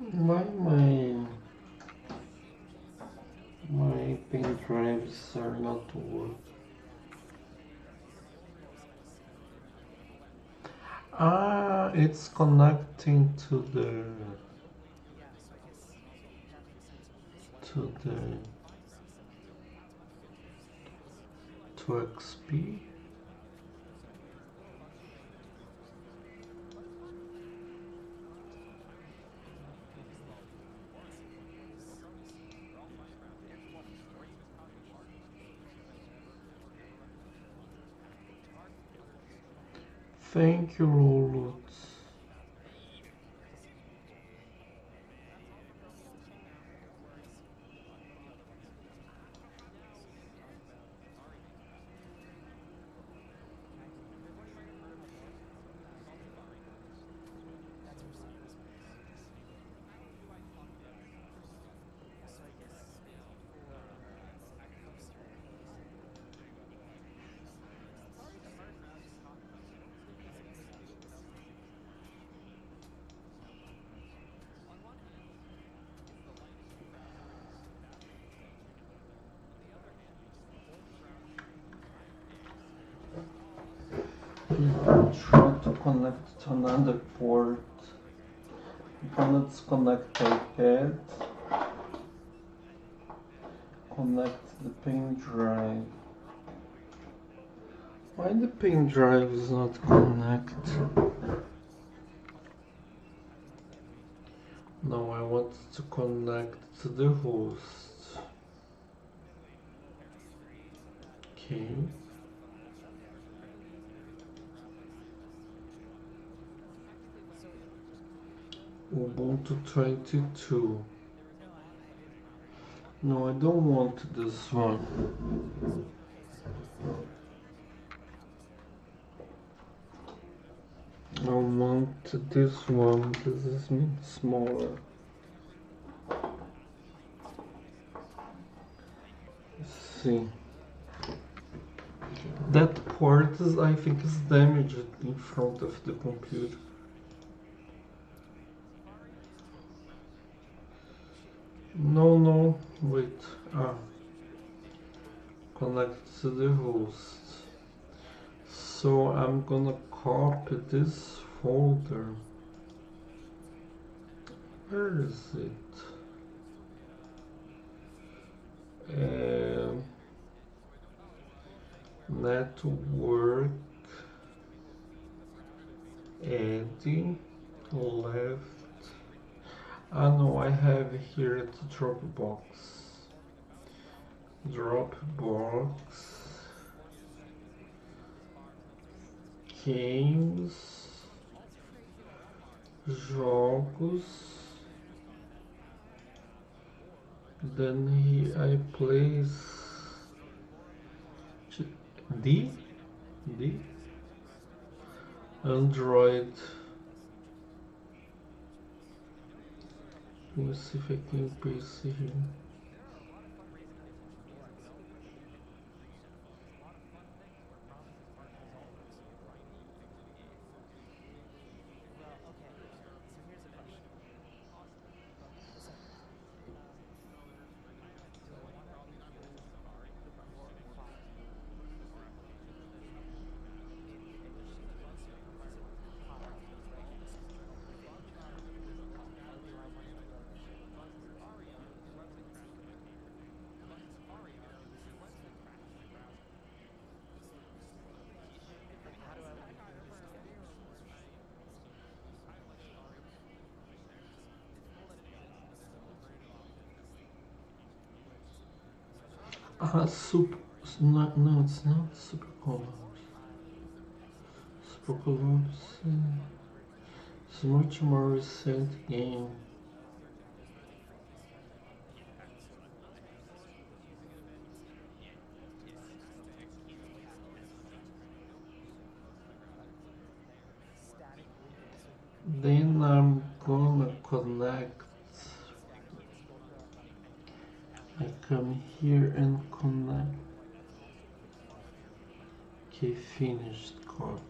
My pen drives are not working. It's connecting to the to XP. Thank you, Rolut. Try to connect to another port. Let's connect iPad. Connect the pen drive. Why the pen drive is not connected? No, I want to connect to the host. Okay. Ubuntu 22. No, I don't want this one. I want this one. This is smaller. Let's see. That port is, I think, is damaged in front of the computer. No, wait. Connect to the host. So I'm gonna copy this folder. Where is it? Network, adding, left. No, I have here at Dropbox. Dropbox, games, jogos. Then here I place D Android. Let me see if I can paste here. No, it's not Super Colors. Super Colors is much more recent game. Then I'm gonna connect. I come here and connect. Okay, finished copy.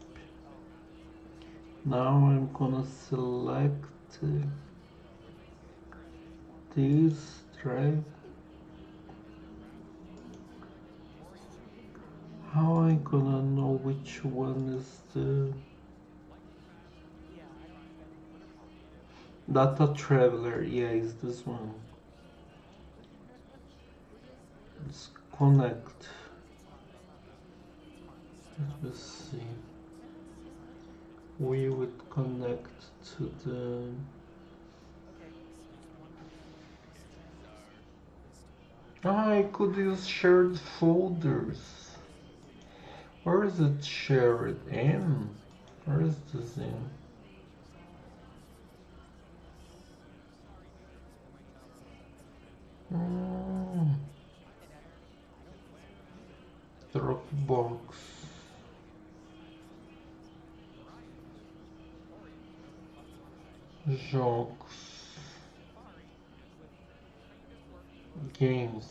Now I'm gonna select this drive. How I gonna know which one is the data traveler? Yeah, it's this one. Let's connect. Let's see. We would connect to the I could use shared folders. Where is it shared? M? Where is this in? Dropbox. Jogos. Games.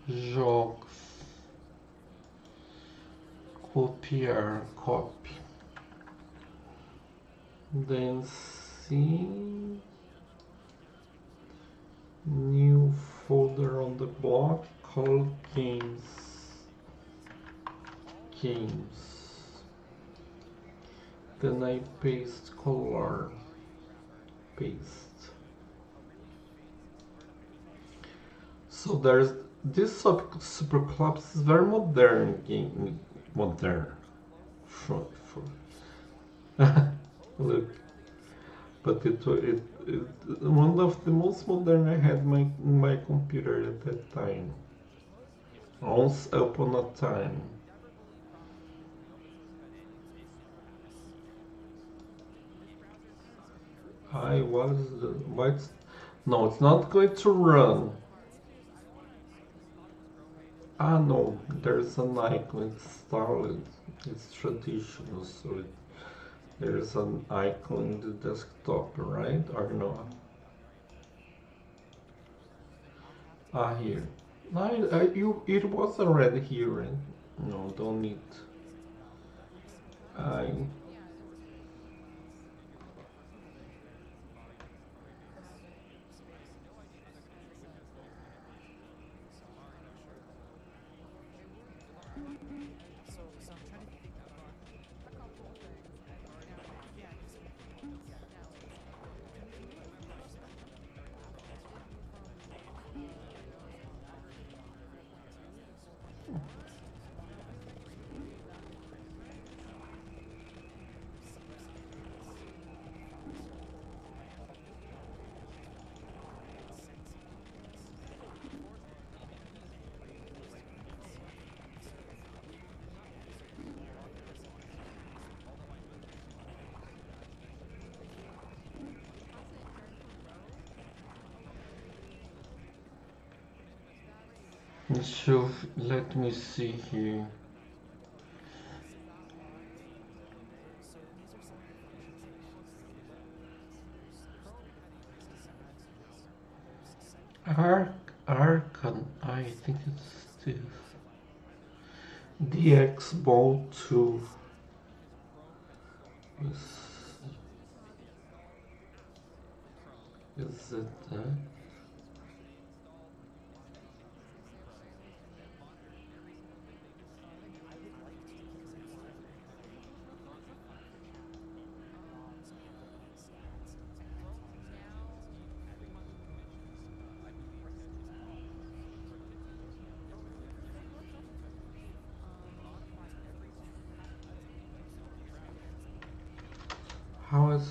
Jogos. Copiar. Copy. Then see. New folder on the block called games. Then I paste color. Paste. So there's this Superclaps is very modern game. Modern. Look. But it one of the most modern I had in my computer at that time. Once upon a time. No, it's not going to run. Ah no, there's an icon installed. It's traditional, so there's an icon in the desktop, right? Or not? Ah, here. It was already here, right? No, don't need. So let me see here. Arcan, I think it's this. DX12. Is it that? How is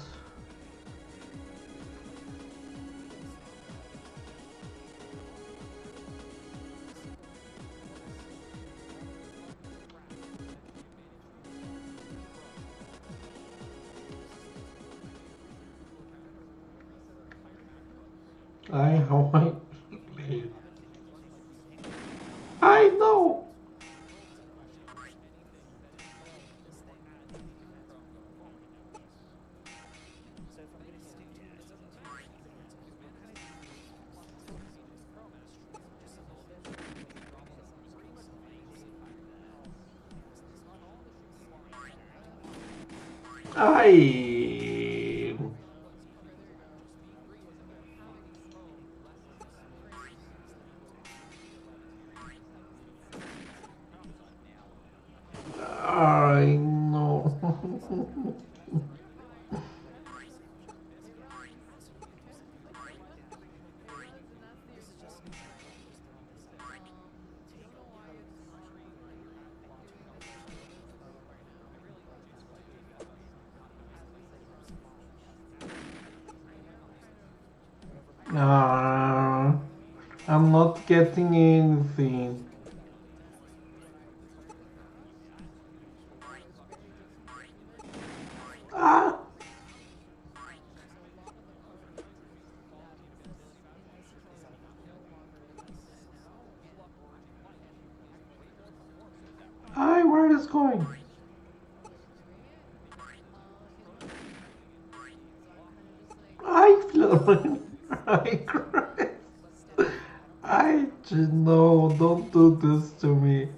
how I play? I know. Ah, I'm not getting anything. Ah! Hi, where is going? I feel I cried. I just no, don't do this to me.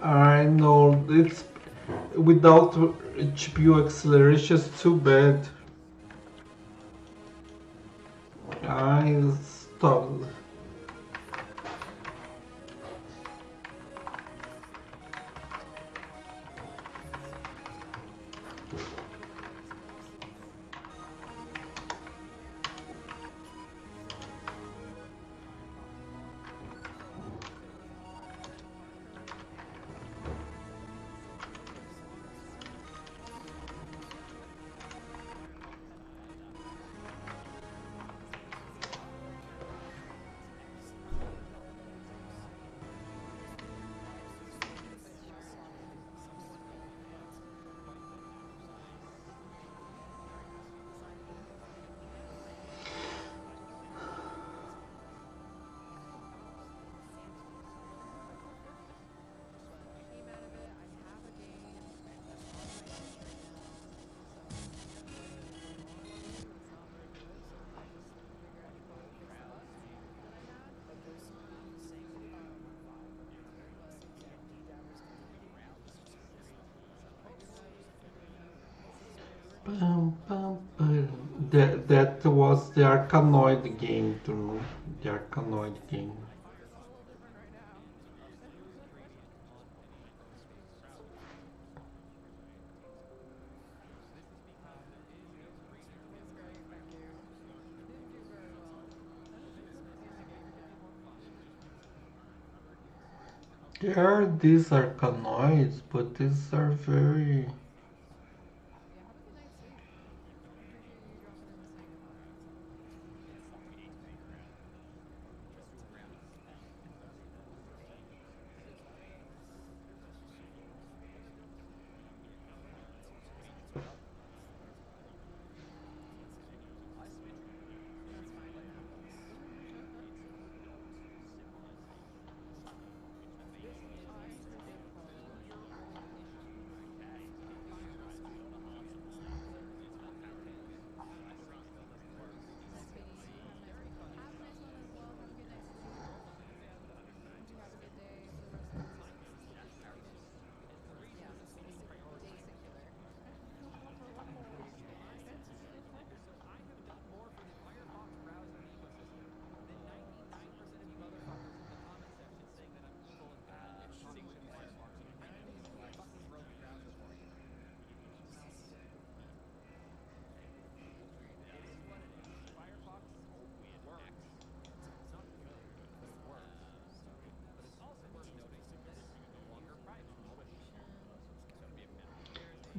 I know it's without GPU acceleration is too bad. I stop. That was the Arkanoid game, too. The Arkanoid game. There are these Arkanoids, but these are very.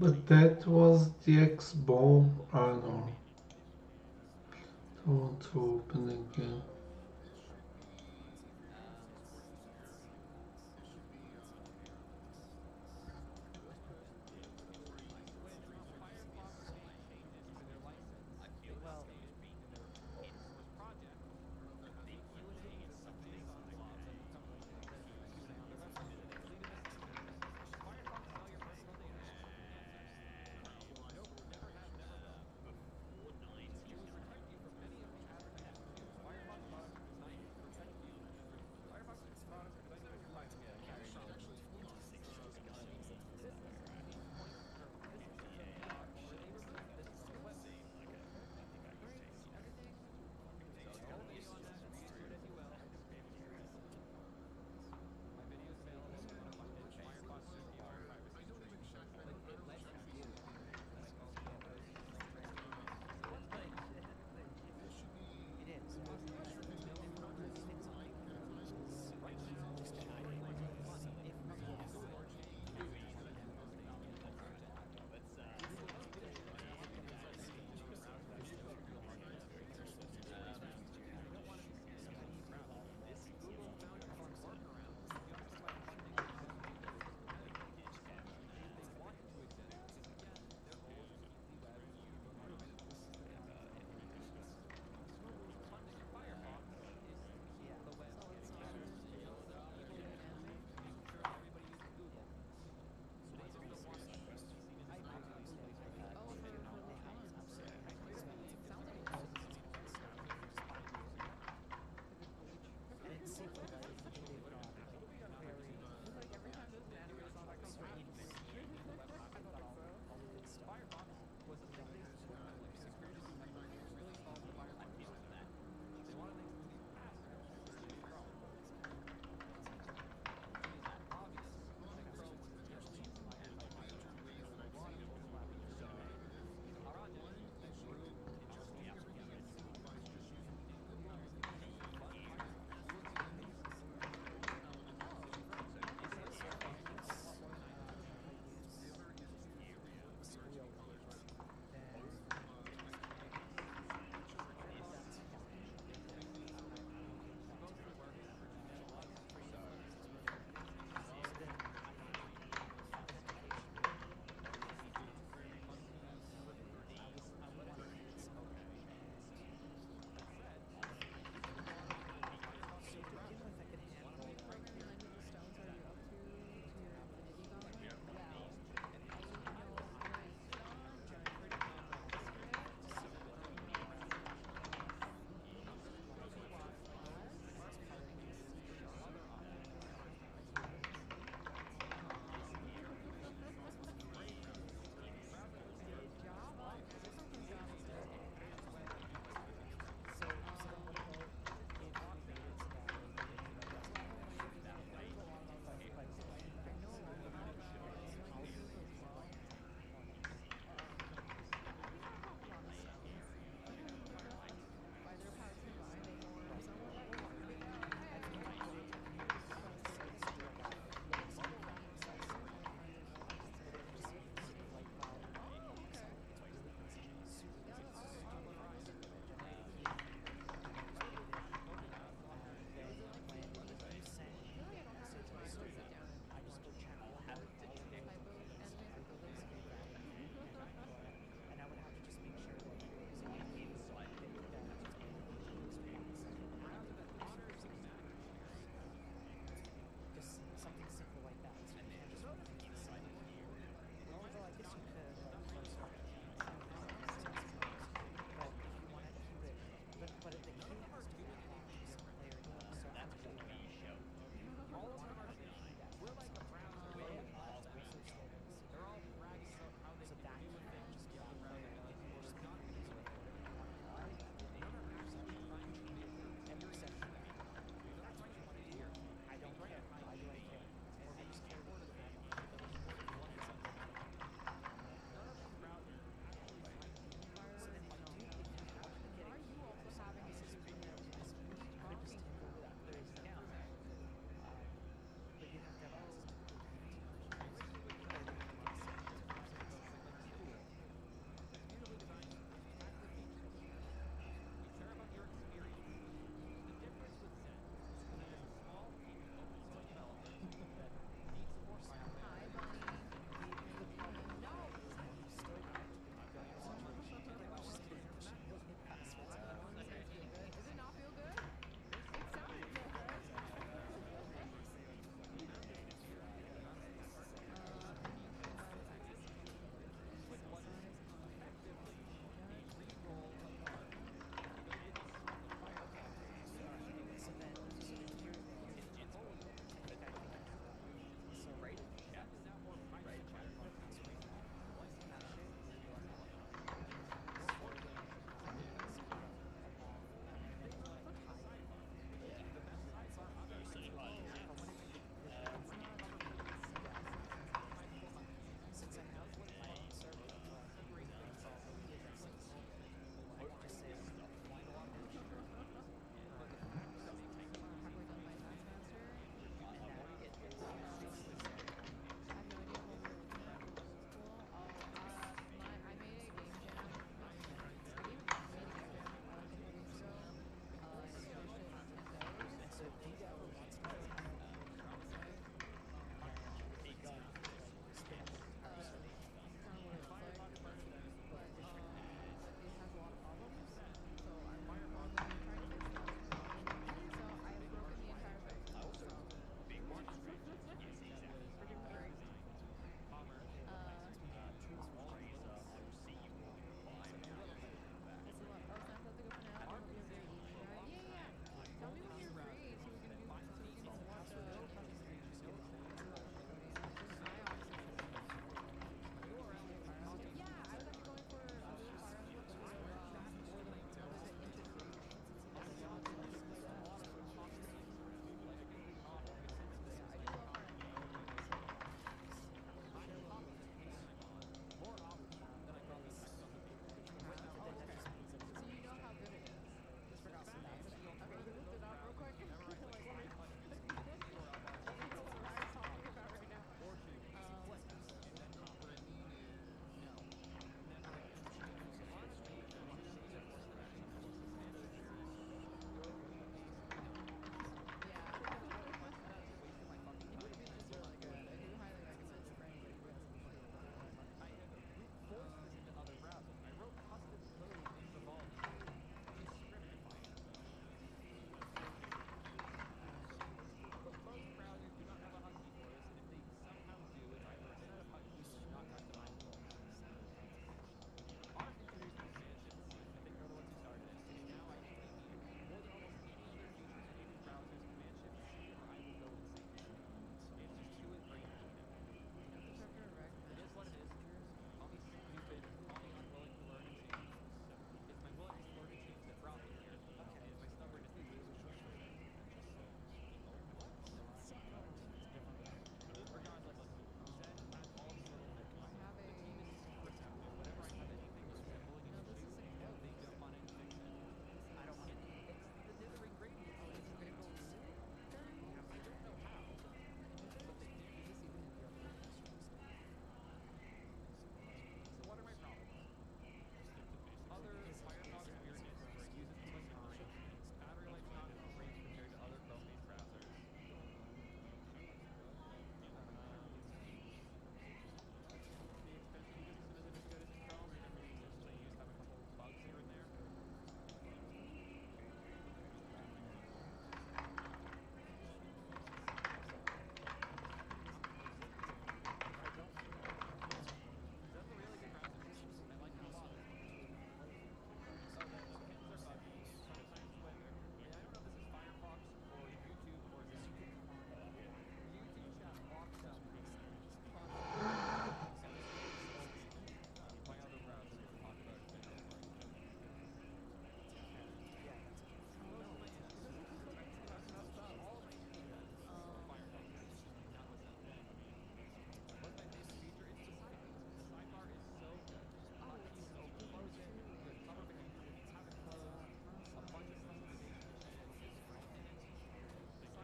But that was the X-Ball. I don't know. I want to open again.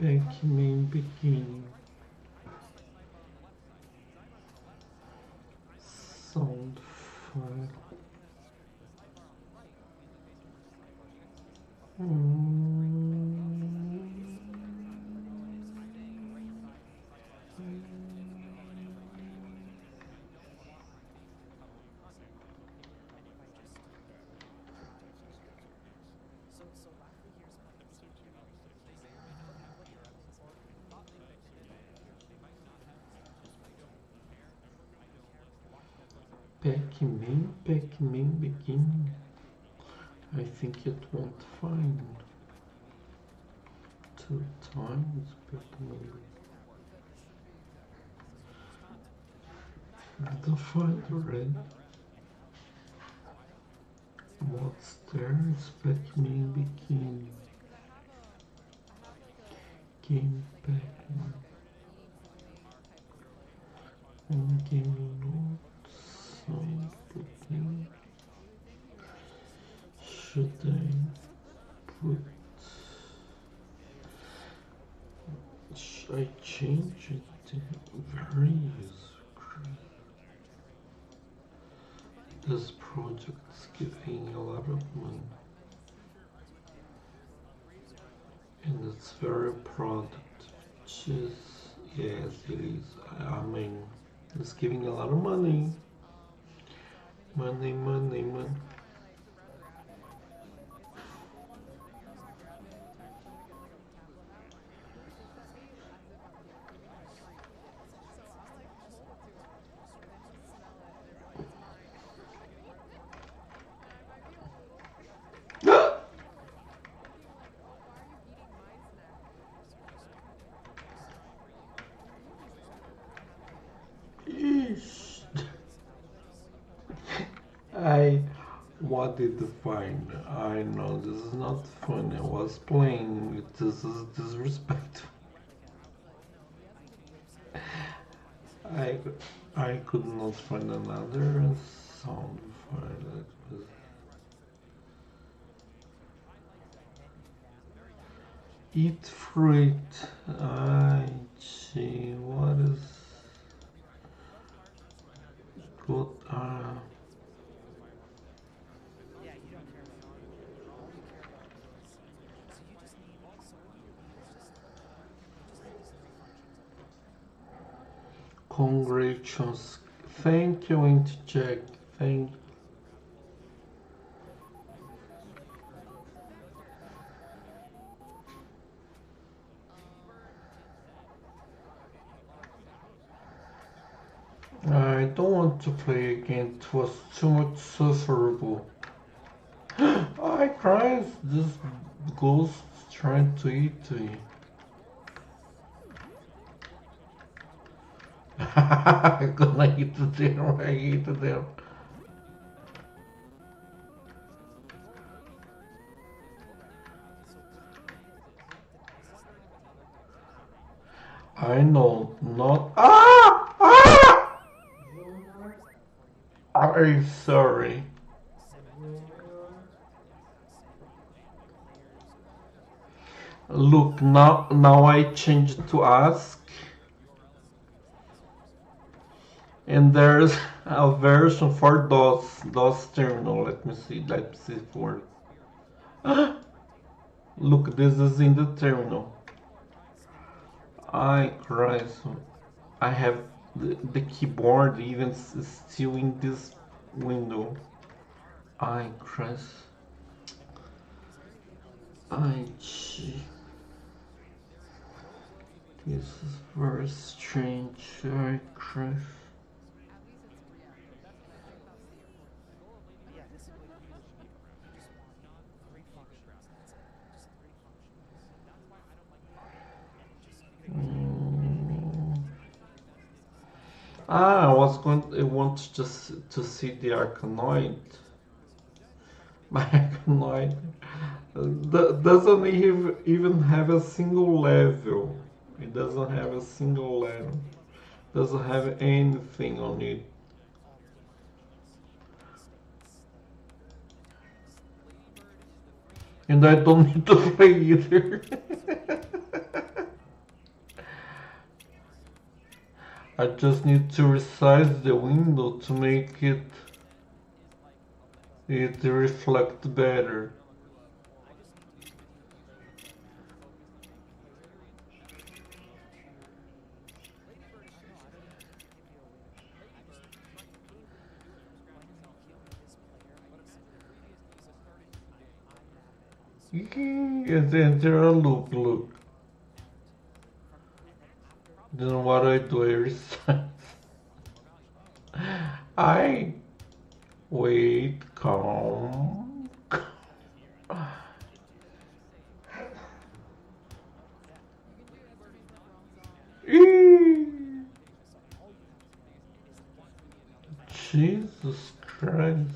Pac-Man begin. Sound file. Pac-Man begin. I think it won't find 2 times Pac-Man. The find red. What's there is Pac-Man begin. Game Pac-Man. Game notes. Sound booking. Should I put? Should I change it to various? This project is giving a lot of money, and it's very product. Which is, yes, it is. I mean, it's giving a lot of money. Money. I wanted to find. I know this is not funny. I was playing. This is disrespectful. I could not find another sound file that was. Eat fruit. I see. What is good? Congratulations. Thank you, Intercheck. Thank you. I don't want to play again. It was too much sufferable. I cried. This ghost trying to eat me. I'm gonna eat them. I eat them. I know, not. I'm sorry. Look, now I changed to ask. And there's a version for DOS terminal. Let me see for it. Look, this is in the terminal. I Christ, I have the keyboard even still in this window. I Christ. This is very strange. I Christ. I want just to see the Arcanoid. My Arcanoid doesn't even have a single level. It doesn't have a single level. Doesn't have anything on it. And I don't need to play either. I just need to resize the window to make it reflect better. And enter a loop. Then what I do, I resize. I wait, calm. Jesus Christ.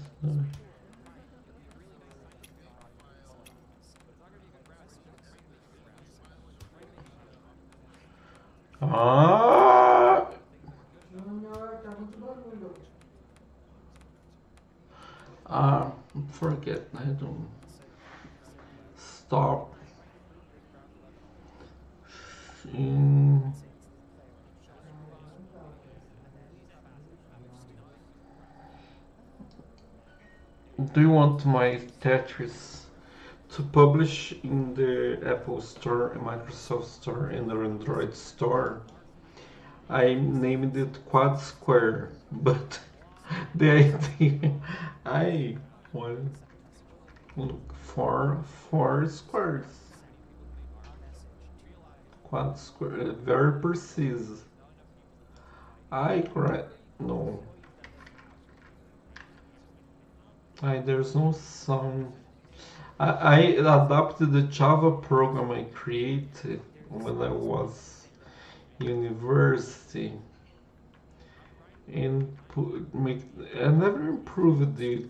Forget, I don't stop. Do you want my Tetris to publish in the Apple Store, Microsoft Store, and the Android Store? I named it Quad Square, but the idea I want look for four squares. Quad square, very precise. No. There's no sound. I adapted the Java program I created when I was university and I never improved it.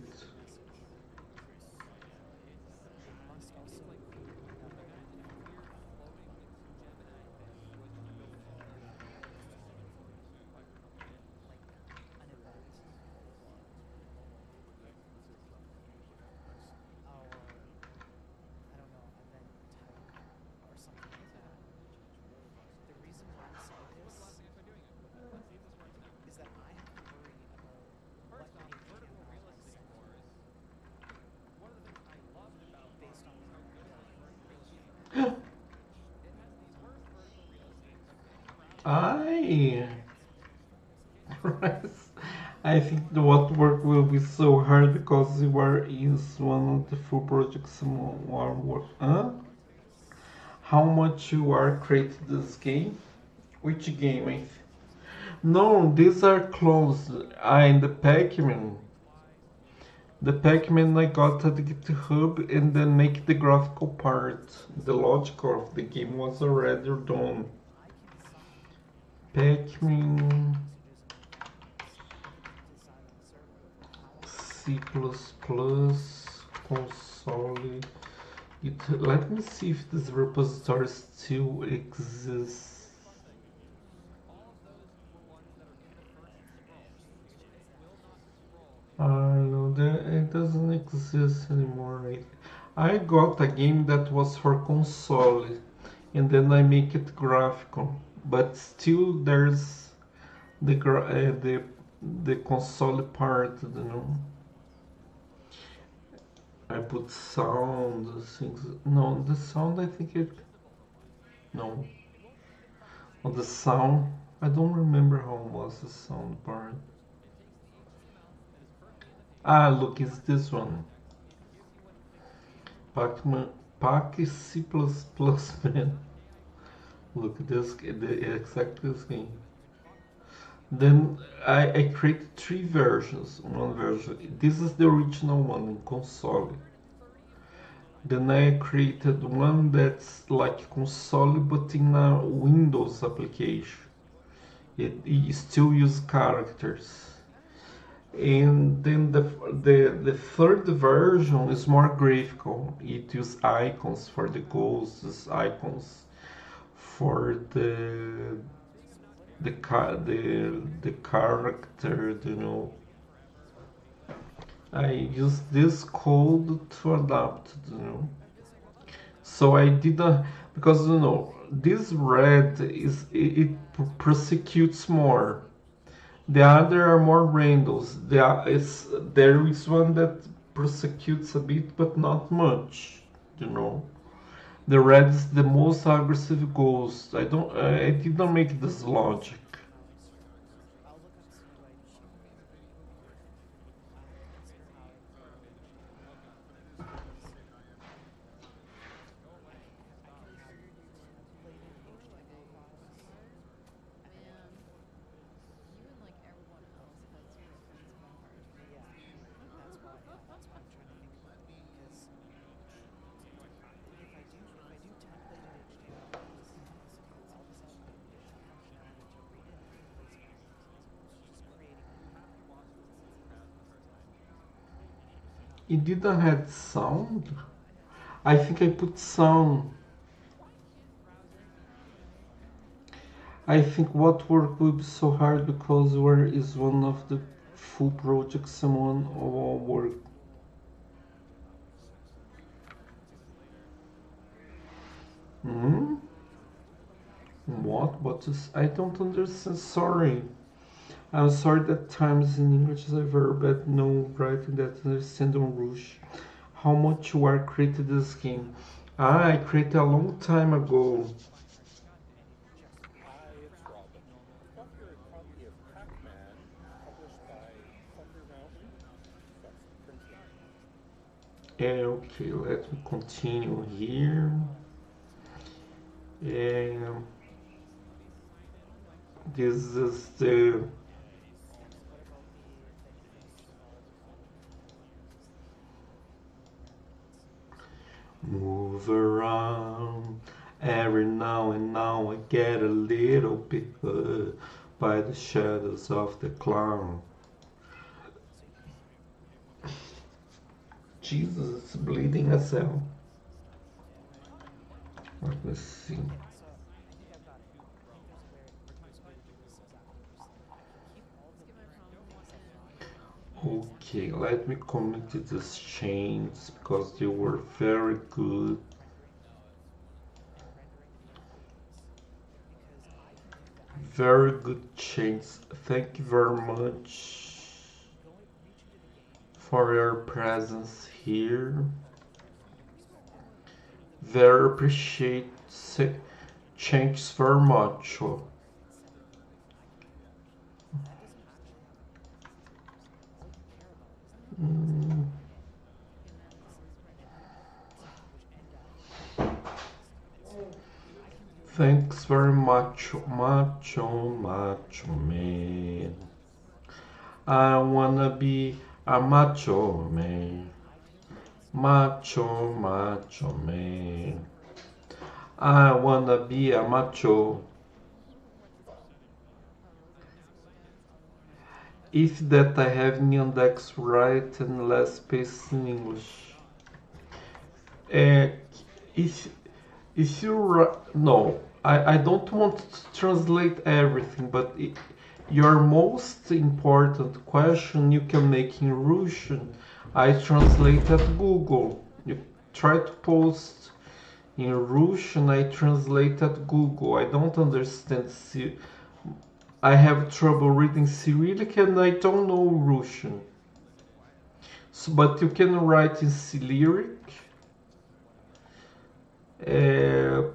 I think what work will be so hard because War is one of the full projects more work. Huh? How much you are created this game? Which game? No, these are closed. In the Pac-Man. The Pac-Man I got at GitHub and then make the graphical part. The logic of the game was already done. Pac-Man C++ console. Let me see if this repository still exists. No, it doesn't exist anymore. I got a game that was for console, and then I make it graphical. But still, there's the console part, you know. I put sound, things. No, the sound, I think it. No. On the sound, I don't remember how was the sound part. Look, it's this one. Pac C++ man. Look, exactly this game. Then I created three versions. One version, this is the original one in console. Then I created one that's like console but in a Windows application. It still uses characters. And then the third version is more graphical. It uses icons for the ghosts, icons for the character, you know. I use this code to adapt, you know. So I did because you know this red it prosecutes more. The other are more randoms. There is one that prosecutes a bit, but not much. You know, the red is the most aggressive ghost. I did not make this logic. It didn't have sound. I think I put sound. I think what work will be so hard because where is one of the full projects someone all work. Hmm? What is? I don't understand. Sorry. I'm sorry that times in English is a very bad no writing that understand on Rush. How much you are created this game? I created a long time ago. Okay, let me continue here. This is the move around. Every now and now I get a little bit hurt by the shadows of the clown. Jesus, it's bleeding as hell. Let me see. Okay, let me commit these chains because they were very good. Very good chains. Thank you very much for your presence here. Very appreciate changes very much. Thanks very much, macho man. I wanna be a macho man. Macho man. I wanna be a macho. If that I have index right and less space in English. If you no, I don't want to translate everything, but your most important question you can make in Russian, I translate at Google. You try to post in Russian, I translate at Google. I don't understand. I have trouble reading Cyrillic and I don't know Russian. So, but you can write in Cyrillic.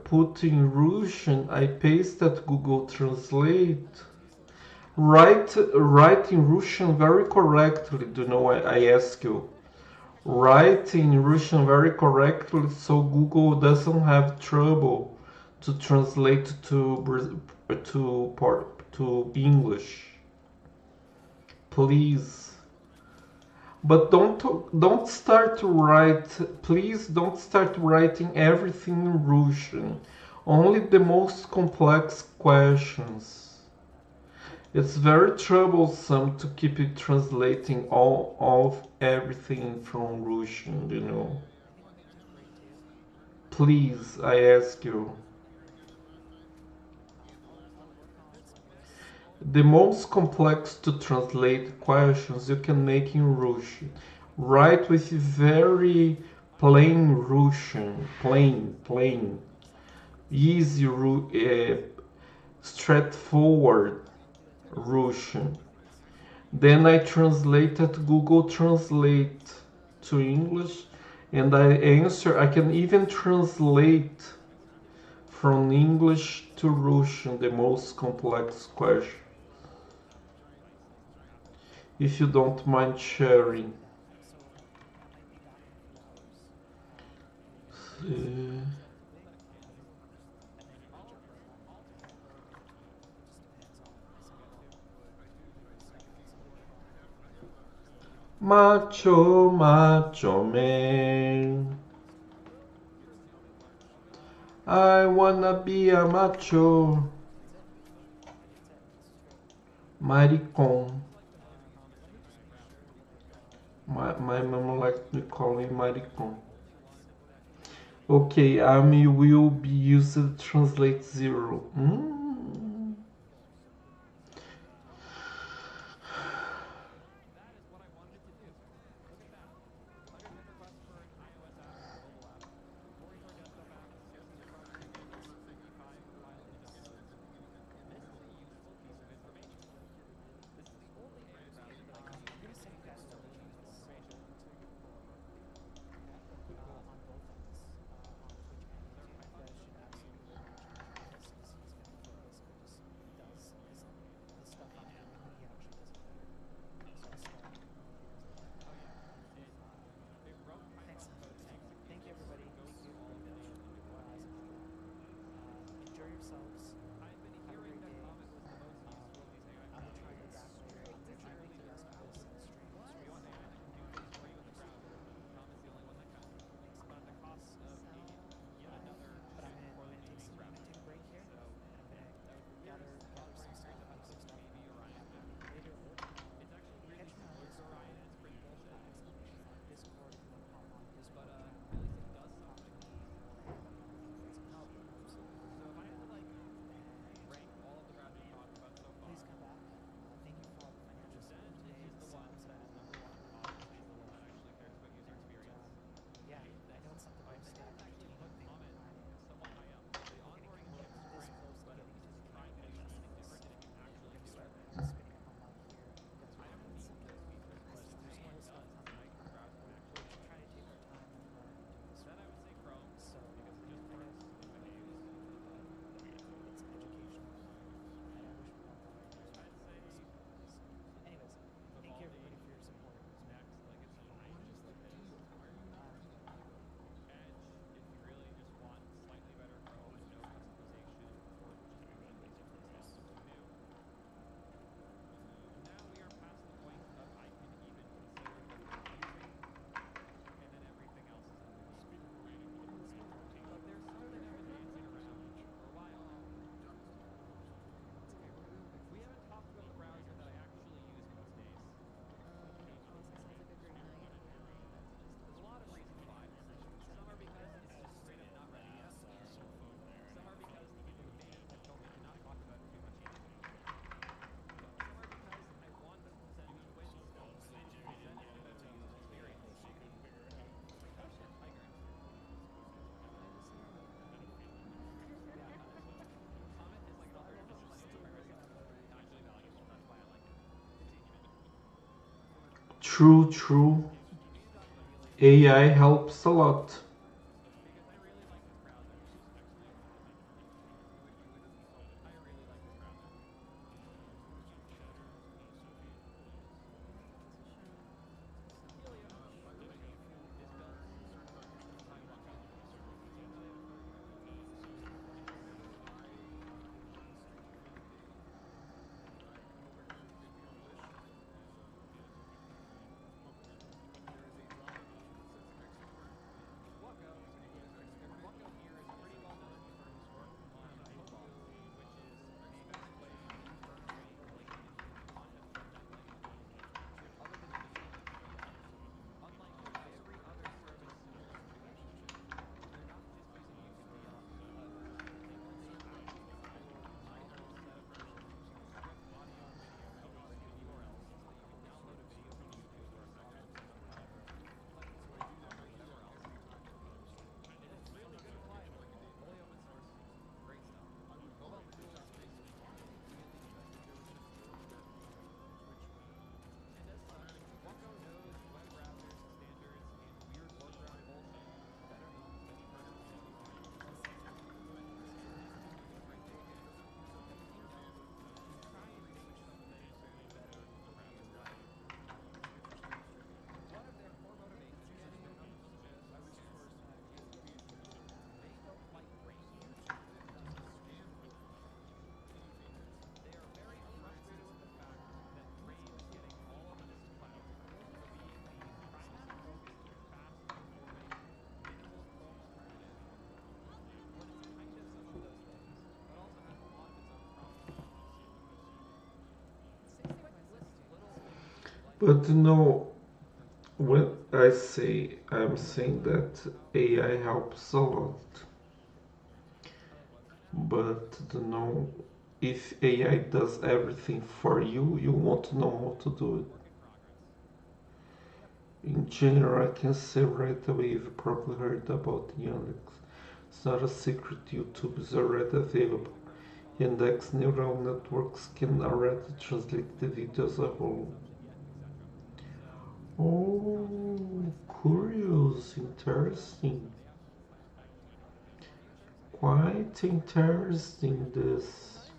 Put in Russian, I paste at Google Translate. Write in Russian very correctly. Do you know? I ask you. Write in Russian very correctly so Google doesn't have trouble to translate to English. Please. But don't start to write. Please don't start writing everything in Russian. Only the most complex questions. It's very troublesome to keep it translating all of everything from Russian, you know. Please, I ask you. The most complex to translate questions you can make in Russian. Write with very plain Russian, plain. easy, straightforward Russian. Then I translated Google Translate to English, and I can even translate from English to Russian the most complex question. If you don't mind sharing. Macho, macho man. I wanna be a macho. Maricon. My mom likes to call me Maricon. Okay, will be used to translate zero. True. AI helps a lot. But you know, when I'm saying that AI helps a lot, but you know, if AI does everything for you, you won't know how to do it. In general, I can say right away you've probably heard about Yandex. It's not a secret, YouTube is already available. Yandex neural networks can already translate the video as a whole. Oh, curious, interesting. Quite interesting this.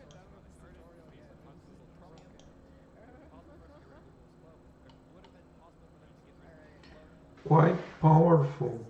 Quite powerful.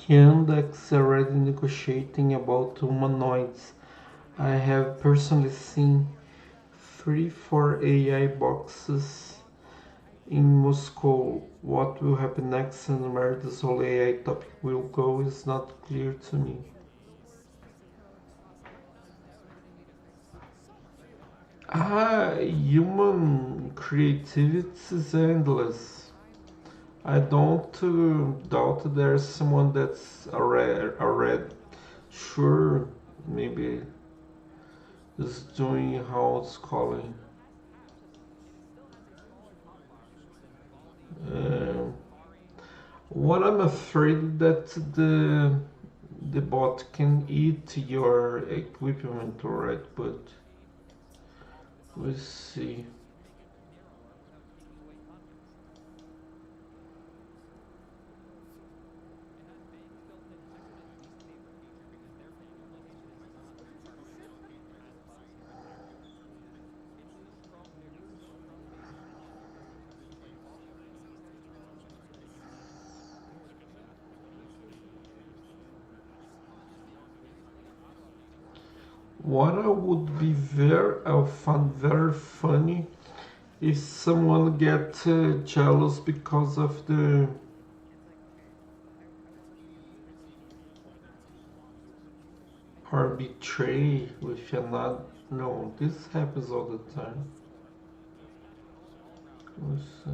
Yandex already negotiating about humanoids. I have personally seen 3-4 AI boxes in Moscow. What will happen next and where this whole AI topic will go is not clear to me. Human creativity is endless. I don't doubt there's someone that's already sure maybe is doing how it's calling. Um, what I'm afraid that the bot can eat your equipment, alright? But we'll see. What I find very funny if someone get jealous because of the or betray with another. No, this happens all the time. Let's see.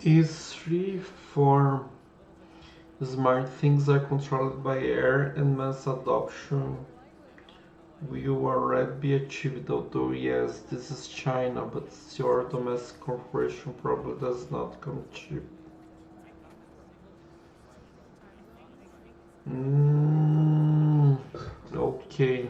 These three form smart things are controlled by air, and mass adoption will already be achieved, although yes, this is China, but still our domestic corporation probably does not come cheap. Okay.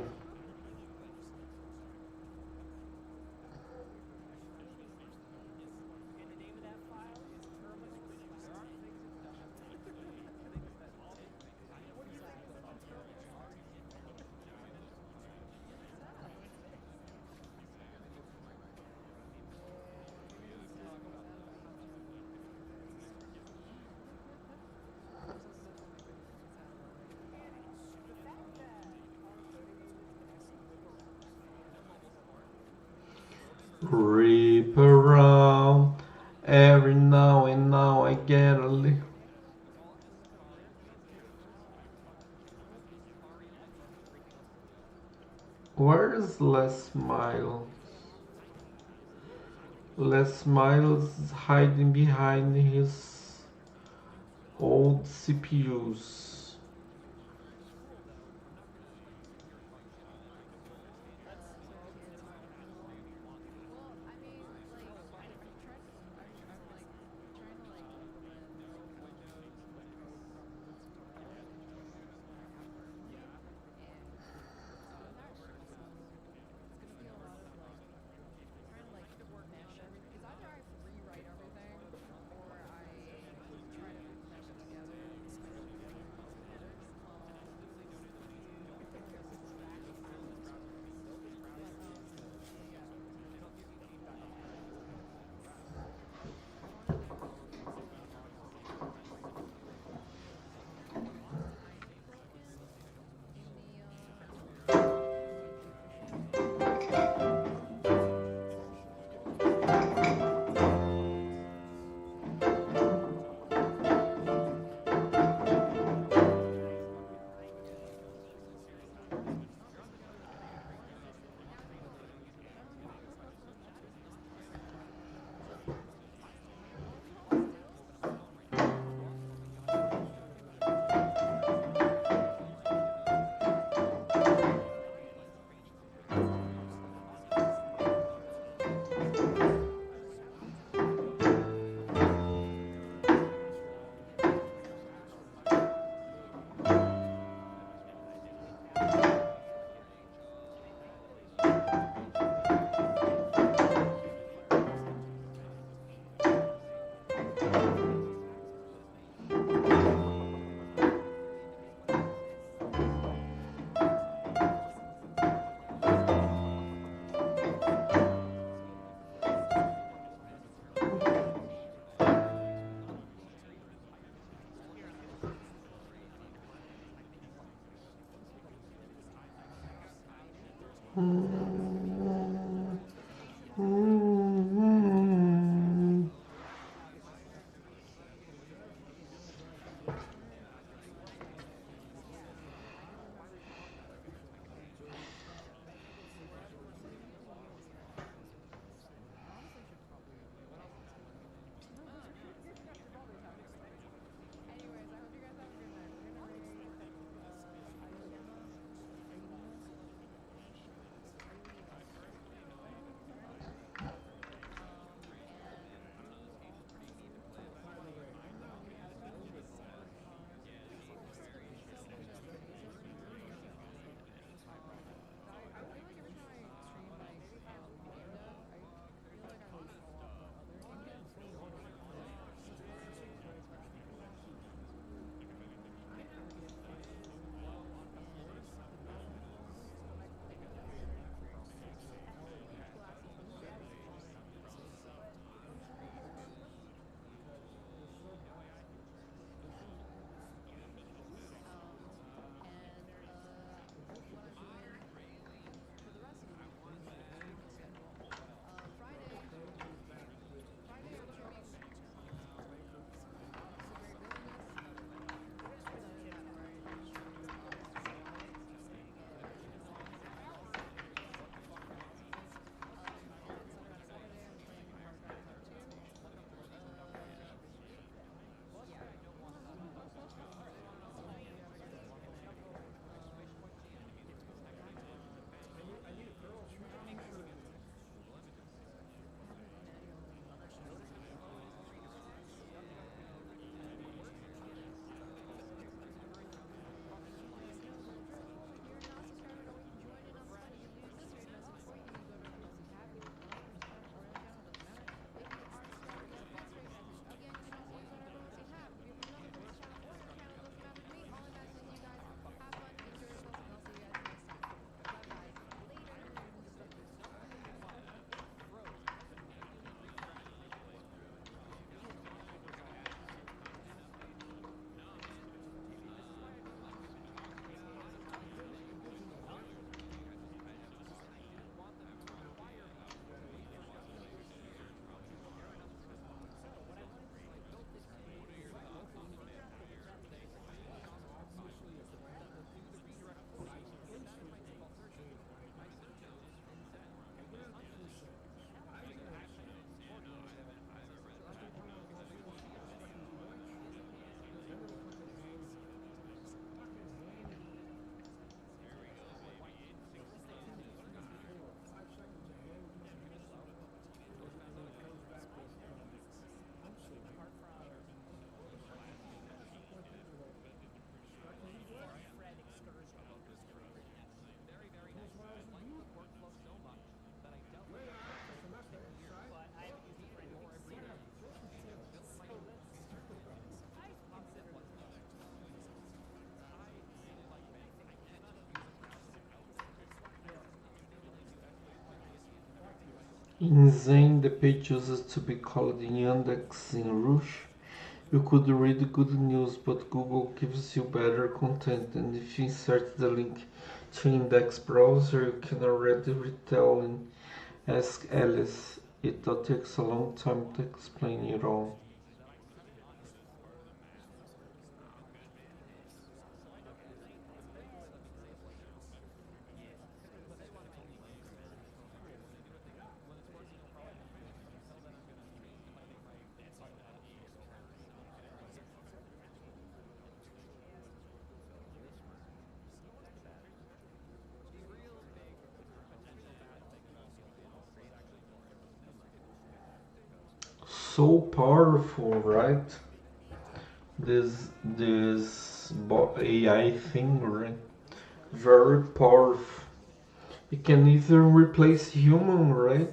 Rip around every now and now I get a little. Where is Les Miles? Les Miles is hiding behind his old CPUs. In Zen, the page used to be called Yandex in Rush. You could read good news, but Google gives you better content, and if you insert the link to index browser, you can already retell in Ask Alice. It takes a long time to explain it all. So powerful, right? This AI thing, right? Very powerful. It can even replace human, right?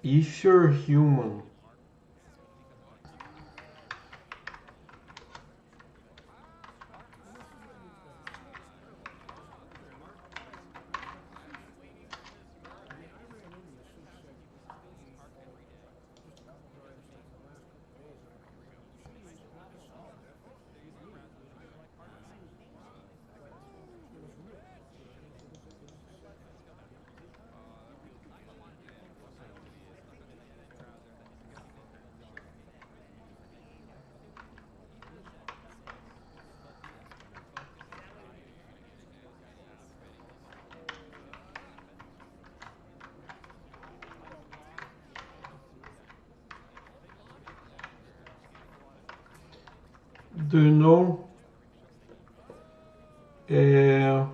If you're human. Do you know uh,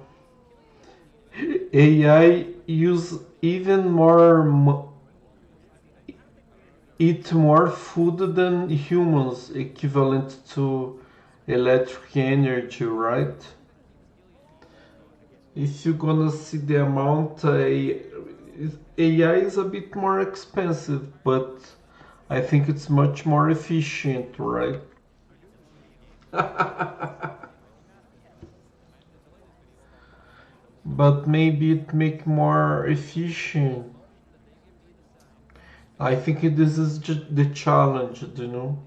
AI use even more eat more food than humans, equivalent to electric energy, right? If you're gonna see the amount, AI is a bit more expensive, but I think it's much more efficient, right? But maybe it make more efficient. I think this is just the challenge, you know.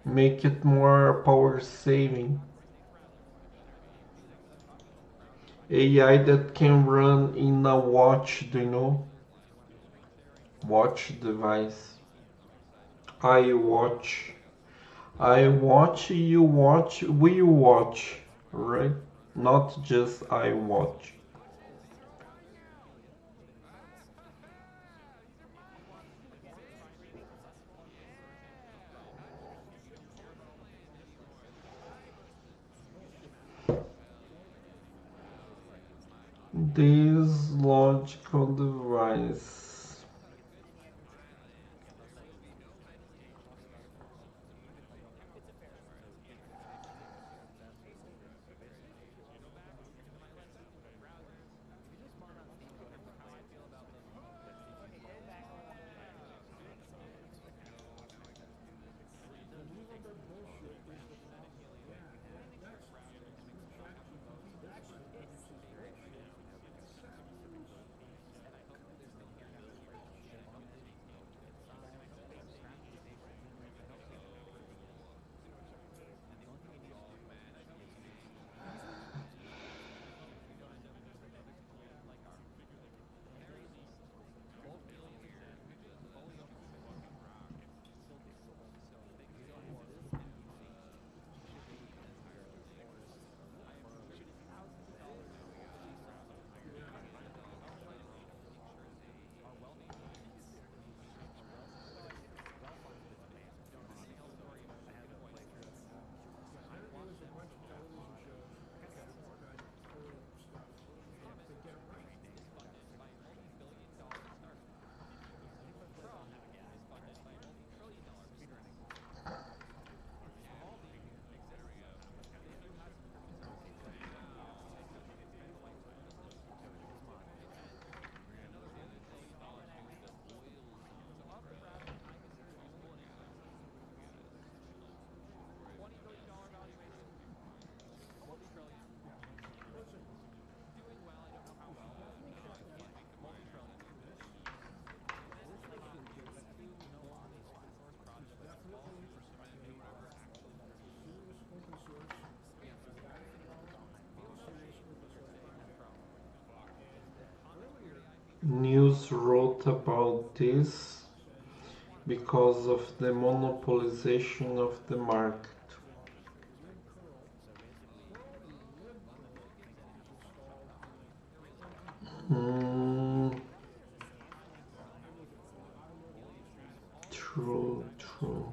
Make it more power saving. AI that can run in a watch, do you know? Watch device. I watch. I watch, you watch, we watch, right? Not just I watch. This logical device. News wrote about this because of the monopolization of the market. Mm, true, true.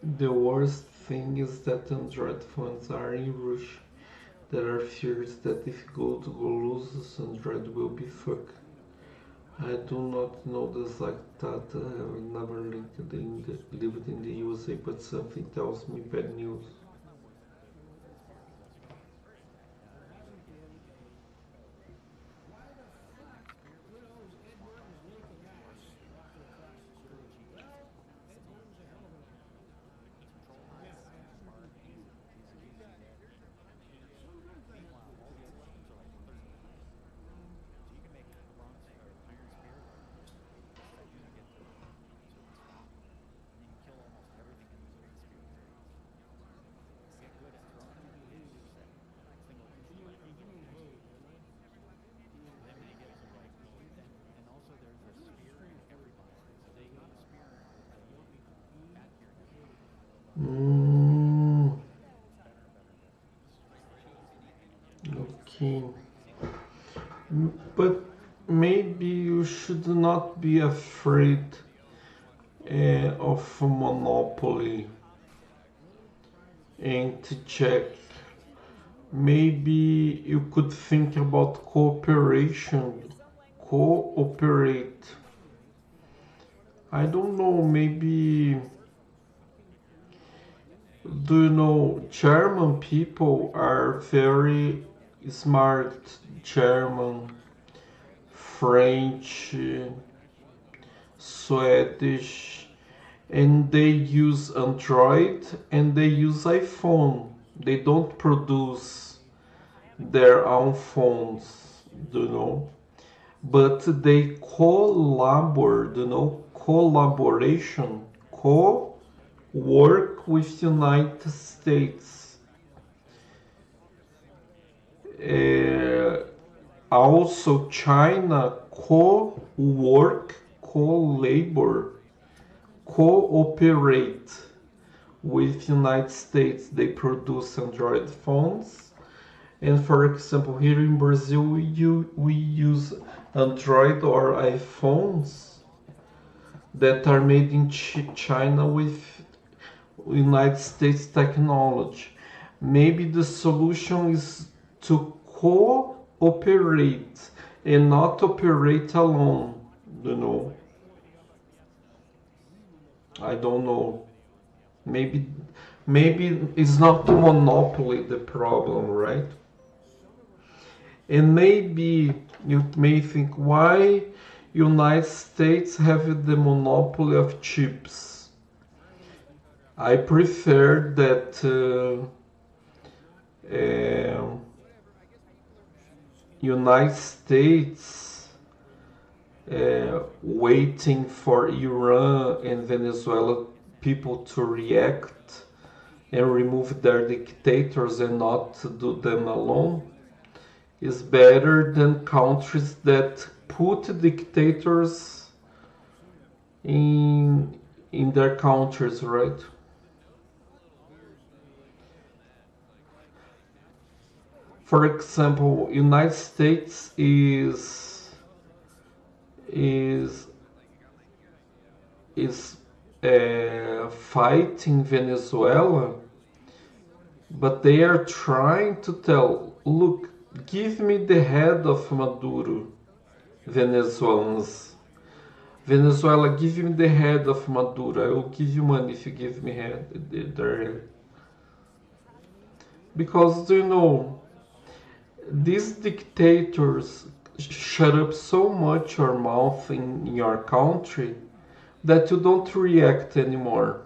The worst thing is that Android phones are in rush. There are fears that if gold go loose, Android will be fucked. I do not know the exact data. I have never lived in the USA, but something tells me bad news. Okay. But maybe you should not be afraid of a monopoly and to check. Maybe you could think about cooperation. Cooperate. I don't know, maybe. Do you know, German people are very smart. German, French, Swedish, and they use Android and they use iPhone. They don't produce their own phones, you know, but they collaborate, you know, collaboration, work with United States. Also China co-work, co-labor, cooperate with United States. They produce Android phones, and for example here in Brazil we use Android or iPhones that are made in China with United States technology. Maybe the solution is to cooperate and not operate alone, you know. I don't know. Maybe it's not the monopoly the problem, right? And maybe you may think, why United States have the monopoly of chips? I prefer that United States waiting for Iran and Venezuela people to react and remove their dictators and not do them alone is better than countries that put dictators in their countries, right? For example, United States is fighting Venezuela, but they are trying to tell, look, give me the head of Maduro, Venezuelans. Venezuela, give me the head of Maduro. I will give you money if you give me their head. Because, you know, these dictators shut up so much your mouth in your country that you don't react anymore.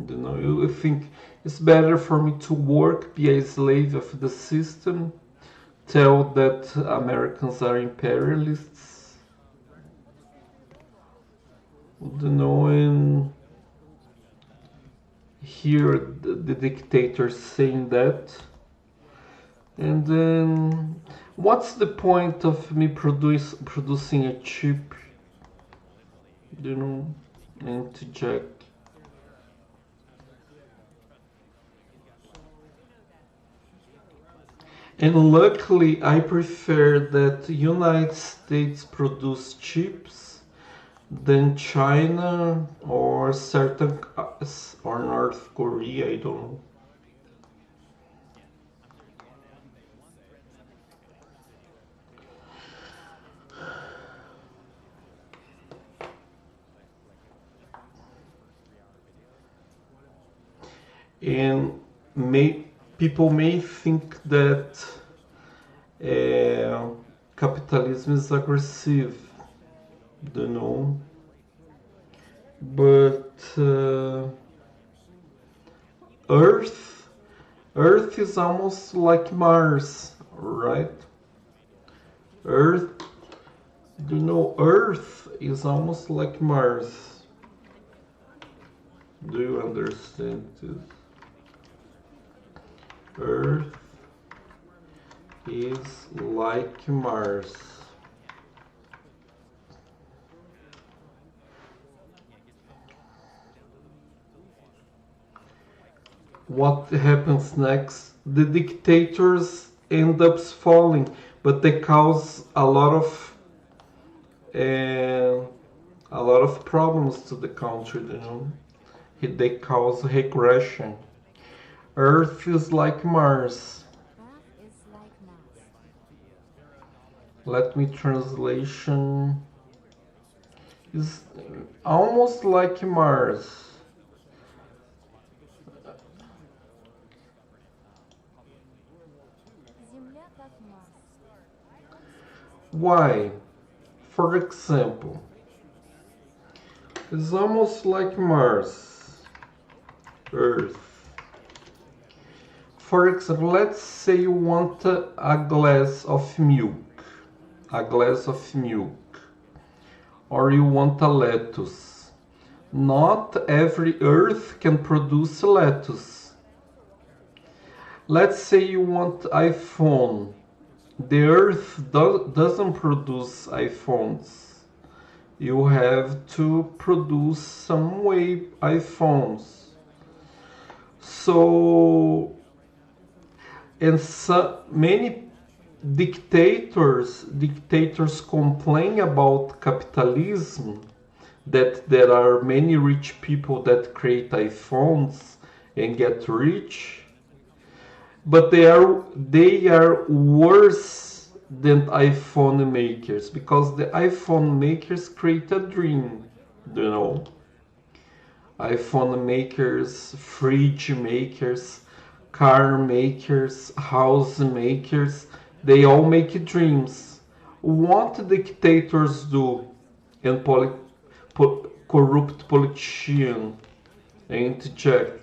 You know, you think it's better for me to work, be a slave of the system, tell that Americans are imperialists. You know, and hear the dictators saying that. And then, what's the point of me producing a chip, you know, and to jack? And luckily, I prefer that the United States produce chips than China or or certain or North Korea, I don't know. And people may think that capitalism is aggressive, you know, but Earth is almost like Mars, right? Earth, Earth is almost like Mars. Do you understand this? Earth is like Mars. What happens next? The dictators end up falling, but they cause a lot of problems to the country. They cause regression. Earth is like Mars. Let me translation. Is almost like Mars. Why? For example, it's almost like Mars, Earth. For example, let's say you want a glass of milk, or you want a lettuce. Not every Earth can produce lettuce. Let's say you want iPhone. The Earth doesn't produce iPhones. You have to produce some way iPhones. So, and so many dictators complain about capitalism, that there are many rich people that create iPhones and get rich. But they are worse than iPhone makers, because the iPhone makers create a dream, iPhone makers, fridge makers, car makers, house makers, they all make dreams. What dictators do and corrupt politicians and check.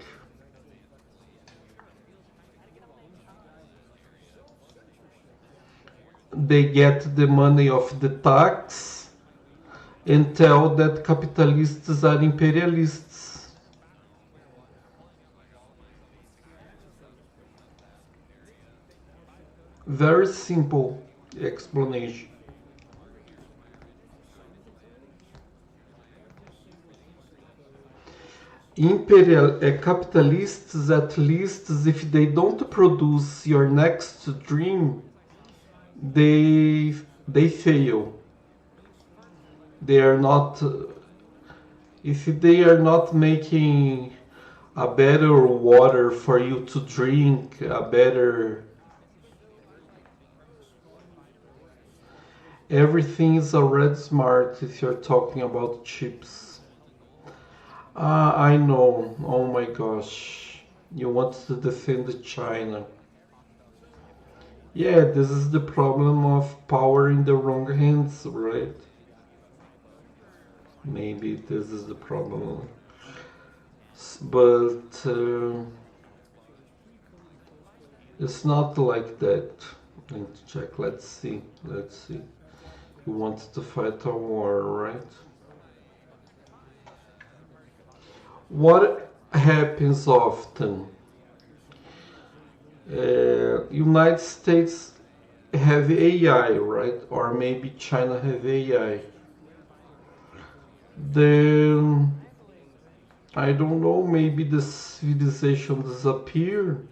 They get the money of the tax and tell that capitalists are imperialists. Very simple explanation. Capitalists, at least if they don't produce your next dream, they fail. They are not, if they are not making a better water for you to drink, a better, everything is already smart if you're talking about chips. I know, oh my gosh, you want to defend China. Yeah, this is the problem of power in the wrong hands, right? Maybe this is the problem. But it's not like that. Let's check, let's see. You want to fight a war, right? What happens often? United States have AI, right? Or maybe China have AI. Then I don't know, maybe the civilization disappear,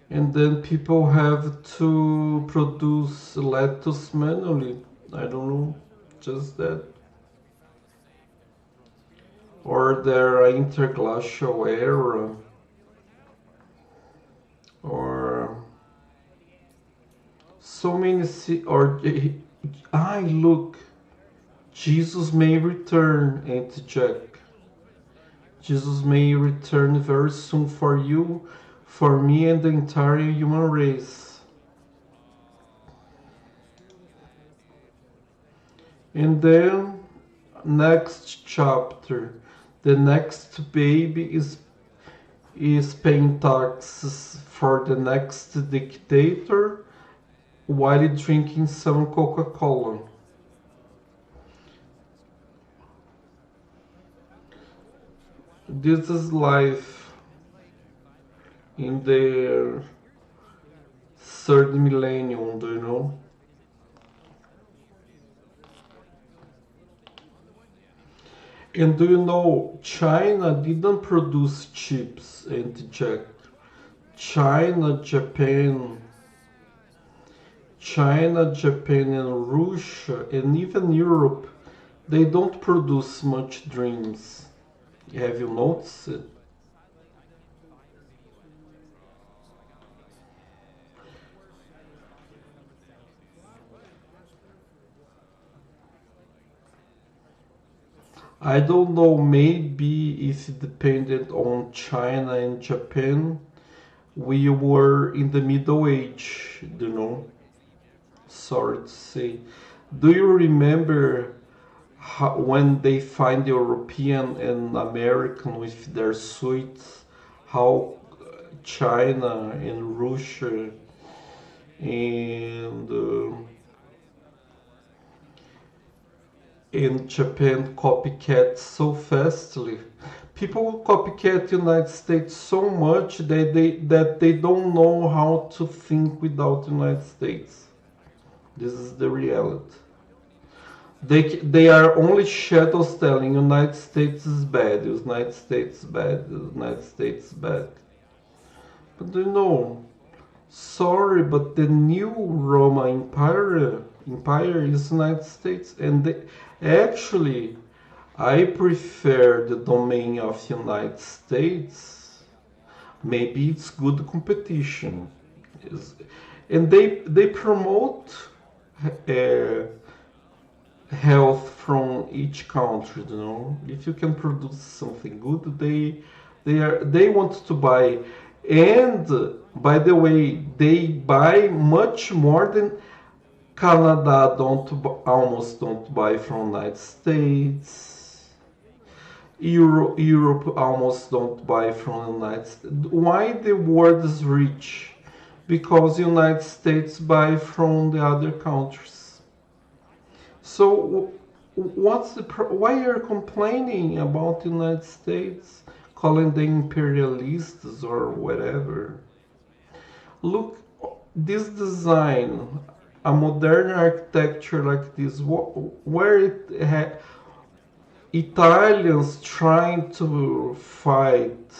and then people have to produce lettuce manually. I don't know, just that. Or or their interglacial era, or so many look, Jesus may return, Aunt Jack. Jesus may return very soon for you, for me, and the entire human race. And then, next chapter, the next baby is paying taxes for the next dictator while drinking some Coca-Cola. This is life in the third millennium, do you know? And do you know, China didn't produce chips and Jack. China, Japan, and Russia, and even Europe, they don't produce much dreams. Have you noticed it? I don't know, maybe if it depended on China and Japan, we were in the Middle Age, you know. Sorry to say. Do you remember when they find European and American with their suits, how China and Russia and in Japan copycat so fastly? People copycat United States so much that they don't know how to think without United States. This is the reality. They are only shadows telling United States is bad, United States is bad, United States is bad. But you know, sorry, but the new Roma Empire is United States, and actually, I prefer the domain of United States. Maybe it's good competition, and they promote health from each country. You know, if you can produce something good, they want to buy. And by the way, they buy much more than Canada. Almost don't buy from United States. Europe almost don't buy from United States. Why the world is rich? Because United States buy from the other countries. So why are you complaining about United States, calling them imperialists or whatever? Look, this design, a modern architecture like this, where it had Italians trying to fight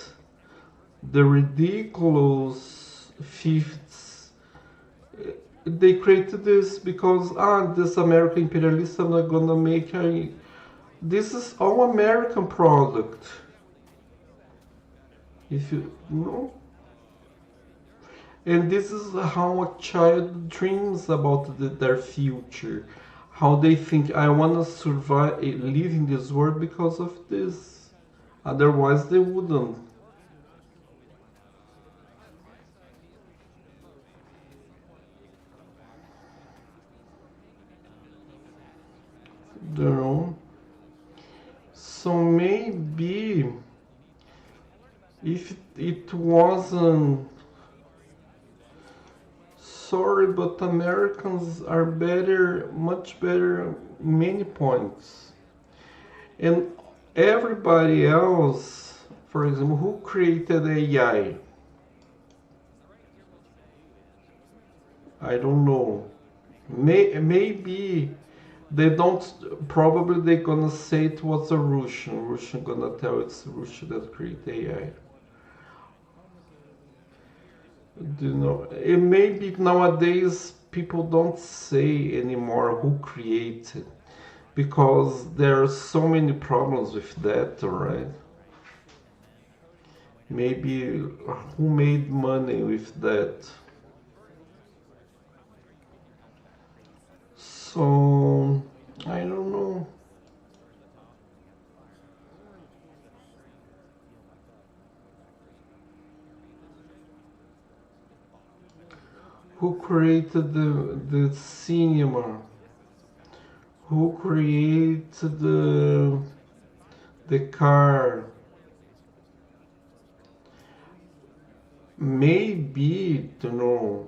the ridiculous fifths. They created this because this American imperialists are not gonna make a. This is all American product. If you know. And this is how a child dreams about their future. How they think, I want to survive, live in this world because of this. Otherwise, they wouldn't. You know? So maybe if it wasn't. Sorry, but Americans are better, much better, many points. And everybody else, for example, who created AI? I don't know. Maybe they don't. Probably they're gonna say it was a Russian. Russian gonna tell it's Russia that created AI. You know, maybe nowadays people don't say anymore who created, because there are so many problems with that, right? Maybe who made money with that? So I don't know. Who created the cinema? Who created the car? Maybe, you know,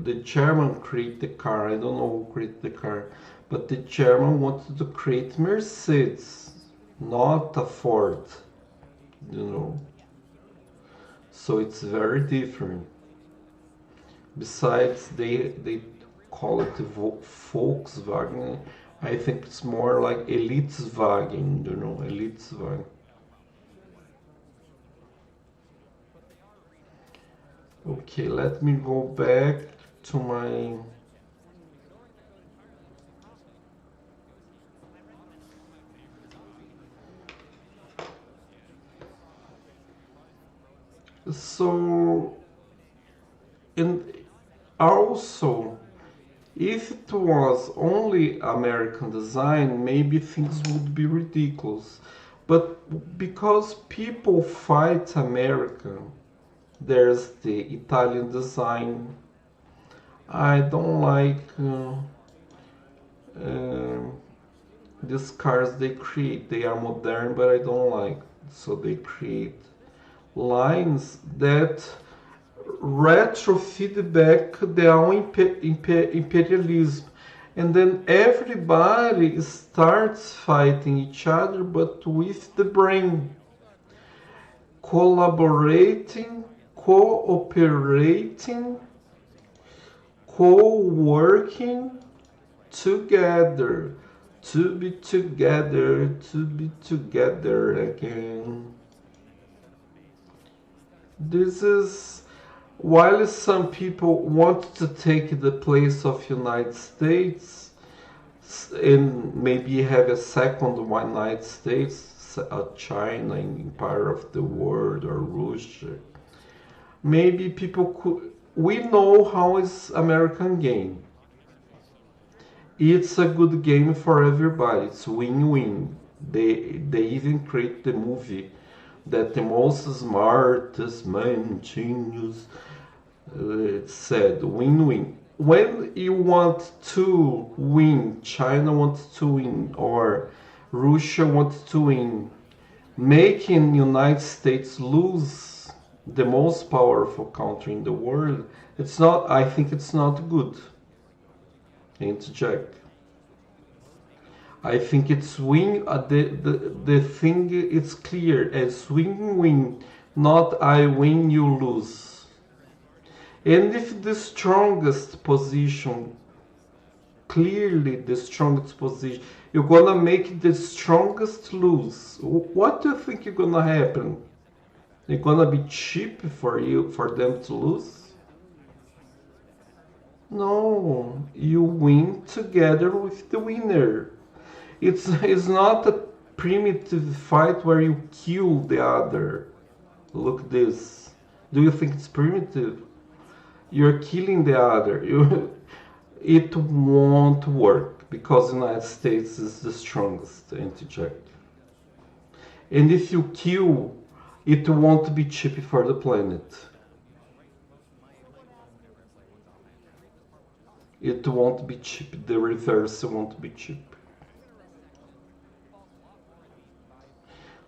the chairman created the car. I don't know who created the car, but the chairman wanted to create Mercedes, not a Ford, you know. So it's very different. Besides, they call it Volkswagen. I think it's more like Eliteswagen, you know, Eliteswagen. Okay, let me go back to my. So, and also, if it was only American design, maybe things would be ridiculous. But because people fight America, there's the Italian design. I don't like uh, these cars they create. They are modern, but I don't like. So they create lines that retro feedback their own imperialism, and then everybody starts fighting each other, but with the brain, collaborating, cooperating, co-working together, to be together again. This is while some people want to take the place of United States and maybe have a second United States, China in part of the world or Russia. Maybe people could. We know how is American game. It's a good game for everybody. It's win-win. They even create the movie that the most smartest man genius said win-win. When you want to win, China wants to win, or Russia wants to win, making United States lose the most powerful country in the world, it's not. I think it's not good. Interject. I think it's win. The thing is clear as win-win, not I win you lose. And if the strongest position, clearly the strongest position, you're gonna make the strongest lose. What do you think is gonna happen? It's gonna be cheap for you for them to lose? No, you win together with the winner. It's not a primitive fight where you kill the other. Look this. Do you think it's primitive? You're killing the other. It won't work because the United States is the strongest interject. And if you kill, it won't be cheap for the planet. It won't be cheap. The reverse won't be cheap.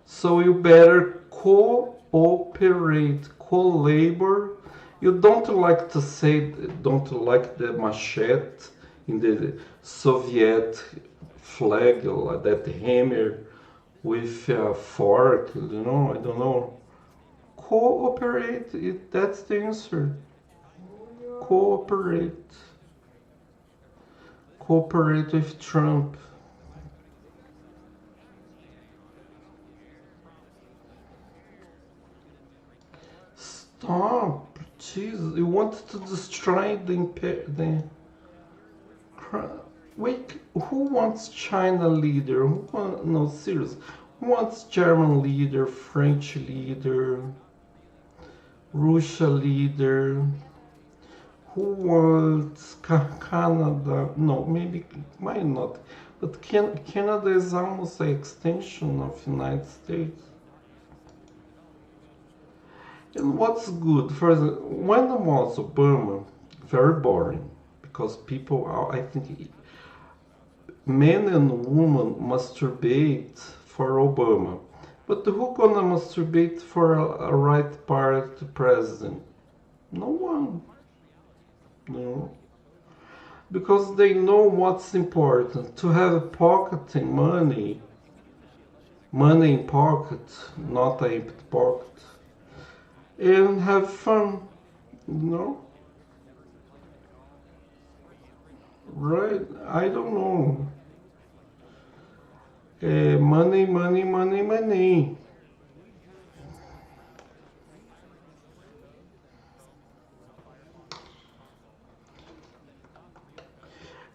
So you better cooperate, collabor. You don't like to say, don't like the machete in the Soviet flag, like that hammer with a fork, you know, I don't know. Cooperate, that's the answer. Cooperate. Cooperate with Trump. Stop! Jesus, you want to destroy the Wait, who wants China leader? No, serious. Who wants German leader, French leader, Russia leader? Who wants Canada? No, maybe, why not? But Canada is almost an extension of United States. And what's good? For when was Obama? Very boring. Because people are, I think, men and women masturbate for Obama. But who gonna masturbate for a right party president? No one. No. Because they know what's important. To have pocketing money. Money in pocket, not an empty pocket. And have fun. You know? Right? I don't know. Money, money, money, money.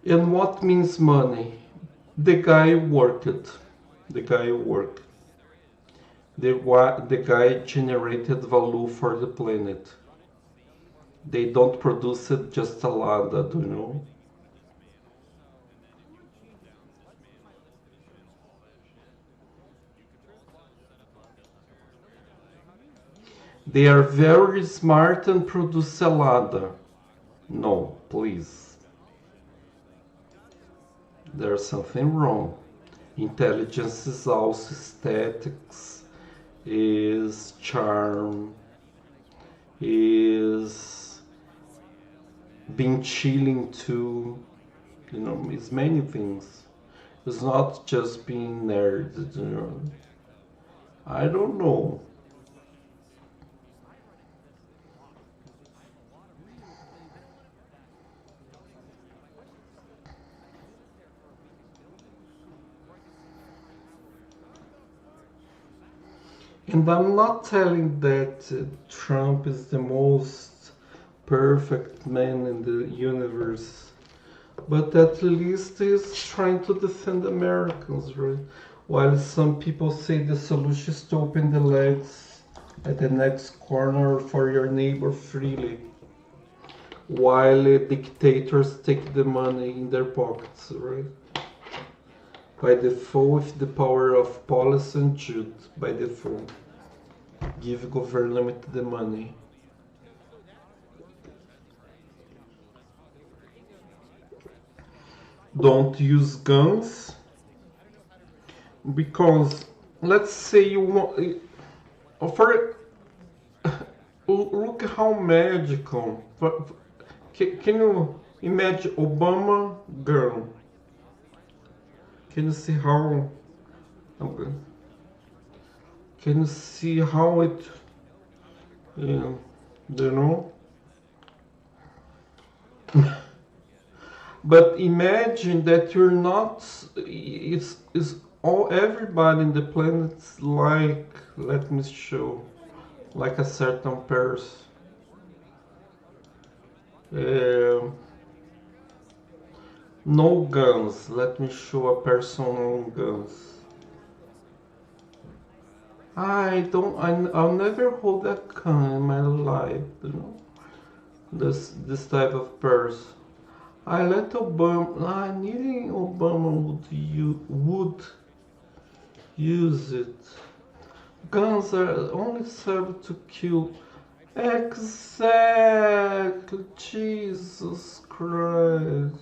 And what means money? The guy worked. The guy worked. The guy generated value for the planet. They don't produce it just a lot, do you know? They are very smart and produce salada. No, please. There's something wrong. Intelligence is also aesthetics, is charm, is being chilling too. You know, it's many things. It's not just being nerd, you know. I don't know. And I'm not telling that Trump is the most perfect man in the universe, but at least he's trying to defend Americans, right? While some people say the solution is to open the legs at the next corner for your neighbor freely, while dictators take the money in their pockets, right? By default, with the power of policy and Jude, by default, give government the money. Don't use guns, because let's say you want, for look how magical. Can you imagine Obama gun? Can you see how? Can you see how it? You know. But imagine that you're not. It's all everybody in the planet's like. Let me show, like a certain person. No guns. Let me show a person on guns. I'll never hold a gun in my life, you know. This type of person. I let Obama. I knew Obama would use it. Guns are only serve to kill. Exactly. Jesus Christ.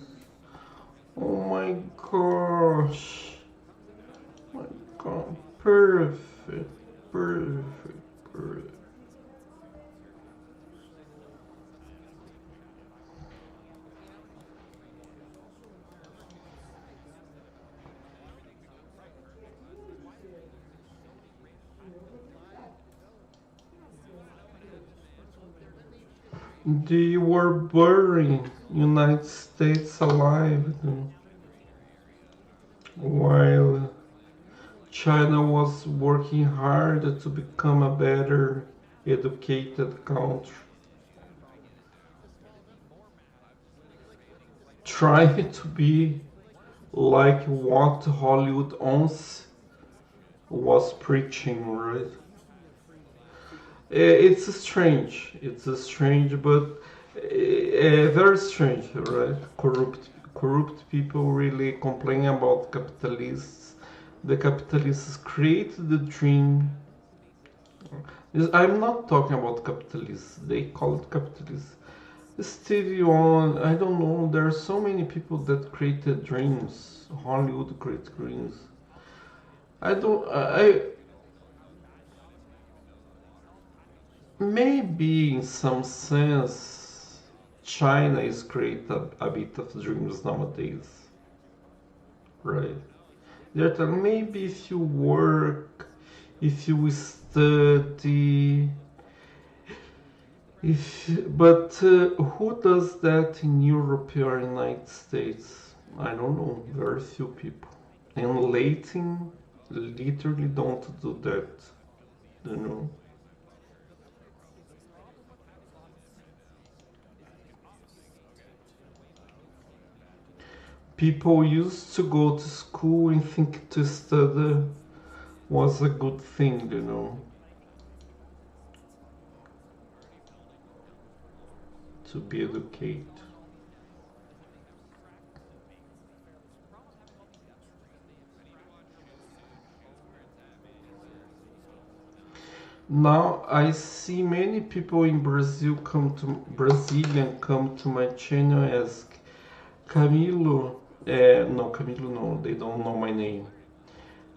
Oh my gosh. My God. Perfect. Perfect. They were burying United States alive while China was working hard to become a better educated country. Trying to be like what Hollywood once was preaching, right? It's strange. It's strange, but very strange, right? Corrupt people really complain about capitalists. The capitalists create the dream. I'm not talking about capitalists. They call it capitalists. Stevie on, I don't know. There are so many people that created dreams. Hollywood creates dreams. I don't. Maybe in some sense, China is creating a bit of dreams nowadays, right? They're telling maybe if you work, if you study, who does that in Europe or United States? I don't know. Very few people. And Latin literally don't do that, you know. People used to go to school and think to study was a good thing, you know. To be educated. Now I see many people in Brazilian come to my channel and ask, Camilo, no, Camilo, no, they don't know my name.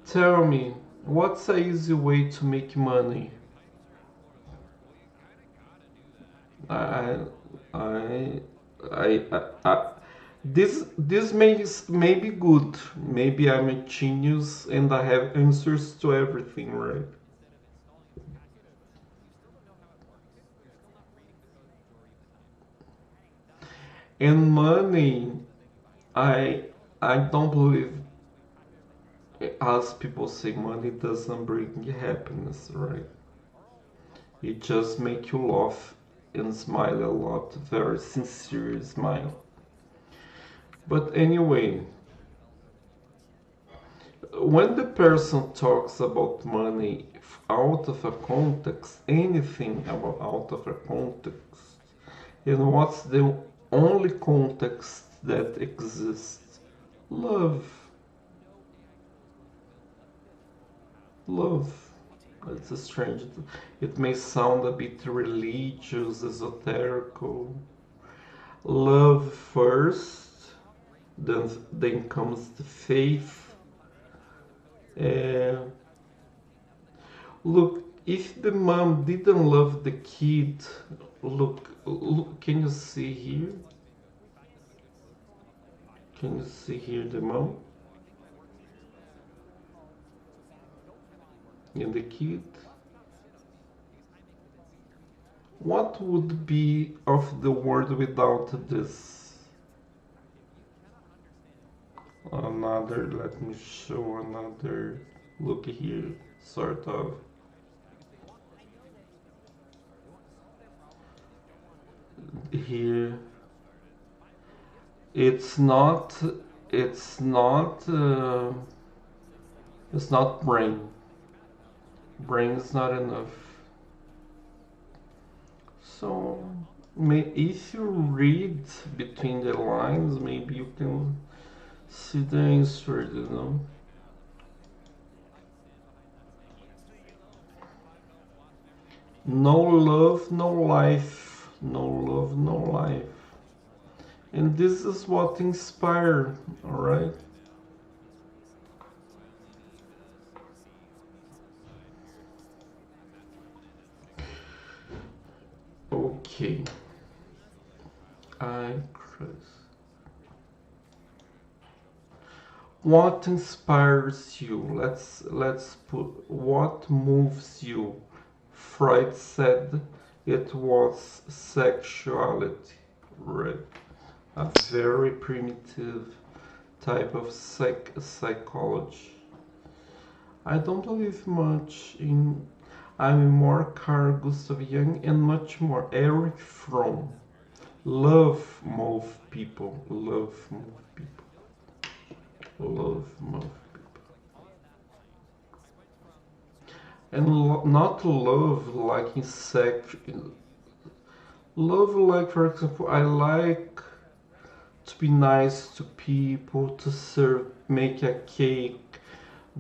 Tell me, what's a easy way to make money? I, I, I this may be good. Maybe I'm a genius and I have answers to everything, right? And money, I I don't believe, as people say, money doesn't bring happiness, right? It just make you laugh and smile a lot, very sincere smile. But anyway, when the person talks about money out of a context, anything about out of a context, and what's the only context that exists? Love. Love. It's a strange. It may sound a bit religious, esoterical. Love first, then comes the faith. Uh, Look, if the mom didn't love the kid, look, can you see here? Can you see here the mom and the kid? What would be of the world without this? Another, let me show another. Look here, sort of. Here, it's not, it's not, it's not brain. Brain is not enough. So, if you read between the lines, maybe you can see the answer, you know. No love, no life. No love, no life. And this is what inspires, alright? Okay. What inspires you? Let's put what moves you. Freud said it was sexuality, right? A very primitive type of psychology. I don't believe much in. I'm more Carl Gustav Jung and much more Eric Fromm. Love move people. Love move people. Love most people. And not love like insect. Love like, for example, I like to be nice to people, to serve, make a cake,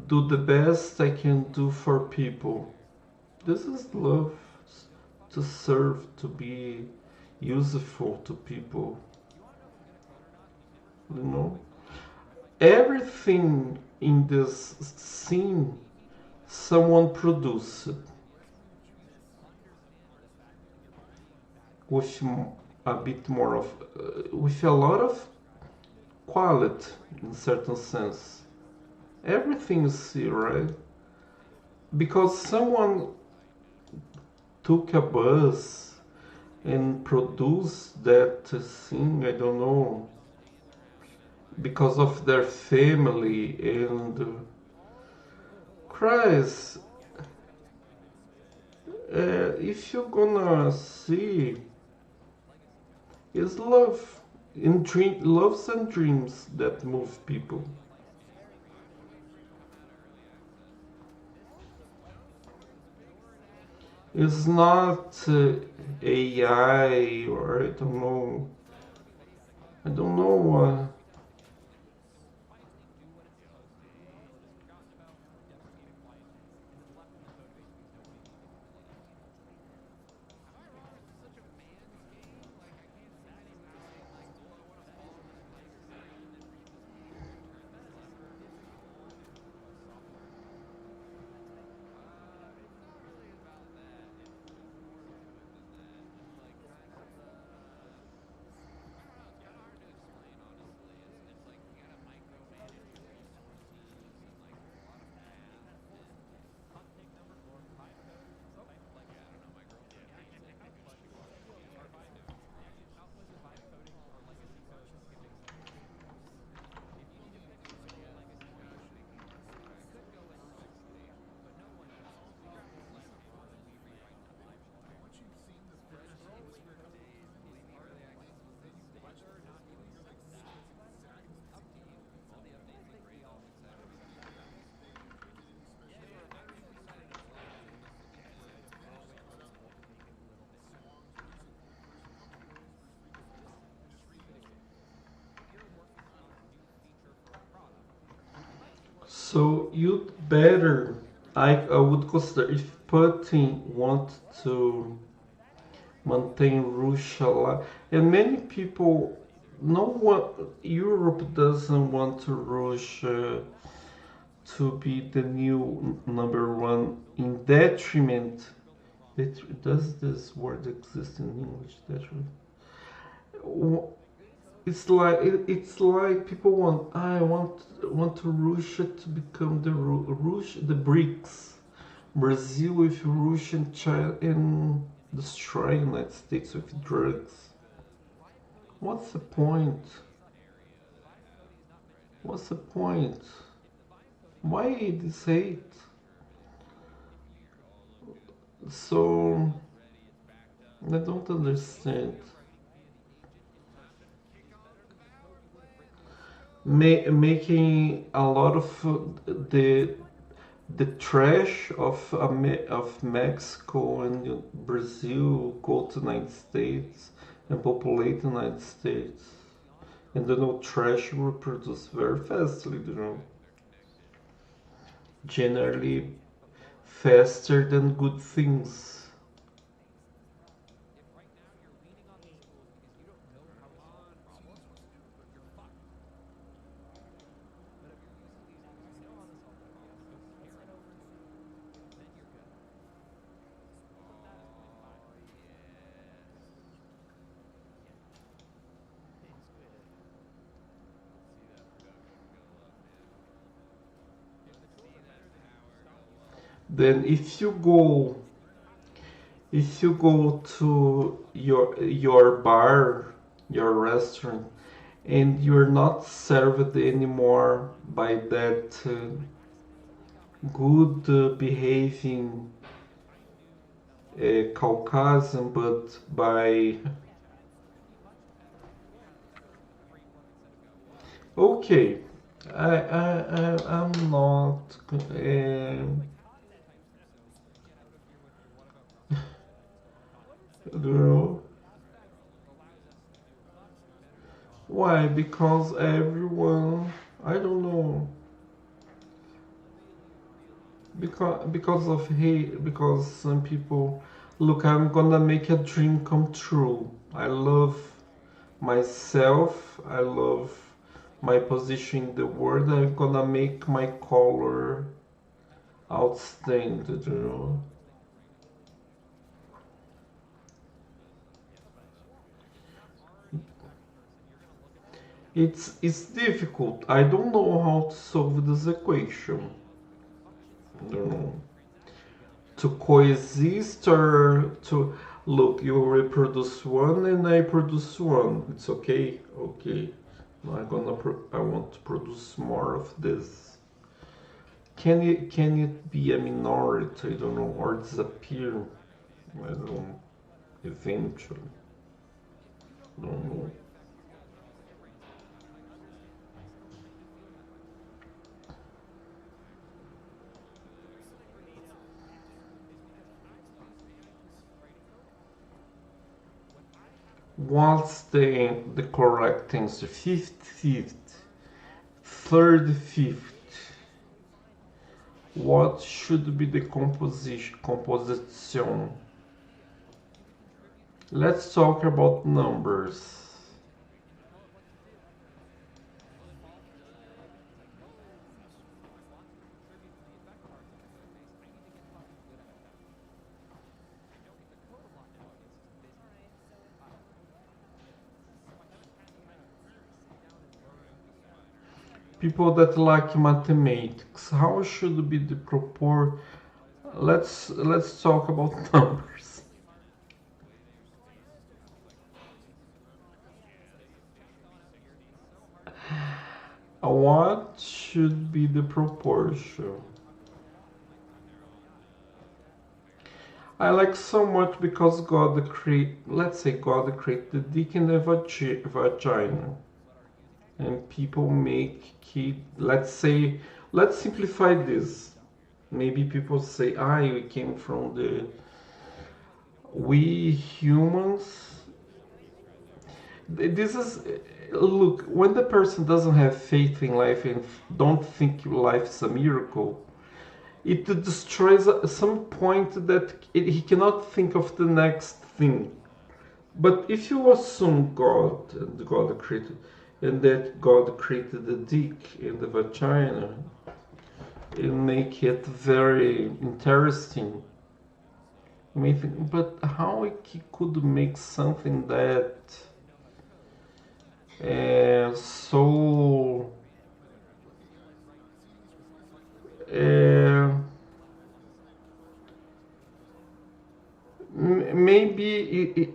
do the best I can do for people. This is love, to serve, to be useful to people, you know? Everything in this scene someone produced with a bit more of, with a lot of quality in certain sense. Everything is here, right? Because someone took a bus and produced that thing, I don't know, because of their family and Christ, if you're gonna see, it's love in loves and dreams that move people. It's not AI or I don't know. I don't know. So you'd better, I would consider, if Putin want to maintain Russia alive, and many people, no one, Europe doesn't want Russia to be the new number one in detriment. Does this word exist in English? Detriment. It's like people want. I want Russia to become Russia, the BRICS, Brazil with Russia and China, and destroy United States with drugs. What's the point? What's the point? Why this hate? So I don't understand. Making a lot of the trash of Mexico and Brazil go to United States and populate the United States, and trash reproduce very fastly, generally faster than good things. Then if you go to your bar, your restaurant, and you're not served anymore by that good behaving Caucasian, but by, okay, I'm not. You know why? Because everyone. I don't know. Because of hate. Because some people. Look, I'm gonna make a dream come true. I love myself. I love my position in the world. I'm gonna make my color outstanding. You know. It's difficult. I don't know how to solve this equation. You know, to coexist or to look. You reproduce one and I produce one. It's okay. Okay. I want to produce more of this. Can it be a minority? I don't know, or disappear? I don't know. Eventually, don't know. What's the correct answer? Fifth, fifth, third, fifth. What should be the composition? Let's talk about numbers. People that like mathematics, how should be the propor? Let's talk about numbers. What should be the proportion? I like so much because God create. Let's say God created the dick in the vagina, and people make kid. Let's simplify this. Maybe people say, "Ah, we came from the we humans." This is look when the person doesn't have faith in life and don't think life is a miracle. It destroys at some point that he cannot think of the next thing. But if you assume God and God created, and that God created the dick and the vagina, it make it very interesting. I mean, but how he could make something that so uh, maybe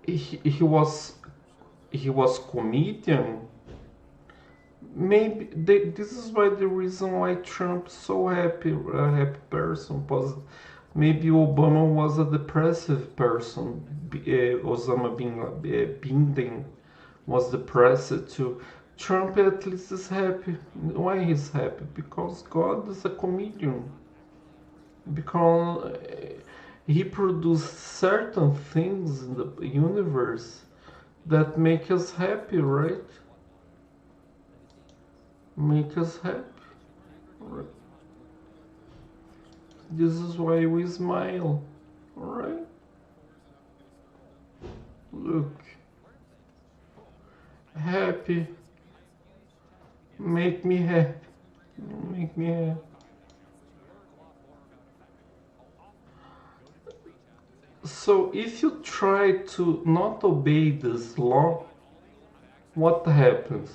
he was comedian. Maybe this is why the reason why Trump so happy, a happy person. Maybe Obama was a depressive person. Osama bin Laden was depressed too. Trump at least is happy. Why he's happy? Because God is a comedian. Because he produced certain things in the universe that make us happy, right? Make us happy. Right? This is why we smile, right? Look, happy. Make me happy. Make me happy. So if you try to not obey this law, what happens?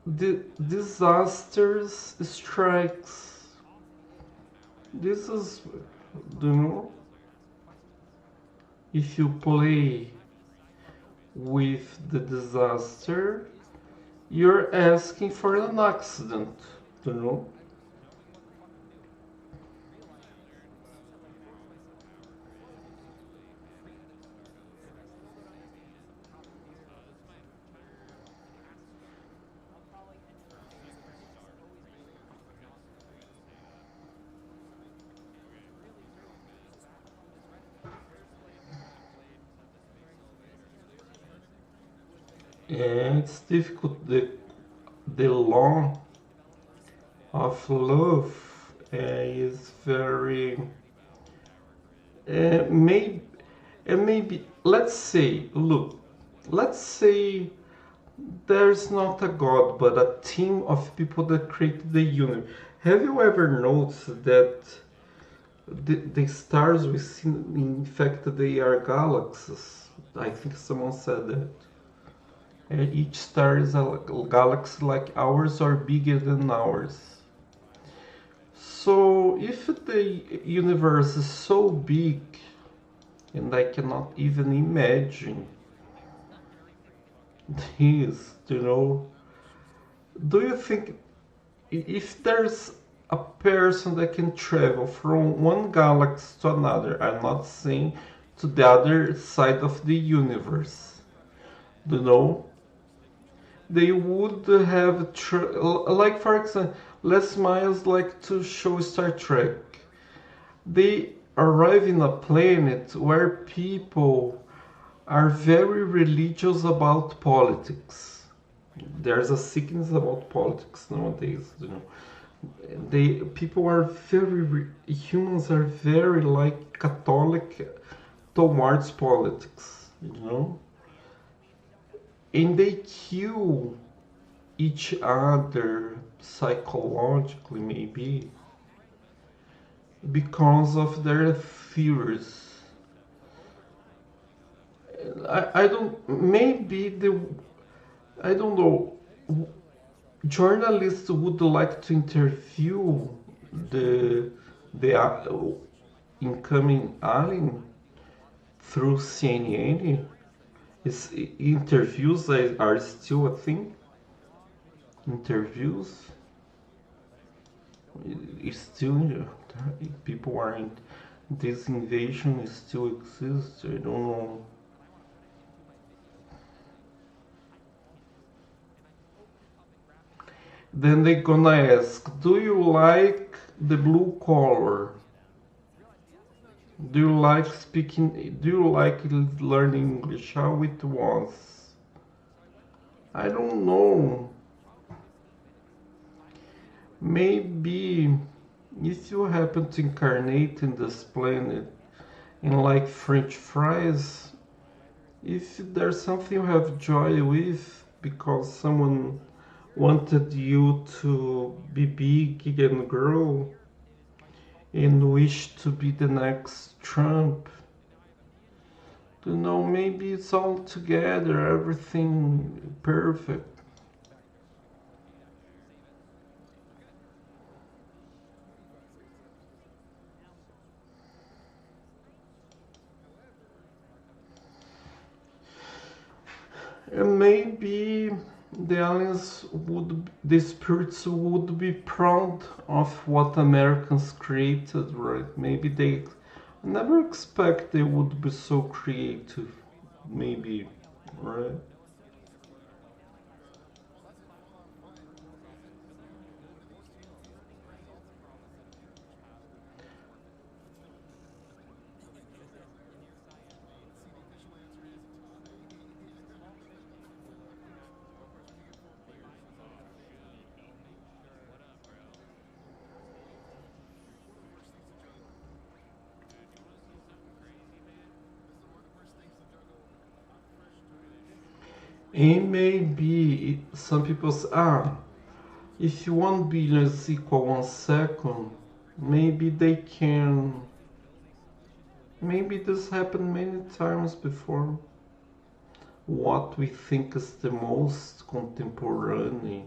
The disasters strikes. This is, you know, if you play with the disaster, you're asking for an accident, you know. and it's difficult. The law of love is very maybe maybe let's say look, let's say there's not a god but a team of people that created the universe. Have you ever noticed that the stars we see, in fact, they are galaxies? I think someone said that. Each star is a galaxy like ours or bigger than ours. So if the universe is so big, and I cannot even imagine this, do you think if there's a person that can travel from one galaxy to another, I'm not saying to the other side of the universe, you know, they would have like, for example, Les Miles like to show Star Trek. They arrive in a planet where people are very religious about politics. There's a sickness about politics nowadays, People are humans are very like Catholic towards politics, and they kill each other psychologically, maybe because of their theories. I don't, maybe I don't know, journalists would like to interview the incoming alien through CNN. Interviews are still a thing. Interviews is still, people are in, this invasion still exists. I don't know. Then they're gonna ask, do you like the blue collar? Do you like speaking? Do you like learning English? How it was? I don't know. Maybe if you happen to incarnate in this planet and like French fries, if there's something you have joy with because someone wanted you to be big and grow and wish to be the next Trump, maybe it's all together, everything perfect. And maybe the spirits would be proud of what Americans created, right? Maybe they never expect they would be so creative, maybe, right? And maybe some people say, if 1 billion is equal 1 second, maybe they can. Maybe this happened many times before. What we think is the most contemporary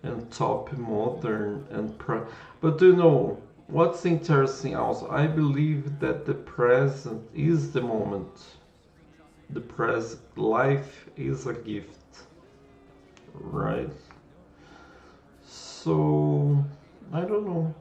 and top modern but what's interesting also? I believe that the present is the moment. The present life is a gift, right? So I don't know.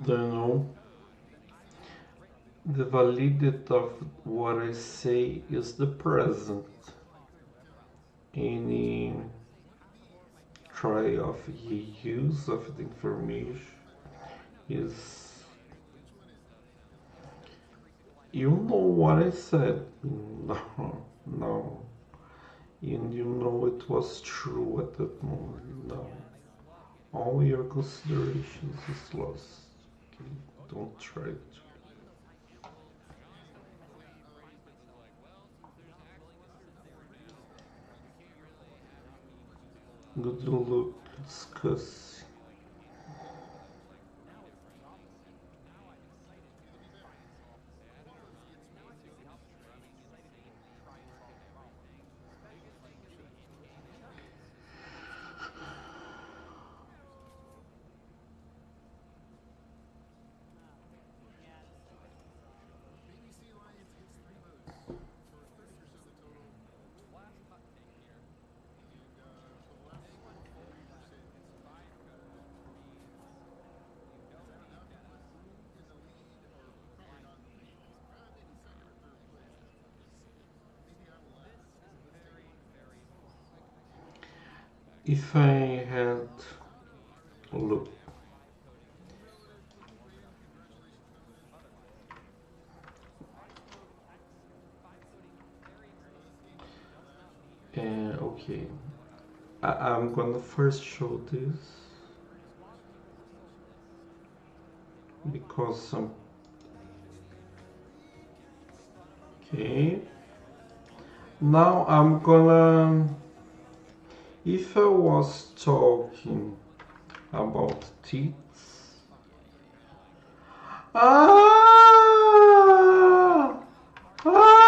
don't know. The validity of what I say is the present. Any try of use of the information is, you know what I said. No, no. And you know it was true at that moment. No. All your considerations is lost. Okay? Don't try to. Good look, discuss. If I had look, okay, I'm gonna first show this because some, okay, now I'm gonna, if I was talking about teeth, ah, ah,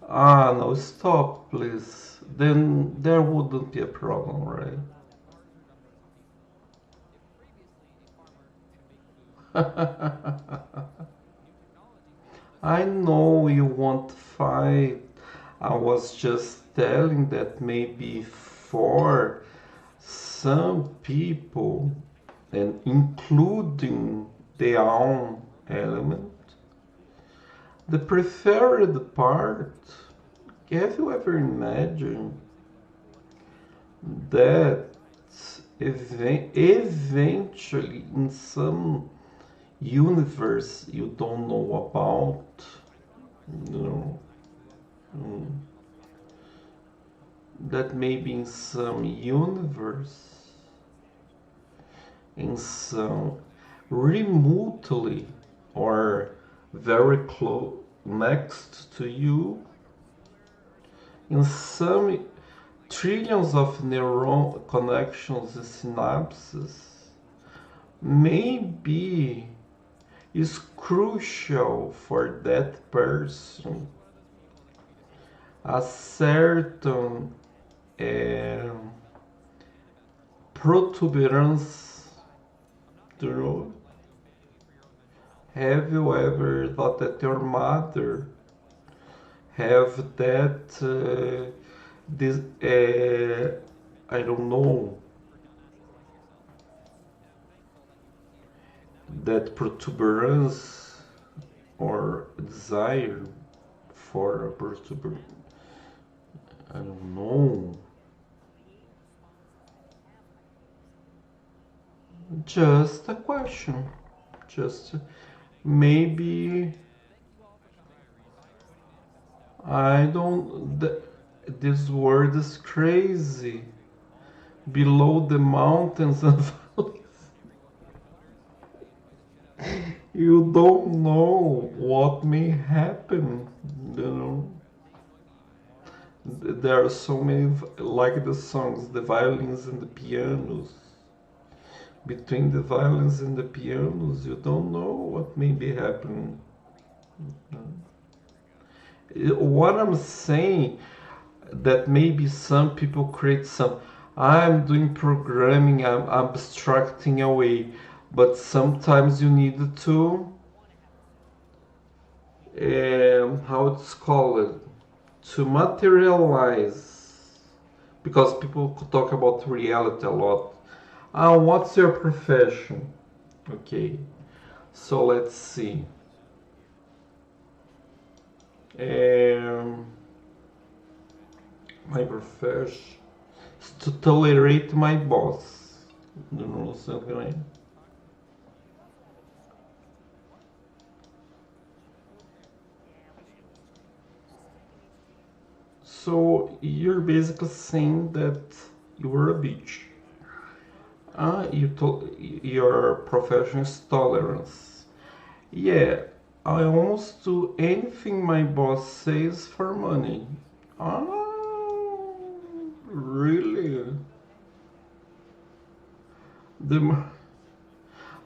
ah, no, stop, please. Then there wouldn't be a problem, right? I know you want to fight. I was just telling that maybe for some people, and including their own element, the preferred part, have you ever imagined that eventually in some universe you don't know about, you know, that maybe in some universe, in some remotely or very close next to you, in some trillions of neuron connections and synapses, maybe is crucial for that person a certain protuberance. Do you know? Have you ever thought that your mother have that this I don't know, that protuberance or desire for a protuberance? I don't know. Just a question. Just maybe I don't. This world is crazy. Below the mountains and valleys, you don't know what may happen. You know, there are so many, like the songs, the violins and the pianos. Between the violins and the pianos, you don't know what may be happening. What I'm saying, that maybe some people create some, I'm doing programming, I'm abstracting away, but sometimes you need to how it's called, to materialize because people talk about reality a lot. What's your profession? Okay, so let's see. My profession is to tolerate my boss. You know something like. So you're basically saying that you were a bitch. Your profession is tolerance. Yeah, I almost do anything my boss says for money. Ah, really? The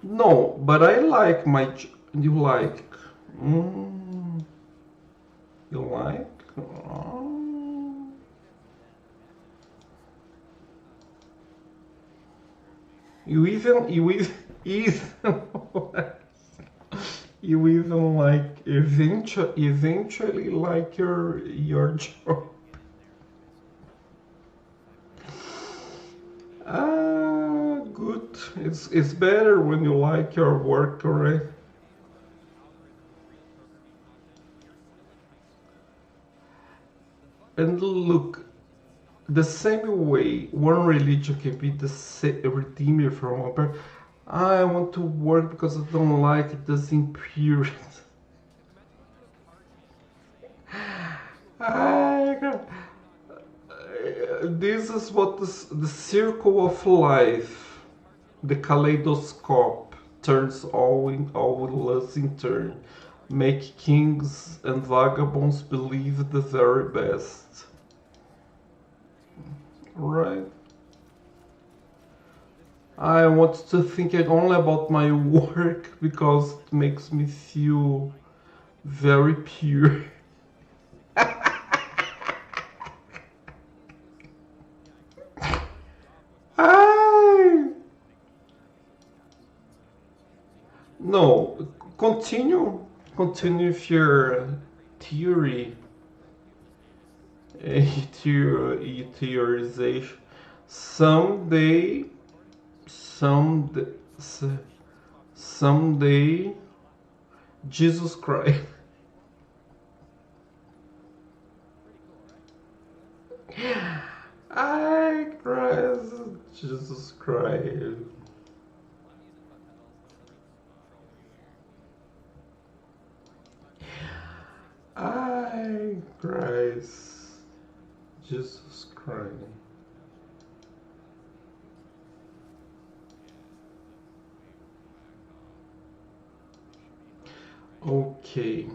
No, but I like my. You like? Mm, you like? Oh. Even you even like eventually like your job. Good. It's better when you like your work, right? And look, the same way one religion can be a redeemer from one person. I want to work because I don't like this impurity. I, this is what the circle of life, the kaleidoscope, turns all lusts in turn, make kings and vagabonds believe the very best. Right? I want to think only about my work because it makes me feel very pure. I No, continue with your theory, theorization. Someday, someday, someday, Jesus Christ. I Christ, Jesus Christ. I Christ, Jesus Christ. Okay,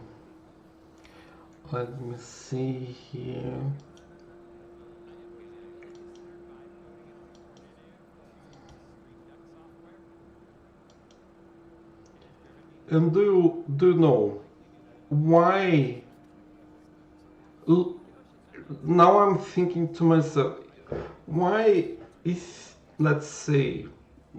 let me see here. And do you know why? Now I'm thinking to myself, why, if let's say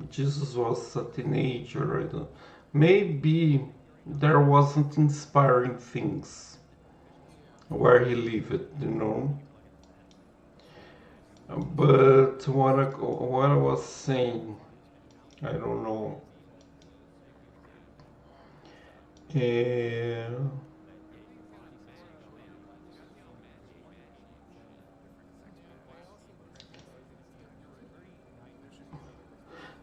Jesus was a teenager, I don't, maybe there wasn't inspiring things where he lived, you know. But what I was saying, I don't know. Uh,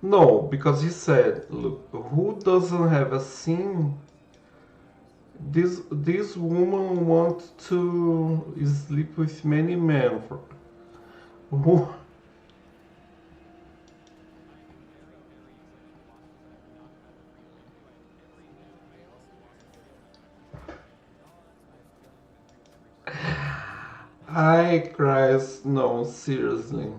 no, because he said, look, who doesn't have a sin? This woman wants to sleep with many men. Who? I Christ, no, seriously.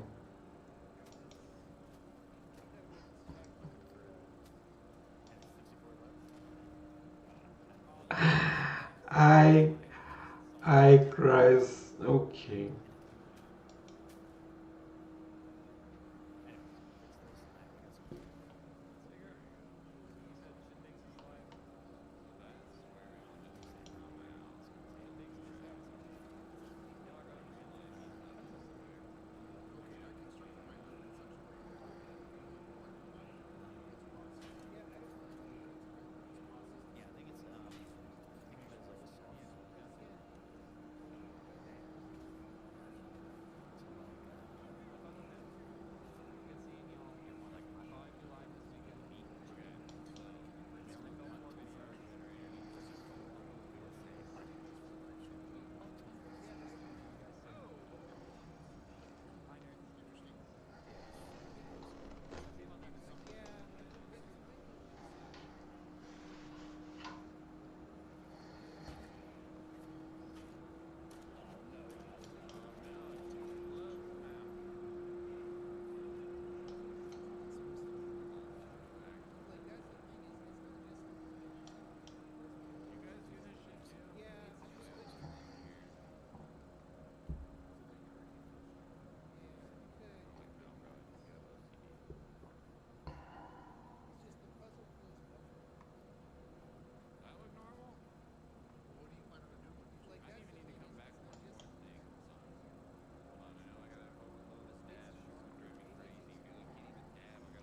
I I Christ, okay.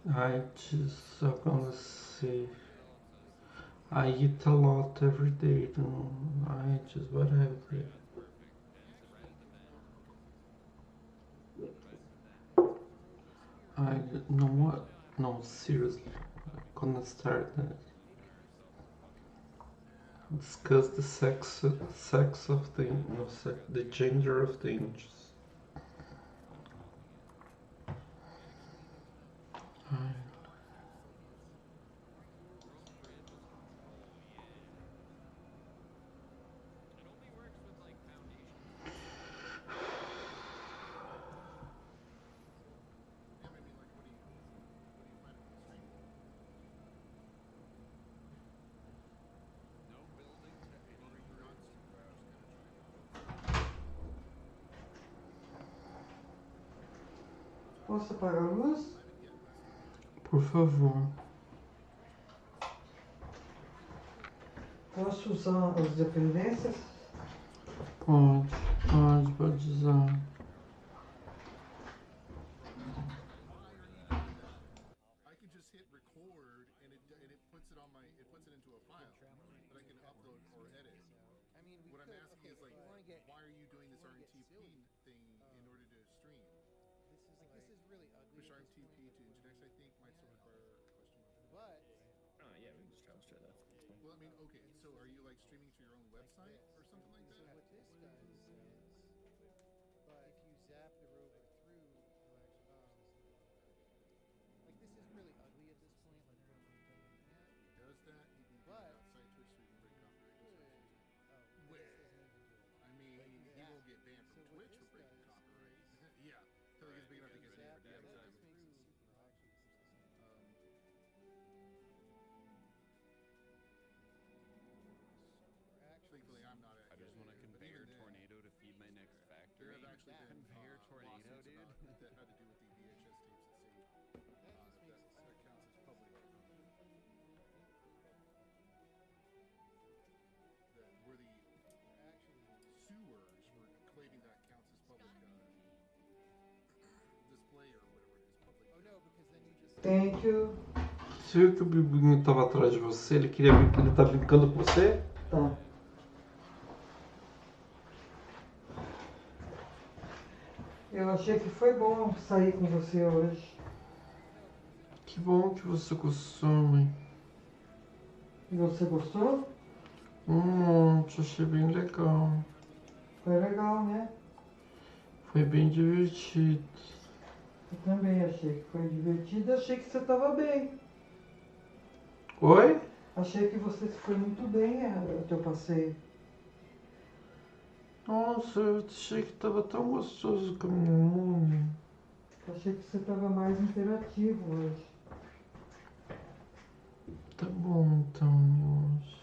I just gonna say I eat a lot every day. I just whatever. I know what? No, seriously. I'm gonna start discuss the sex of the no, the gender of the images. I, Posso apagar a luz? por favor. Posso usar as dependências? Pode usar. Thank you. Você viu que o Bibinho tava atrás de você? Ele queria ver que ele tá brincando com você? Tá. Eu achei que foi bom sair com você hoje. Que bom que você gostou, mãe. E você gostou? Achei bem legal. Foi legal, né? Foi bem divertido. Eu também achei que foi divertido. Achei que você estava bem. Oi? Achei que você foi muito bem o teu passeio. Nossa, eu achei que tava tão gostoso com a minha múmia. Achei que você estava mais interativo hoje. Tá bom então, meu anjo.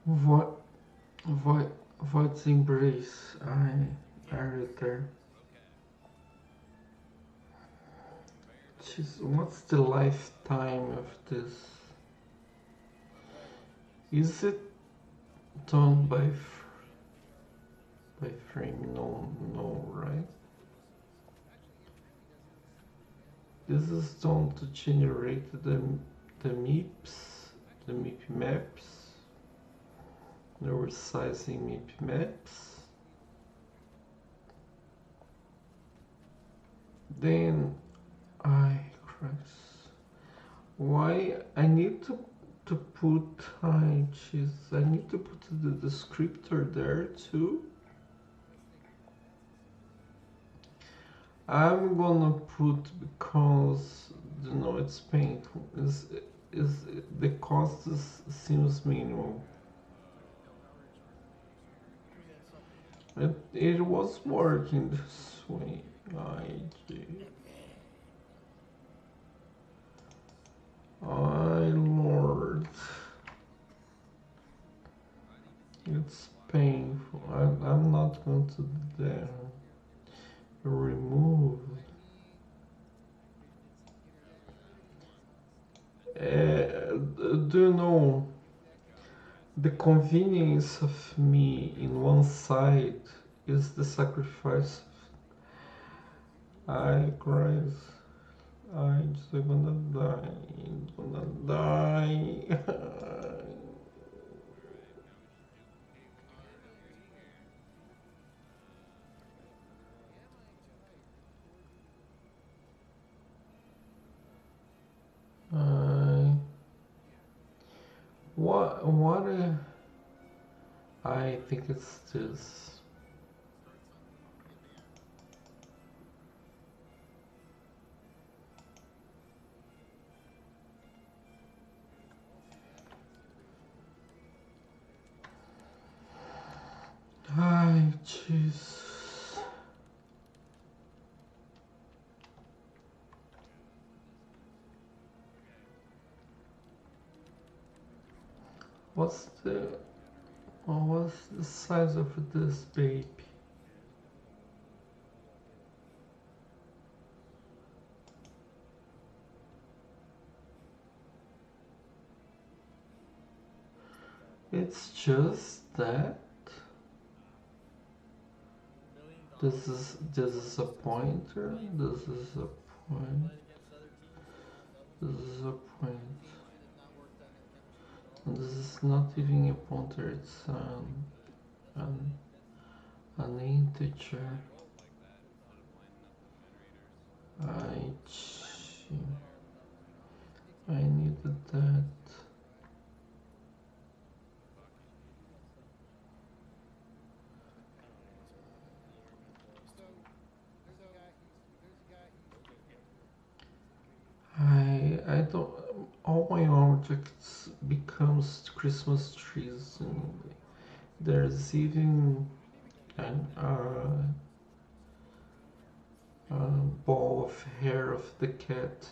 What? What's embrace? I read there. Jeez, what's the lifetime of this? Is it done by frame? No, right? This is done to generate the MIPS, the MIP maps. Now we're sizing MIP maps. Then why I need to put I need to put the descriptor there too. I'm gonna put because you know it's painful. Is the cost seems minimal. It was working this way. Lord, it's painful. I'm not going to do that. Remove. Do you know the convenience of me in one side is the sacrifice of I Christ. I'm just gonna die. I'm gonna die. What I think it's this. Hi, jeez. What's the size of this baby? It's just that this is a pointer. This is a point. This is a point. And this is not even a pointer. It's an integer. I needed that. I don't. All my objects becomes Christmas trees, and there's even an ball of hair of the cat.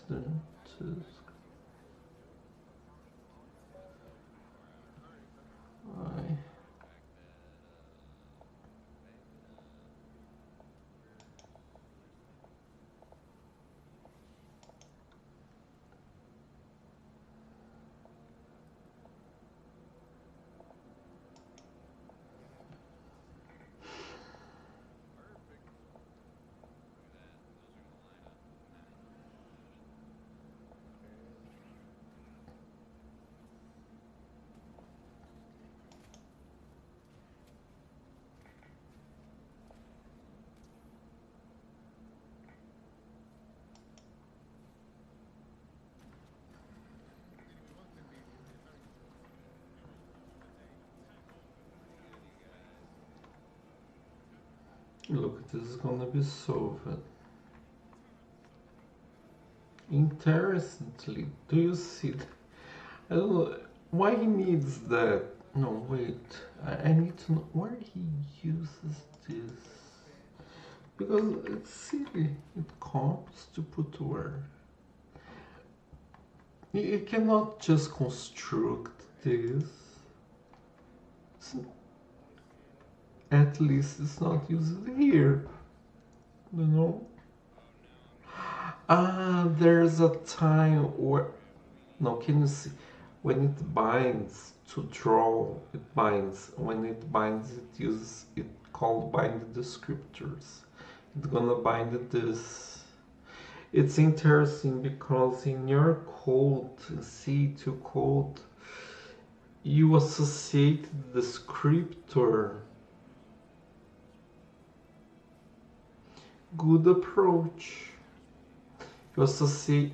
Look, this is gonna be solved. Interestingly, do you see that? I don't know why he needs that. No, wait. I need to know where he uses this. Because it's silly. It comes to put where. You cannot just construct this. at least it's not used here, you know. There's a time where, no, can you see, when it binds to draw, it binds. When it binds, it uses it called bind descriptors. It's gonna bind this. It's interesting because in your code, C2 code, you associate the descriptor. Good approach. You assemble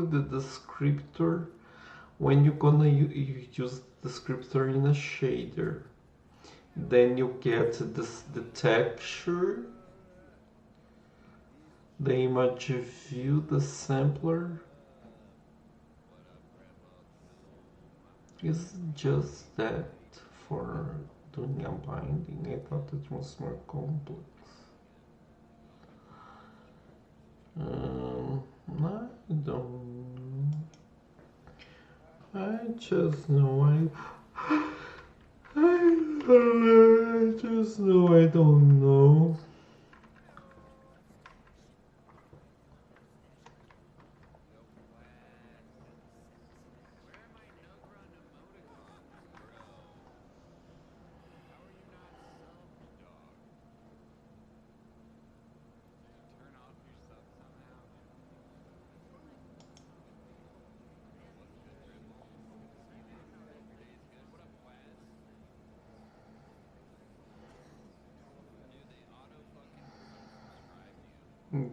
the descriptor when you're gonna use the descriptor in a shader. Then you get the texture, the image view, the sampler. It's just that for doing a binding. I thought it was more complex. I don't know. I just know I just know I don't know.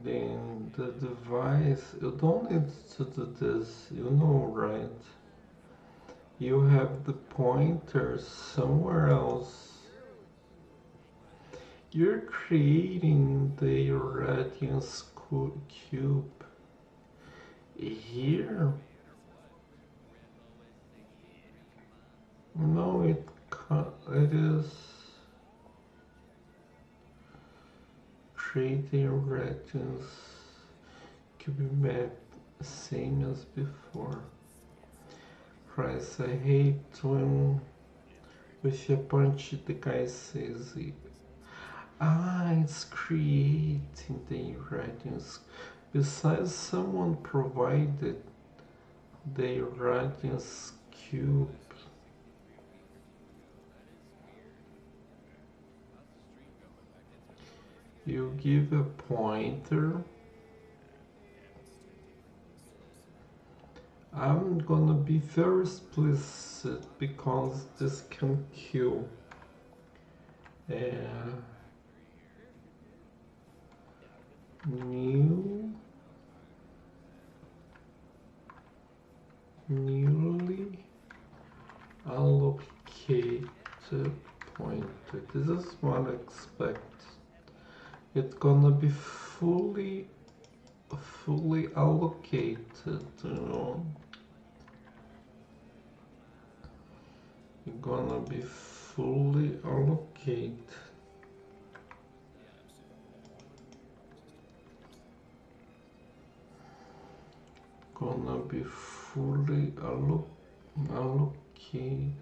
Then the device, you don't need to do this, you know, right? You have the pointer somewhere else. You're creating the radius cube here. No, it is creating radius cube map, same as before. Christ, I hate when with a punch the guy says it's creating the radius. Besides, someone provided the radius cube. You give a pointer. I'm gonna be very explicit because this can kill. Newly allocated pointer. This is what I expect. It's gonna be fully allocated, you know. You're gonna be fully allocated. Gonna be fully allocate.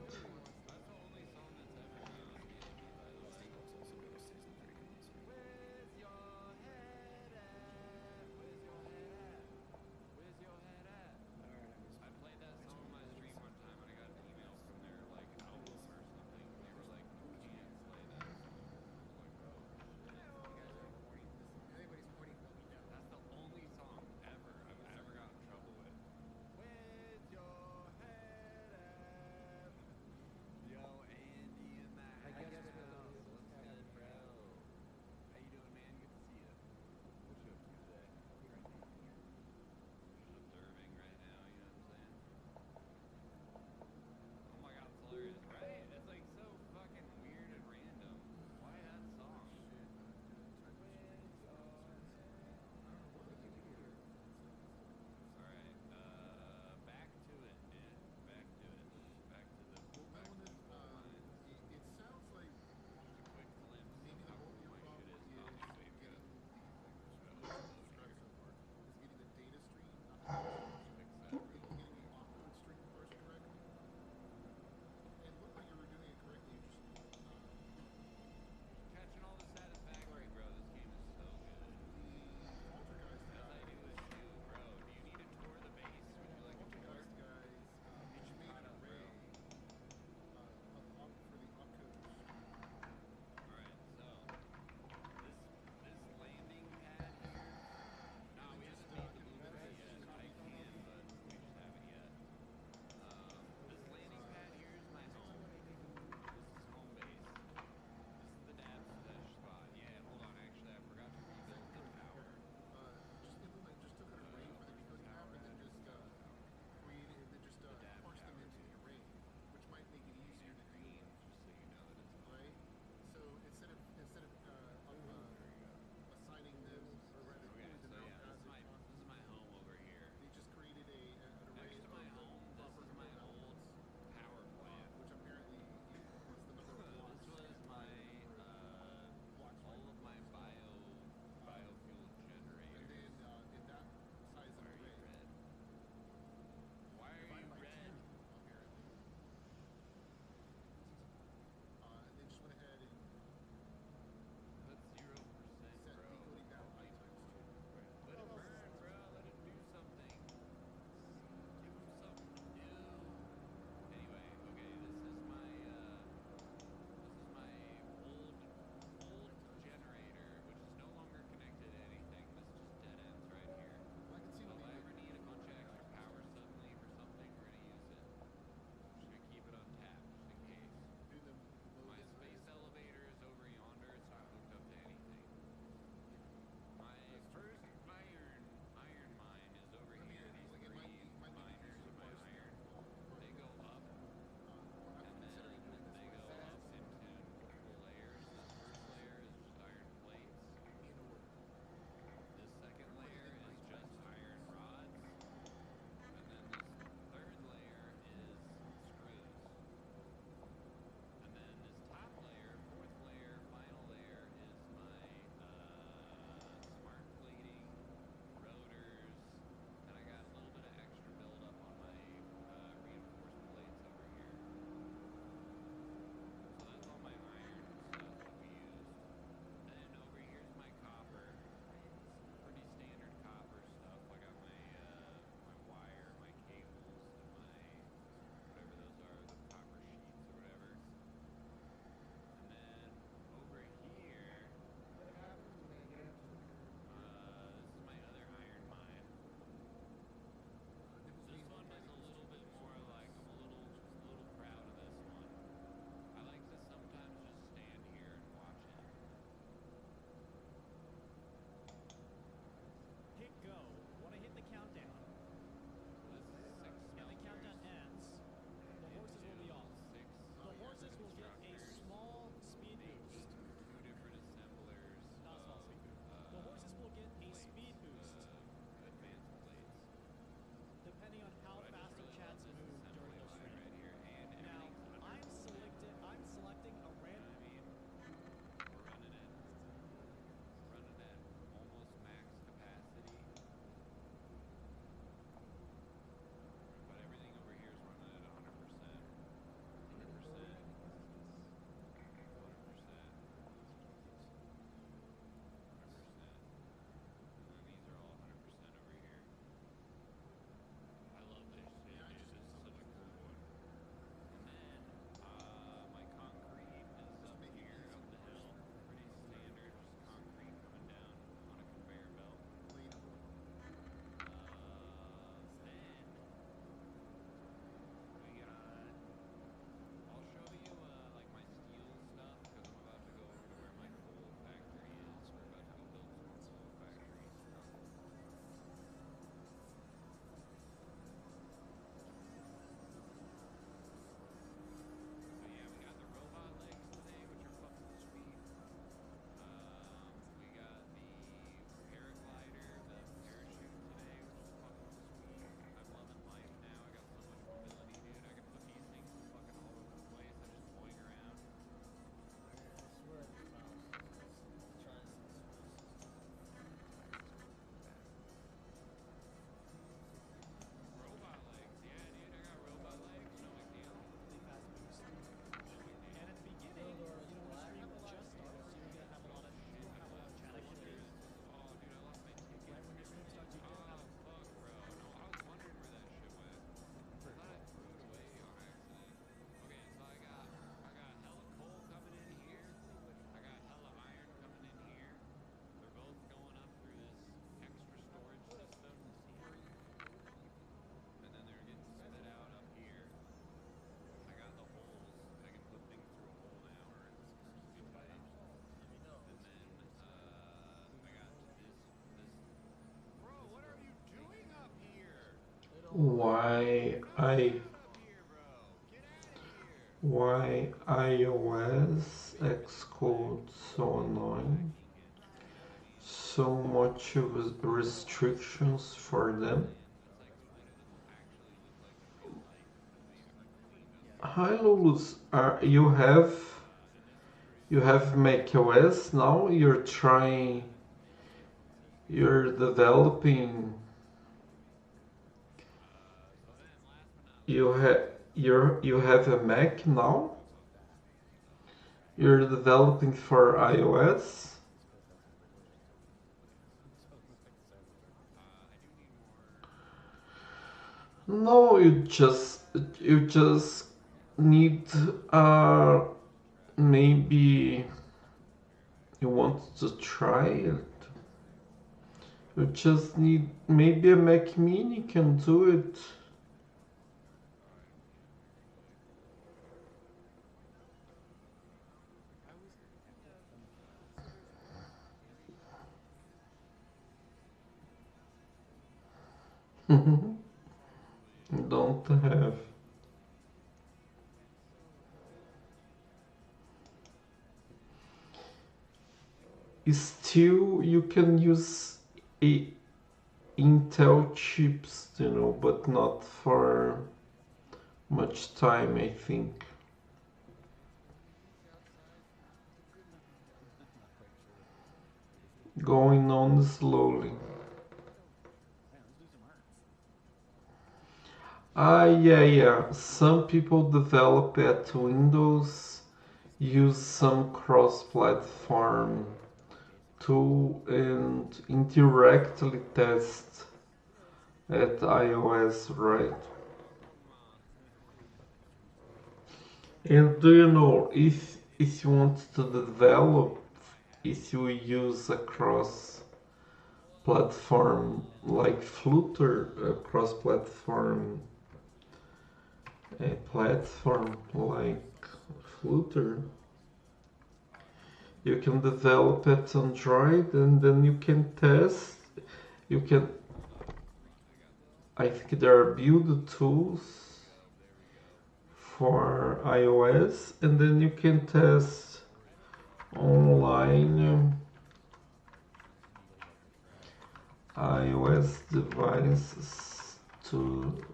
I why iOS Xcode so annoying? So much restrictions for them. Hi Lulus, you have macOS now? You're developing you have a Mac now? You're developing for iOS? No, you just need maybe you want to try it. You just need maybe a Mac Mini can do it. Don't have. Still, you can use a Intel chips, but not for much time, I think. Going on slowly. Yeah. Some people develop at Windows, use some cross-platform tool and indirectly test at iOS, right? And do you know if you want to develop, if you use a cross platform like Flutter, a cross platform, a platform like Flutter, you can develop it on Android and then you can test. You can, I think there are build tools for iOS, and then you can test online iOS devices to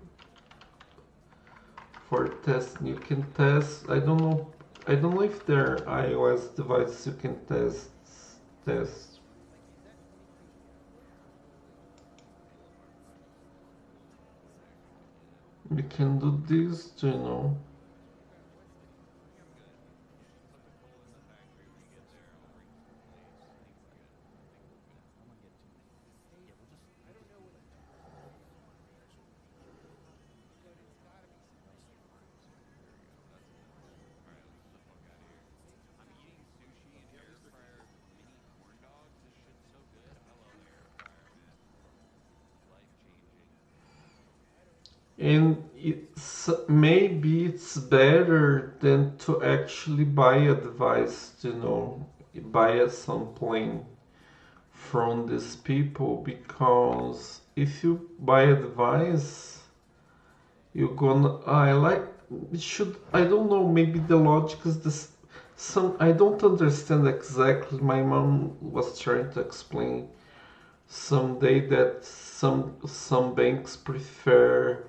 for testing. You can test. I don't know. I don't know if there are iOS devices you can test. You can do this, And maybe it's better than to actually buy a device, buy something from these people, because if you buy a device, you're gonna. I like. It should. I don't know. Maybe the logic is this. I don't understand exactly. My mom was trying to explain someday that some banks prefer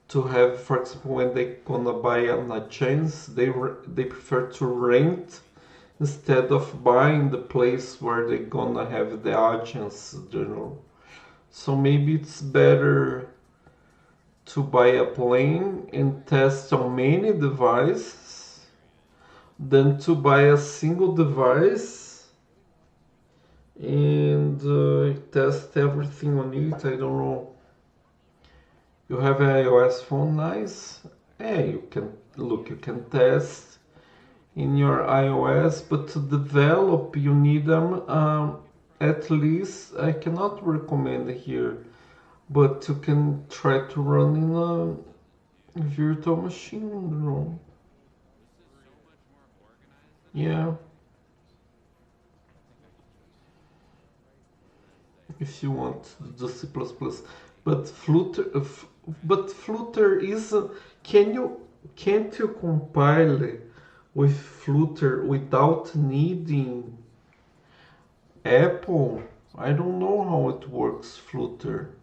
to have, for example, when they gonna buy on a chance, they prefer to rent instead of buying the place where they gonna have the audience. So maybe it's better to buy a plane and test on many devices than to buy a single device and test everything on it. I don't know. You have an iOS phone, nice. Yeah, you can test in your iOS, but to develop, you need them. At least I cannot recommend here, but you can try to run in a virtual machine. Yeah, if you want to do C++. But Flutter is. Can't you compile with Flutter without needing Apple? I don't know how it works, Flutter.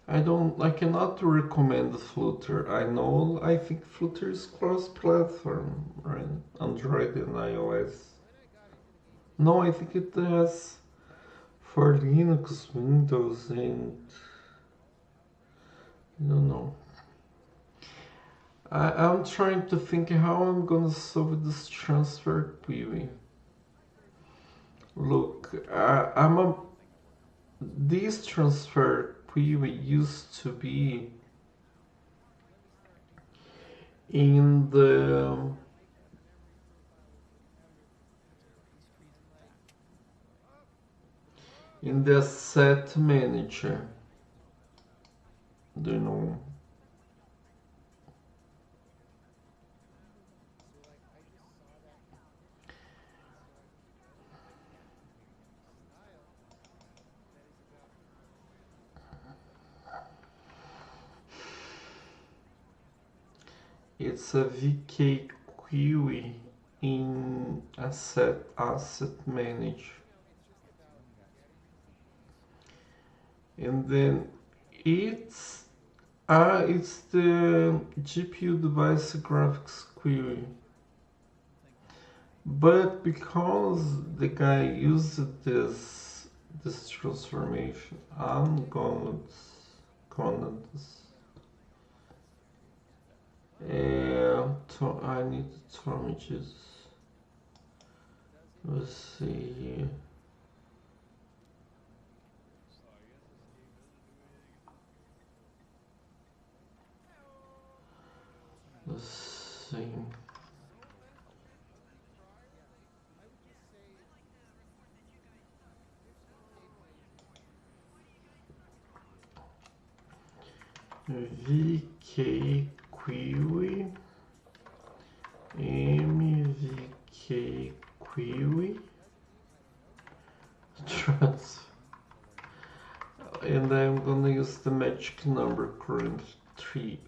I cannot recommend Flutter. I think Flutter is cross-platform, right? Android and iOS. No, I think it has for Linux, Windows, and I don't know. I'm trying to think how I'm gonna solve this transfer query. Look, this transfer query used to be in the asset manager. Do you know? It's a VK query in asset manager. And then it's the GPU device graphics query. But because the guy used this transformation, I'm gonna I need to images. Let's see here. Let's see. VK query, MVK query, transfer, and I'm gonna use the magic number current 3.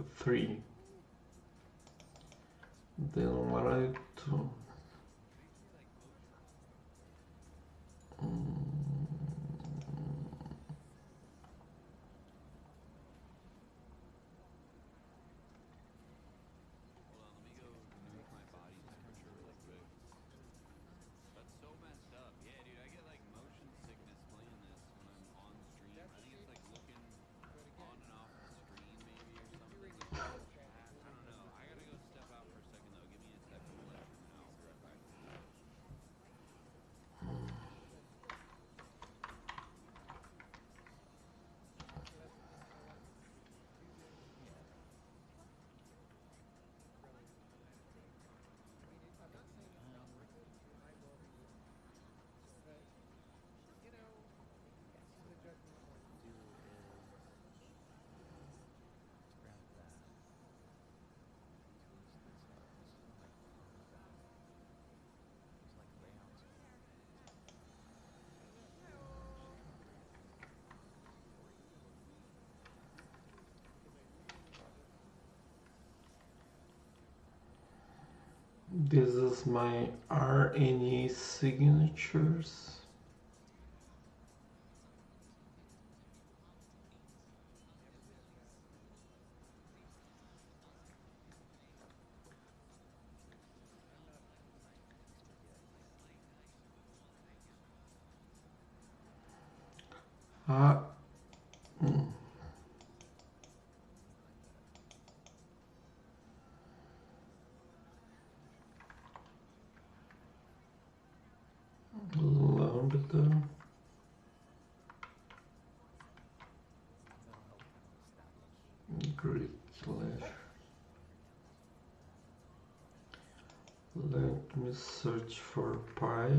Then what I do? This is my RNA signatures. Ah, lambda. Great slash. Let me search for pi.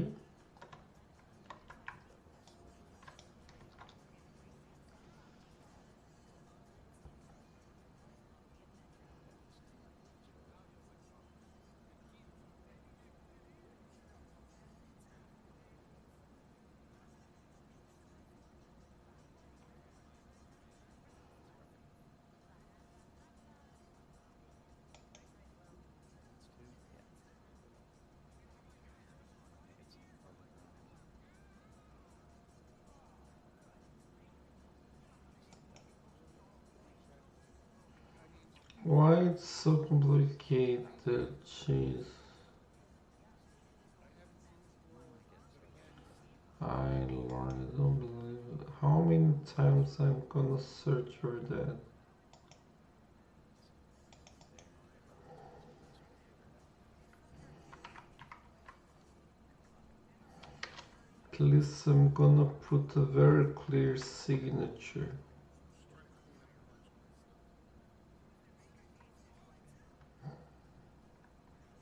Why it's so complicated? Jeez. I Lord, I don't believe it. How many times I'm gonna search for that? At least I'm gonna put a very clear signature.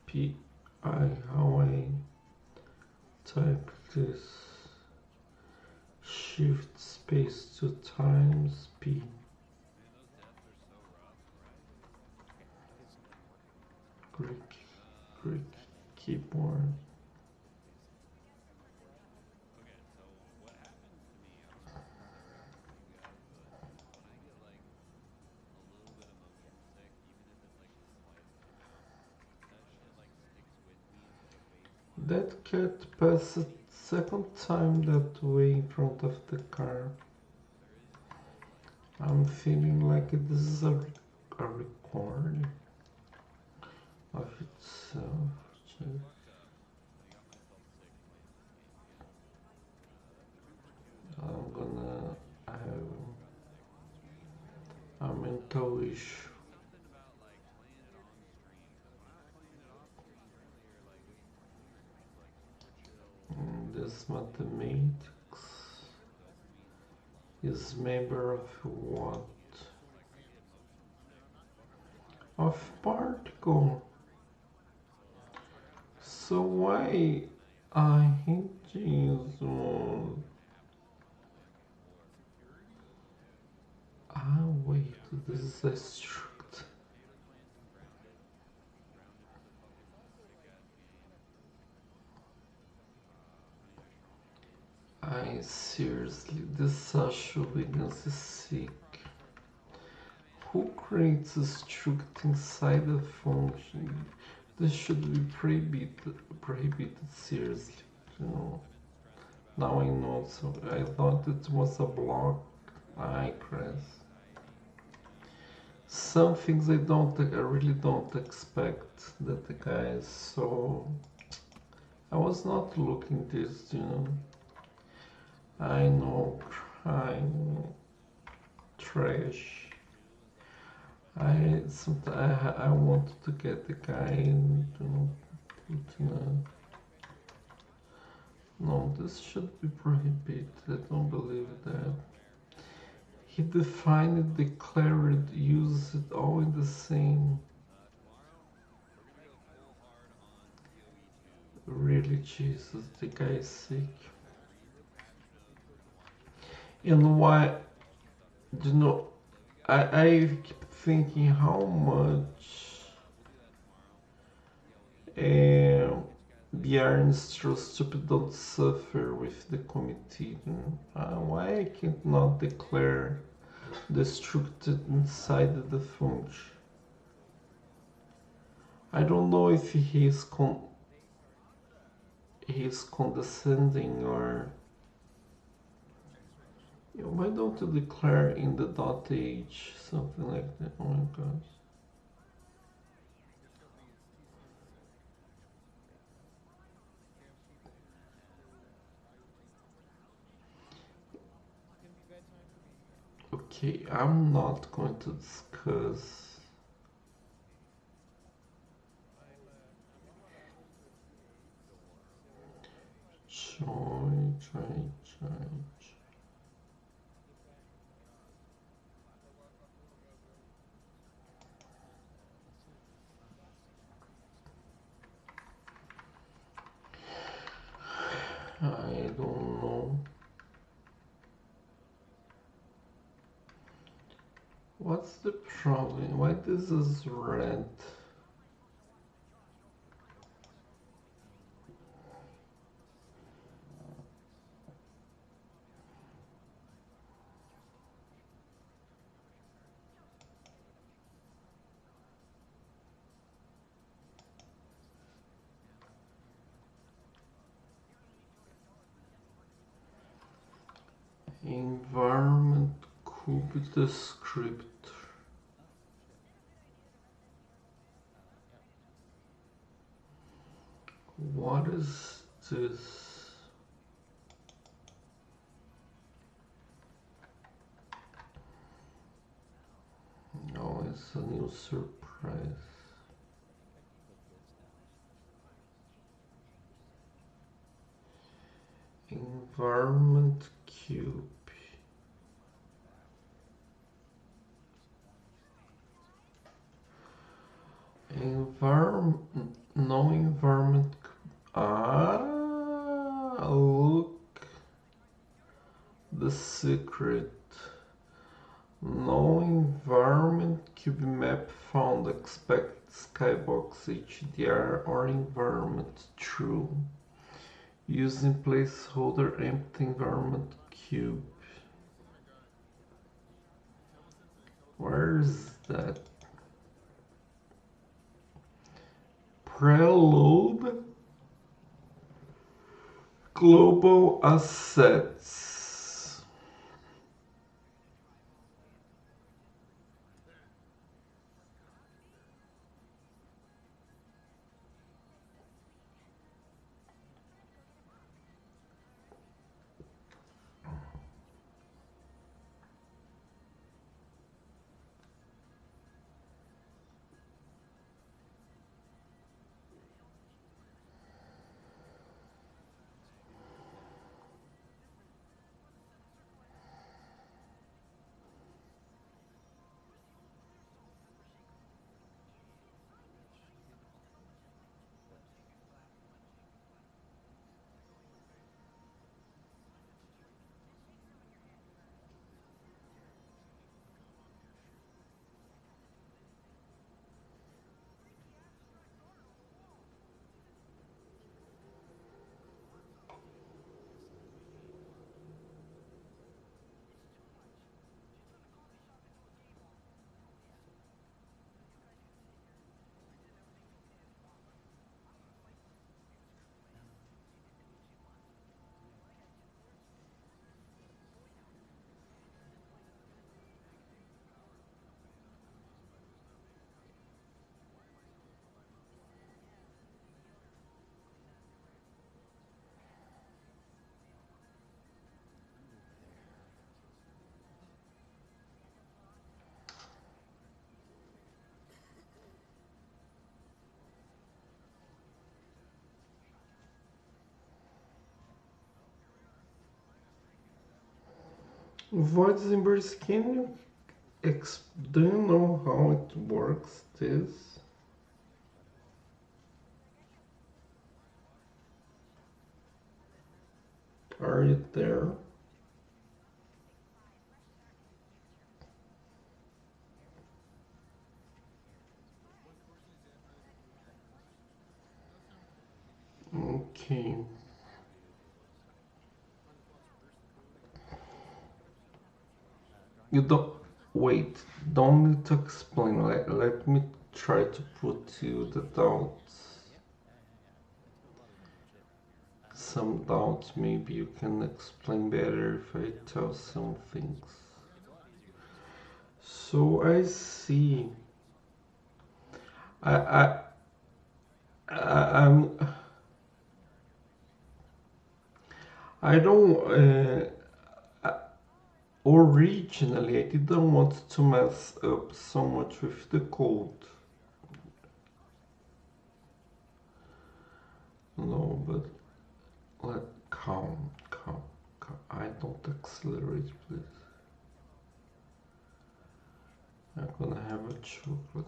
P-I, how I type this? Shift space 2 times P. Greek keyboard. That cat passed second time that way in front of the car. I'm feeling like this is a recording of itself. I'm gonna have a mental issue. This mathematics is member of what? Of particle. So why I hate this one? Ah, wait, this is a struct. I seriously, this Sasha-Wiggins is sick. Who creates a struct inside a function? This should be prohibited seriously. You know. Now I know, so I thought it was a block. I crashed. Some things I really don't expect that the guys so. I was not looking this, you know. I know, trash. I wanted to get the guy and you know, put in a. No, this should be prohibited. I don't believe that. He defined, declared, used it all in the same. Really, Jesus, the guy is sick. And why, you know, I keep thinking how much Bjorn Stupid don't suffer with the committee. Why I can't not declare destructed inside the function? I don't know if he's condescending or. Why don't you declare in the .h something like that? Oh my gosh. Okay, I'm not going to discuss. Try. I don't know. What's the problem? Why this is red? Environment cube descriptor. What is this? No, it's a new surprise. Environment cube. No environment. Look, the secret. No environment cube map found. Expect skybox HDR or environment true. Using placeholder empty environment cube. Where is that? Preload global assets. Void Zimbers, can you do you know how it works this? Are you there? Okay. You don't wait, don't need to explain. Let me try to put you the doubts. Some doubts, maybe you can explain better if I tell some things. So I see. I'm. I don't. Originally, I didn't want to mess up so much with the code. No, but calm. I don't accelerate, please. I'm gonna have a chocolate.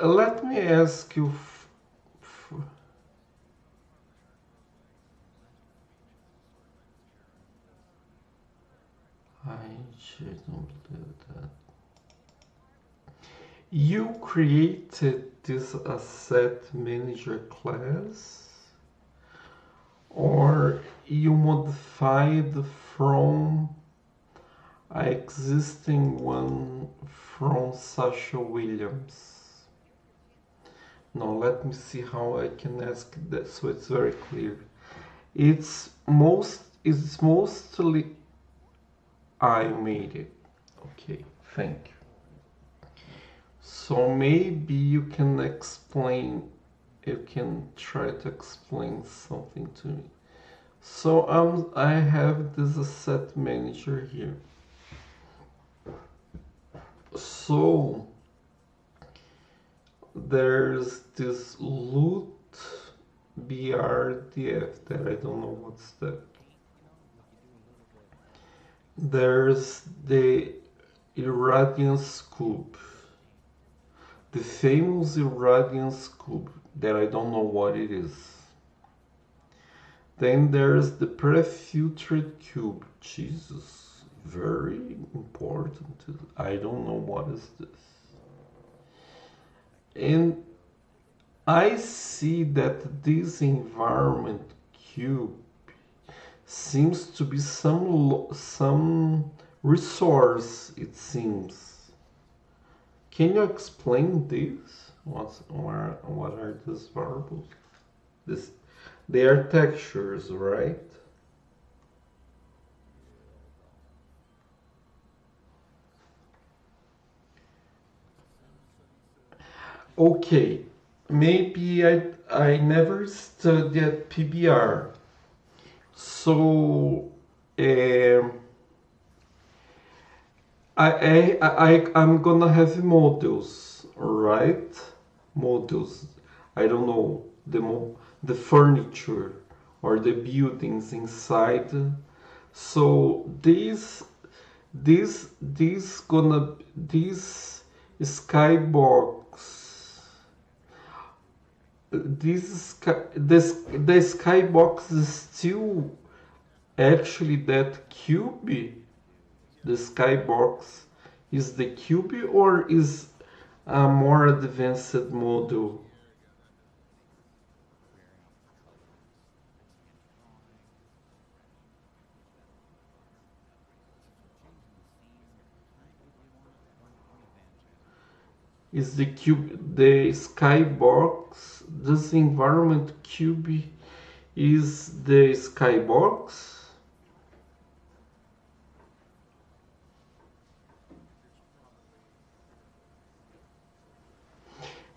Let me ask you. I shouldn't do that. You created this asset manager class, or you modified from an existing one from Sasha Williams? Now let me see how I can ask that so it's very clear. It's mostly I made it. Okay, thank you. So maybe you can try to explain something to me. So I have this asset manager here. So there's this loot BRDF that I don't know what's that. There's the Irradiance Cube, the famous Irradiance Cube that I don't know what it is. Then there's the Prefiltered Cube. Jesus, very important. I don't know what is this. And I see that this environment cube seems to be some resource, it seems. Can you explain this? What are these variables? They are textures, right? Okay, maybe I never studied PBR, so I'm gonna have models, right? Models. I don't know the furniture or the buildings inside. So this skybox, the skybox is still actually that cube. The skybox is the cube or is a more advanced model? Is the cube the skybox? This environment cube is the skybox?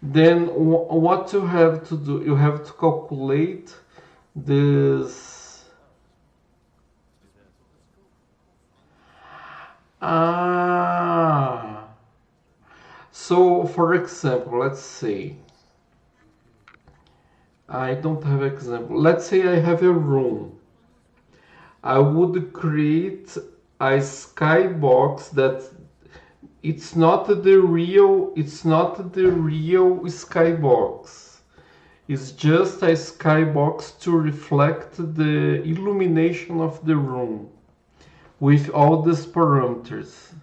Then what you have to do? You have to calculate this. So for example, let's say I don't have example. Let's say I have a room. I would create a skybox that it's not the real skybox. It's just a skybox to reflect the illumination of the room with all these parameters.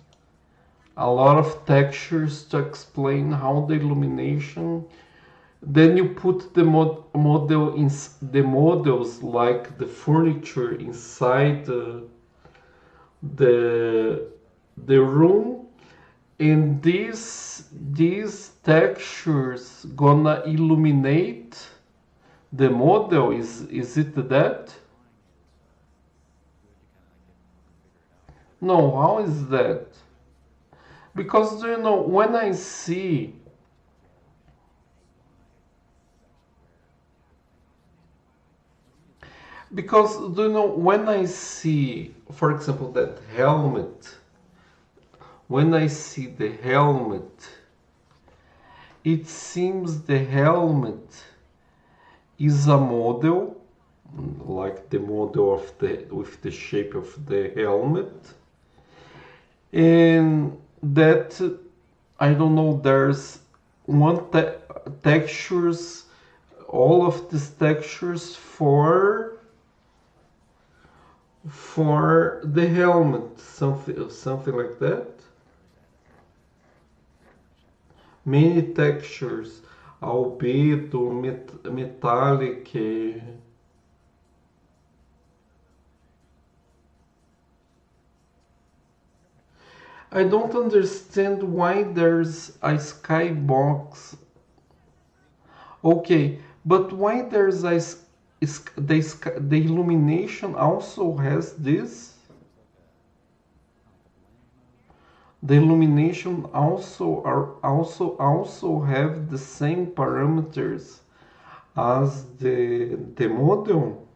A lot of textures to explain how the illumination. Then you put the model in the models like the furniture inside the room, and these textures gonna illuminate the model. Is it that? No, how is that? Because do you know when I see because do you know when I see, for example, that helmet, when I see the helmet, it seems the helmet is a model, like the model of with the shape of the helmet, and that I don't know. There's one textures, all of these textures for the helmet, something like that. Many textures, albedo, metallic. I don't understand why there's a skybox. Okay, but why there's the illumination also has this? the illumination also have the same parameters as the model?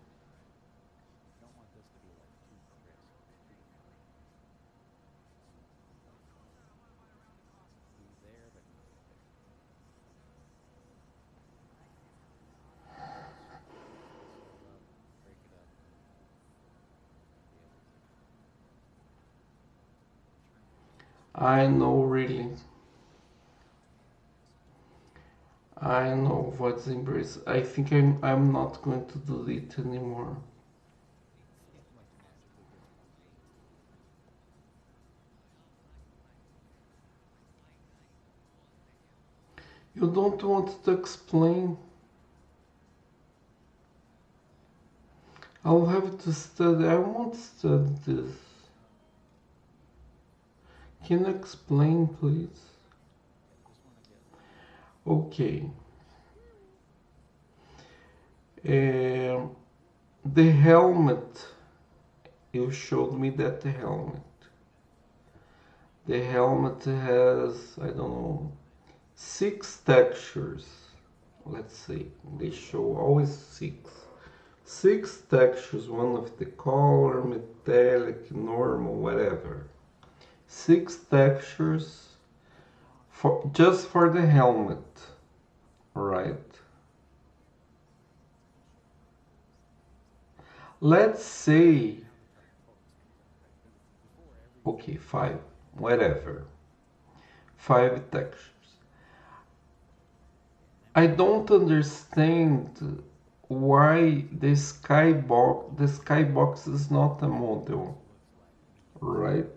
I know, really. I know what's embrace. I think I'm not going to delete anymore. You don't want to explain? I'll have to study. I won't study this. Can you explain, please? Okay. The helmet. You showed me that the helmet. The helmet has, I don't know, 6 textures. Let's say they show always 6. 6 textures, one of the color, metallic, normal, whatever. 6 textures for just for the helmet, right? Let's say, okay, 5, whatever. 5 textures. I don't understand why the skybox is not a model, right?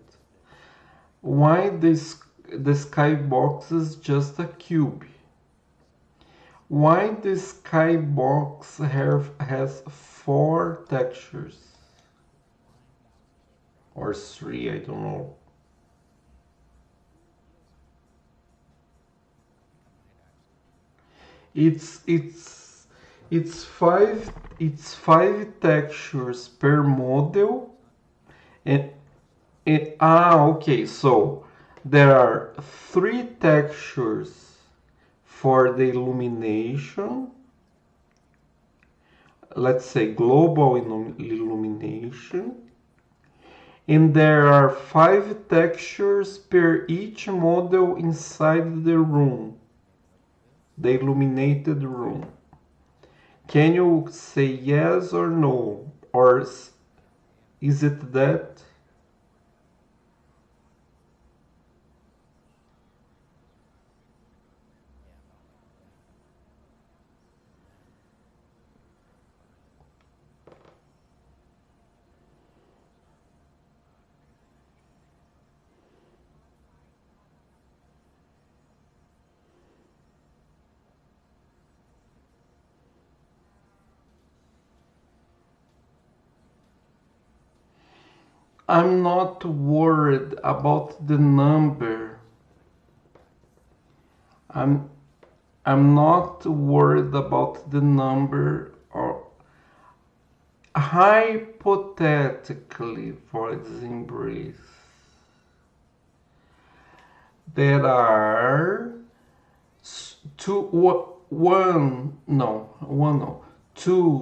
Why the skybox is just a cube? Why the skybox has 4 textures? Or 3, I don't know. It's 5 textures per model, and okay, so there are 3 textures for the illumination, let's say global illumination, and there are 5 textures per each model inside the room, the illuminated room. Can you say yes or no? Or is it that? I'm not worried about the number. I'm not worried about the number, or hypothetically for this embrace. There are 2,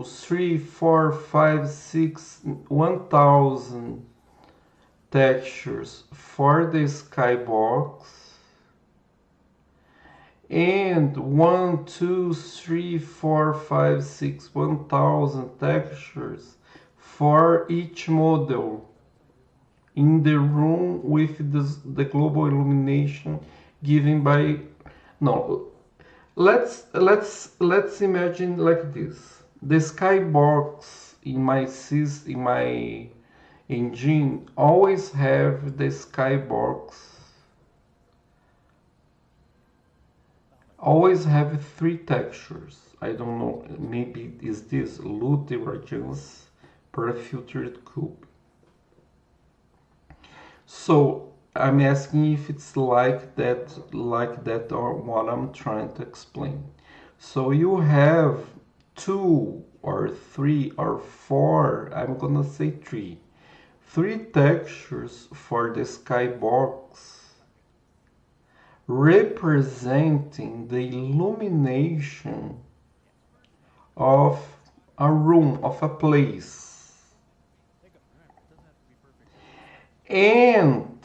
3, 4, 5, 6, 1,000 textures for the skybox, and 1, 2, 3, 4, 5, 6, 1,000 textures for each model in the room with the global illumination given by, no, let's imagine like this. The skybox in my engine always have the skybox, always have 3 textures. I don't know, maybe is this loot divergence per filtered cube. So I'm asking if it's like that or what I'm trying to explain. So you have 2 or 3 or 4, I'm gonna say 3 textures for the skybox, representing the illumination of a room, of a place. And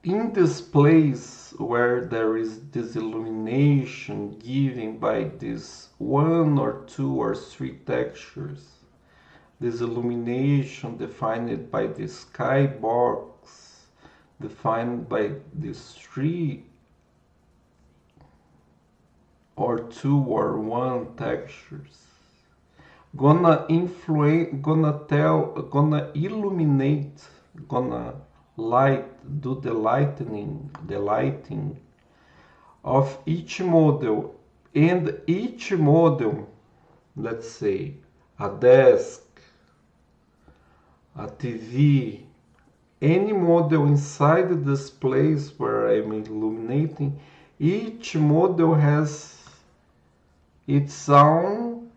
in this place where there is this illumination given by this one or two or three textures, this illumination defined by the sky box, defined by these three or two or one textures, gonna influence, gonna illuminate, gonna do the lighting of each model. And each model, let's say a desk, a TV, any model inside this place where I'm illuminating, each model has its own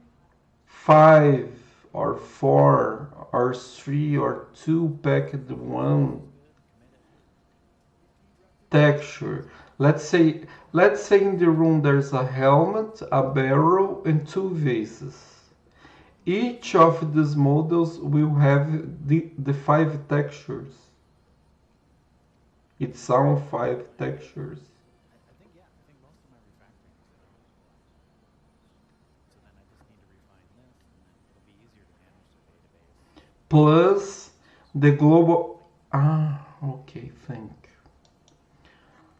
5 or 4 or 3 or 2 packed one texture. Let's say in the room there's a helmet, a barrel, and 2 vases. Each of these models will have the 5 textures. Its own 5 textures. Plus the global. Okay, thank you.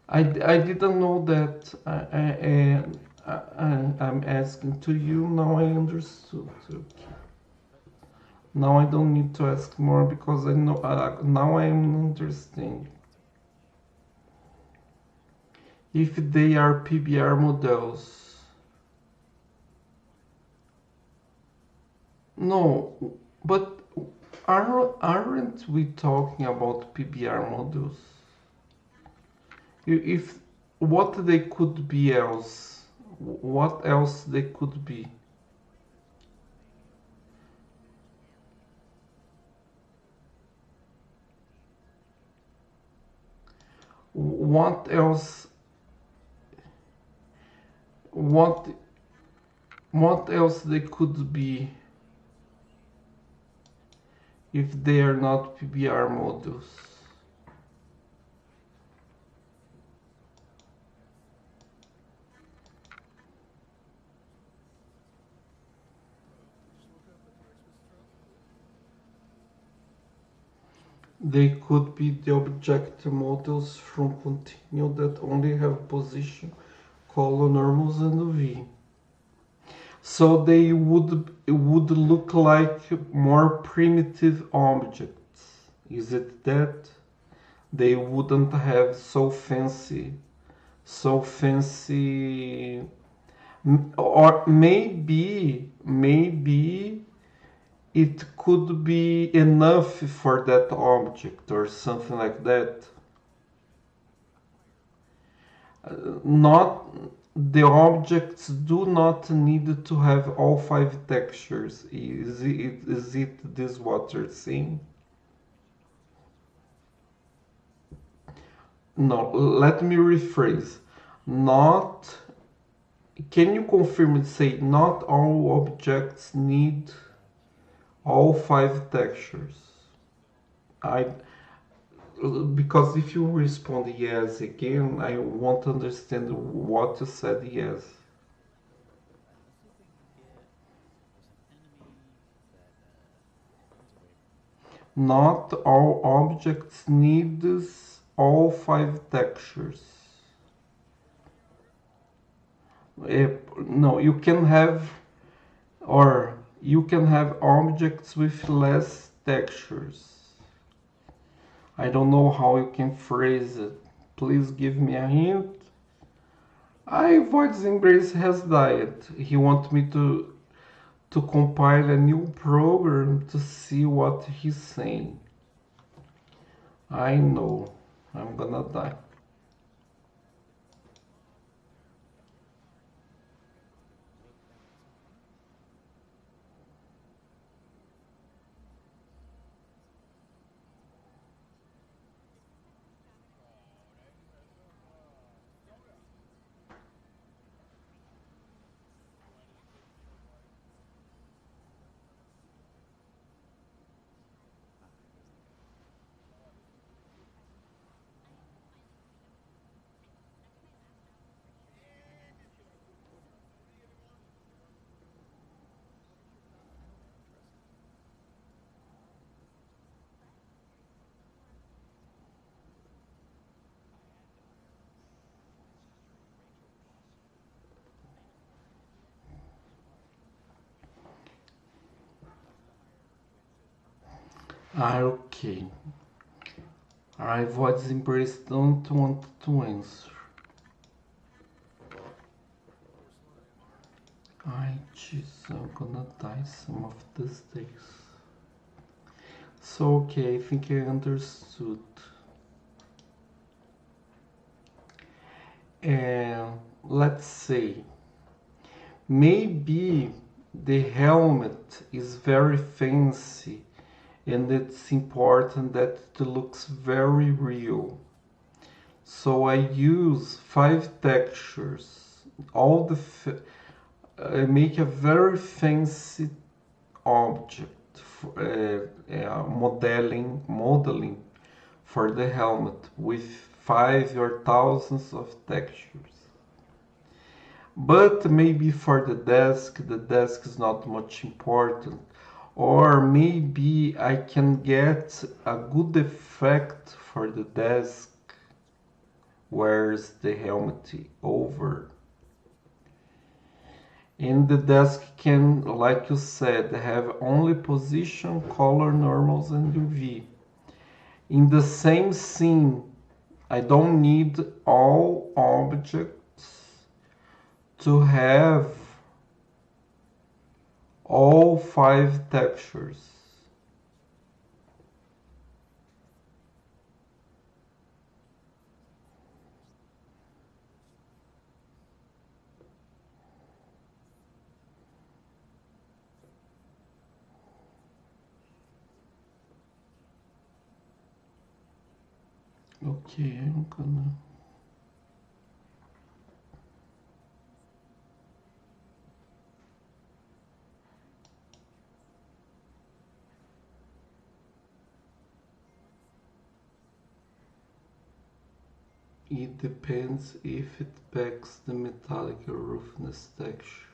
I didn't know that. I'm asking to you, now I understood. Okay. Now I don't need to ask more because I know, now I understand. If they are PBR models. No, but aren't we talking about PBR models? If what they could be else, what else they could be? What else? What else they could be if they are not PBR models? They could be the object models from Continuum that only have position, color, normals, and V. So they would look like more primitive objects. Is it that? They wouldn't have so fancy, or maybe it could be enough for that object or something like that. Not the objects do not need to have all 5 textures. Is it this what you're saying? No, let me rephrase. Not, can you confirm and say not all objects need all 5 textures? Because if you respond yes again, I want to understand what you said yes. Not all objects need all 5 textures. No, you can have objects with less textures. I don't know how you can phrase it. Please give me a hint. Voids Embrace has died. He wants me to compile a new program to see what he's saying. I know. I'm gonna die. Ah, ok. A voz embrace don't want to answer. Ay, jeez, I'm gonna die some of these days. So, okay, I think I understood. Let's say, maybe the helmet is very fancy and it's important that it looks very real. So I use 5 textures. All the I make a very fancy object for, modeling for the helmet with 5 or thousands of textures. But maybe for the desk is not much important. Or maybe I can get a good effect for the desk wears the helmet over. And the desk can, like you said, have only position, color, normals, and UV. In the same scene, I don't need all objects to have all 5 textures. Okay, I'm gonna. It depends if it packs the metallic roughness texture.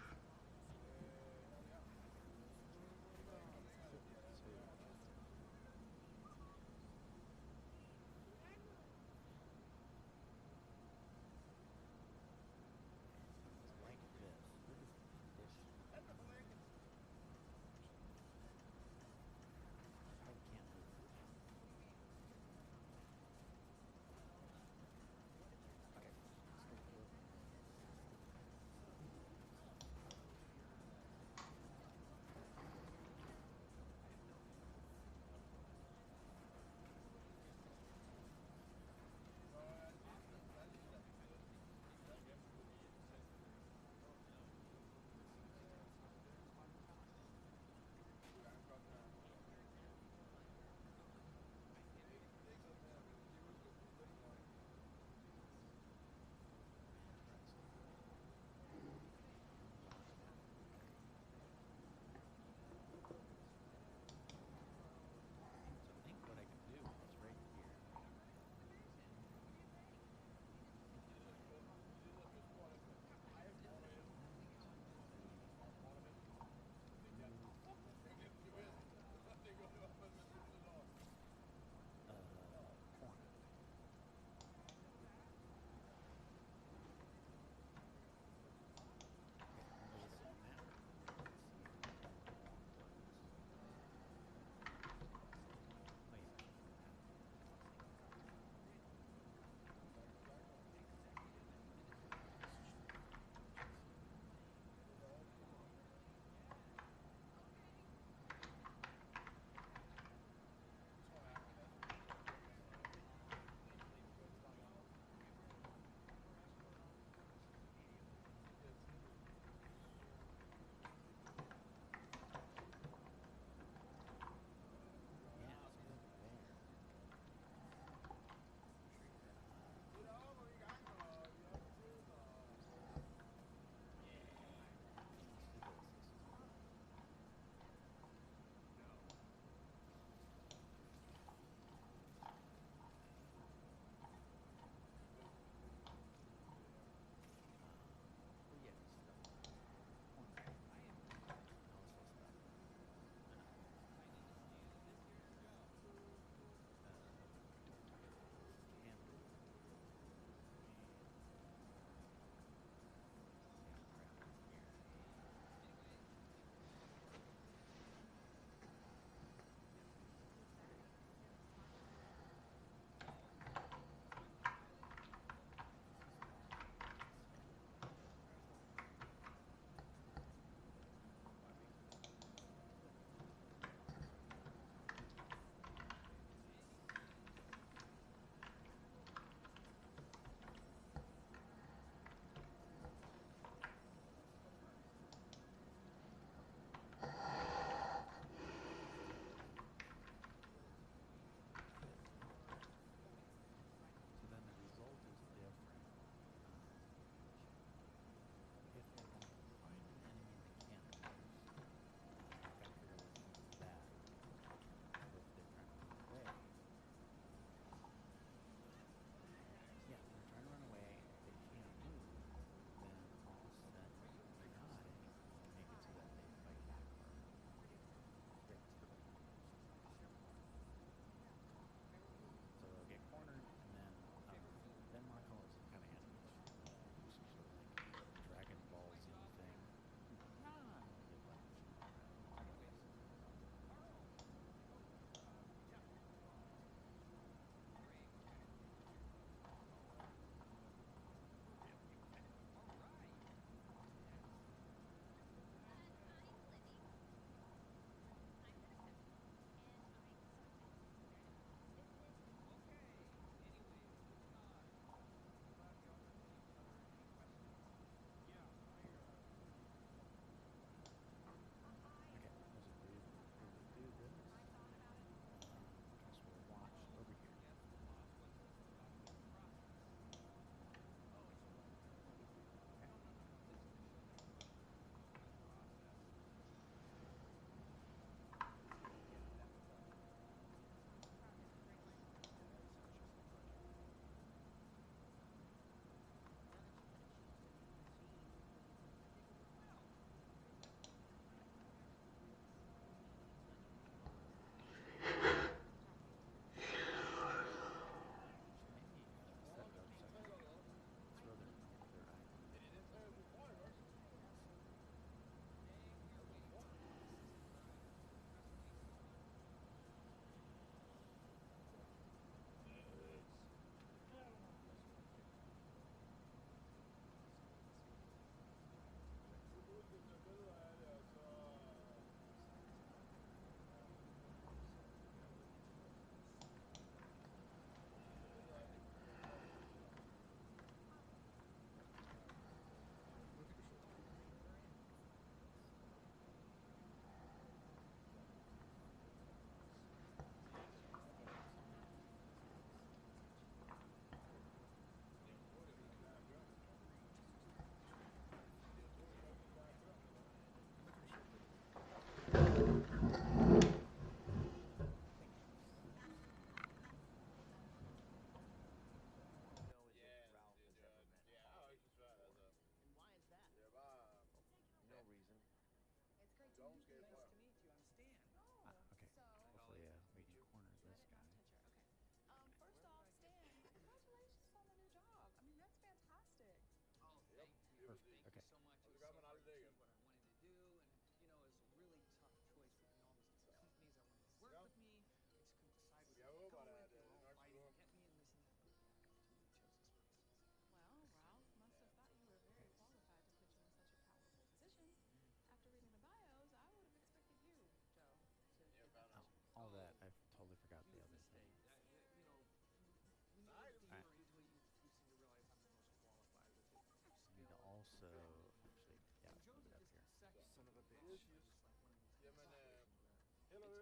Okay,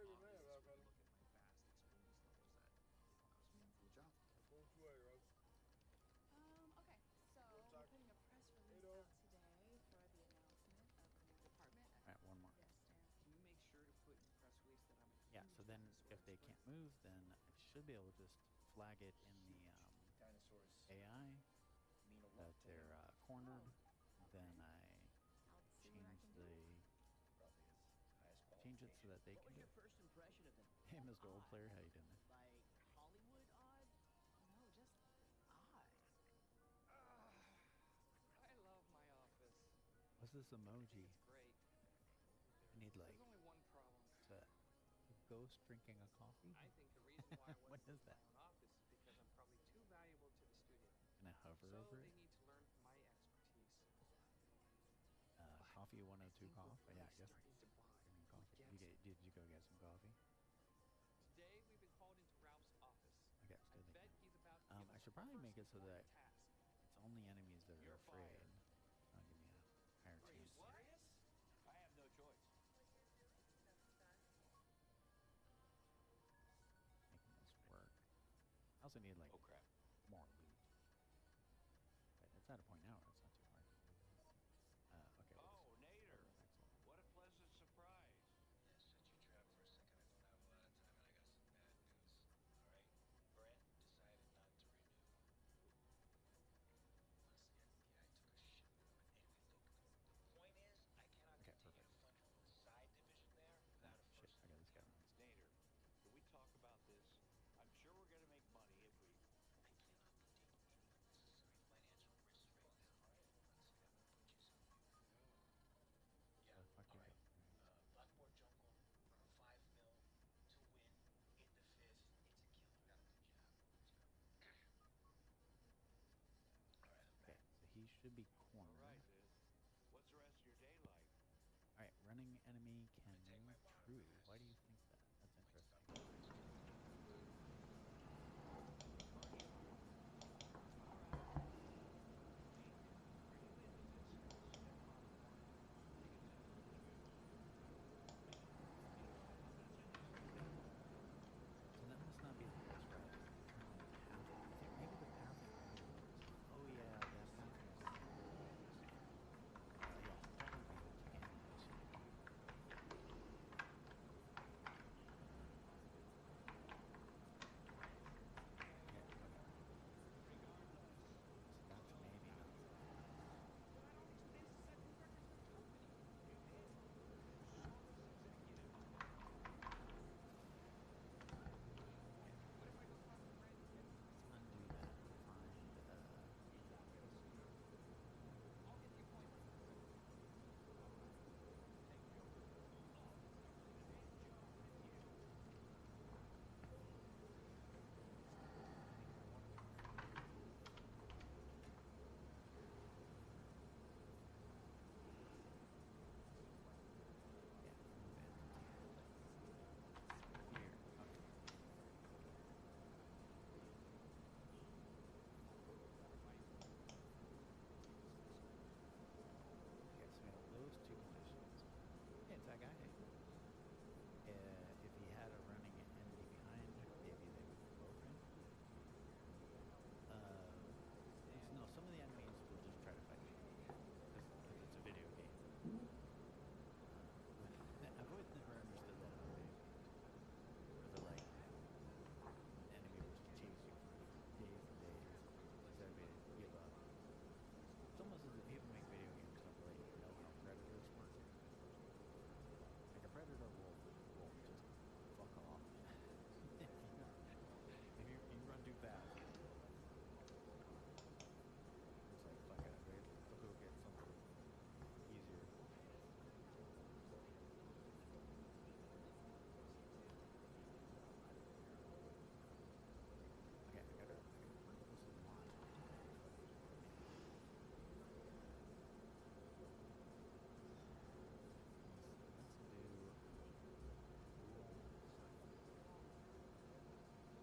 so we're putting a press release out today for the announcement of the new department. Alright, one more. Yes, Dan. Can you make sure to put in the press release that I'm a Yeah, huge so then dinosaur if they expert? can't move, then I should be able to just flag it in the Dinosaurs AI mean a that lot to they're him. cornered. Oh, Then okay. I I'll see what I change can do. Probably his highest change it so qualification. that they What can was do your it. first impression of him? Hey, Mr. Old Odd. Player, how you doing there? Like Hollywood odd? No, just odd. I love my office. What's this emoji? It's great. I need like There's only one problem. a ghost drinking a coffee. I think the reason why I What want to is use my that? own office is because I'm probably too valuable to the studio. Can I hover So over they it? need to learn from my expertise. Coffee 102 coffee. We're Yeah, I really guess. starting to bond. Drinking coffee. Get it. Did you go get some coffee? Today we've been called into Ralph's office. Okay, I still bet thinking. he's about to give I us should a probably first make it so important that task. it's only enemies that are You're afraid. fired. That'll give me a higher Are you chance. serious? I have no choice. Making this work. I also need like Oh crap. more loot. But it's at a point now where it's not too hard to do. Okay. Oh, Nader. Excellent. What a pleasant surprise. Yeah, shut your trap for a second. I don't have a lot of time and I got some bad news. Alright? Brent decided not to renew. Once the FBI took a shit. Anyway, look, the point is, I cannot Okay, continue perfect. to fund a side division there without a Shit, first. I got this guy. Nader, can we talk about this? I'm sure we're going to make money if we... I cannot take any unnecessary financial risks right now, alright? Once again, I'm gonna put you some. Yeah, Fuck you. alright. Blackboard Jungle, 5 mil to win in the fifth. It's a killer. Got a good job. Alright, I'm Okay, back. so he should be cornered. All right, then. What's the rest of your day like? Alright, running enemy can take my move. bar True. pass. Why do you think that? That's interesting. So that must not be the best route. I think maybe the path. Oh yeah, that path. Yeah, technically you can. That's maybe not. Let's undo that and find here. Okay. Okay, so we have those two conditions. Hey, it's that guy. If he had a running enemy behind, maybe they would go over him. No, some of the enemies will just try to fight you. Because it's a video game. I've always never understood that about video games. Where they're like, the enemy will just chase you for days and days. Instead of you give up. It's almost as if people make video games don't really know how predators work. Like a predator will just fuck off. if you run too fast, it's like fuck it, right? I'll go get something easier. Okay, I gotta work this a lot. Let's do. Yep.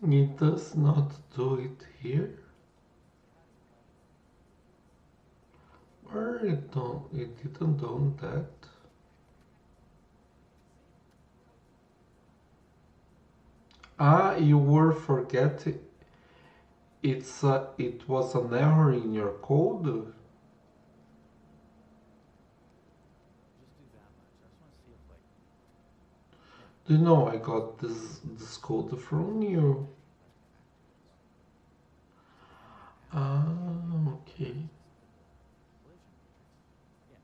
It does not do it here. Or it didn't do that. Ah, you were forgetting. It was an error in your code. Just do that much. I just want to see if like Do you know I got this code from you? Ah, okay. yeah,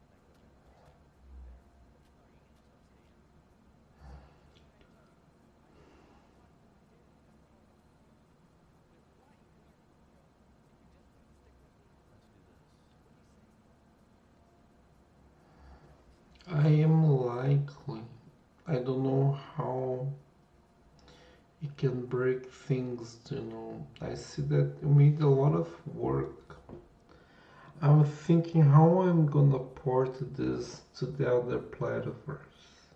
I am likely. I don't know how you can break things, you know. I see that you made a lot of work. I'm thinking how I'm gonna port this to the other platforms.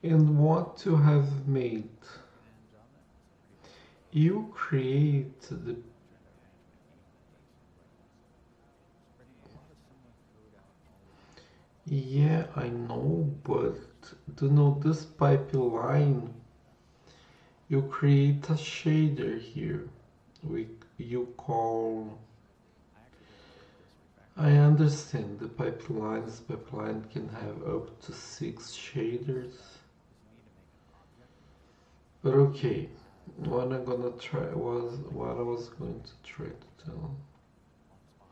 And what you have made. and John, that's pretty You create the spreading a lot of similar code out all over. yeah, I know, but to know this pipeline, you create a shader here. You call. I actually did all of this refactoring. I understand the pipeline can have up to 6 shaders. Just need to make a project. But okay, what I'm gonna try was what I was going to try to tell. One spot.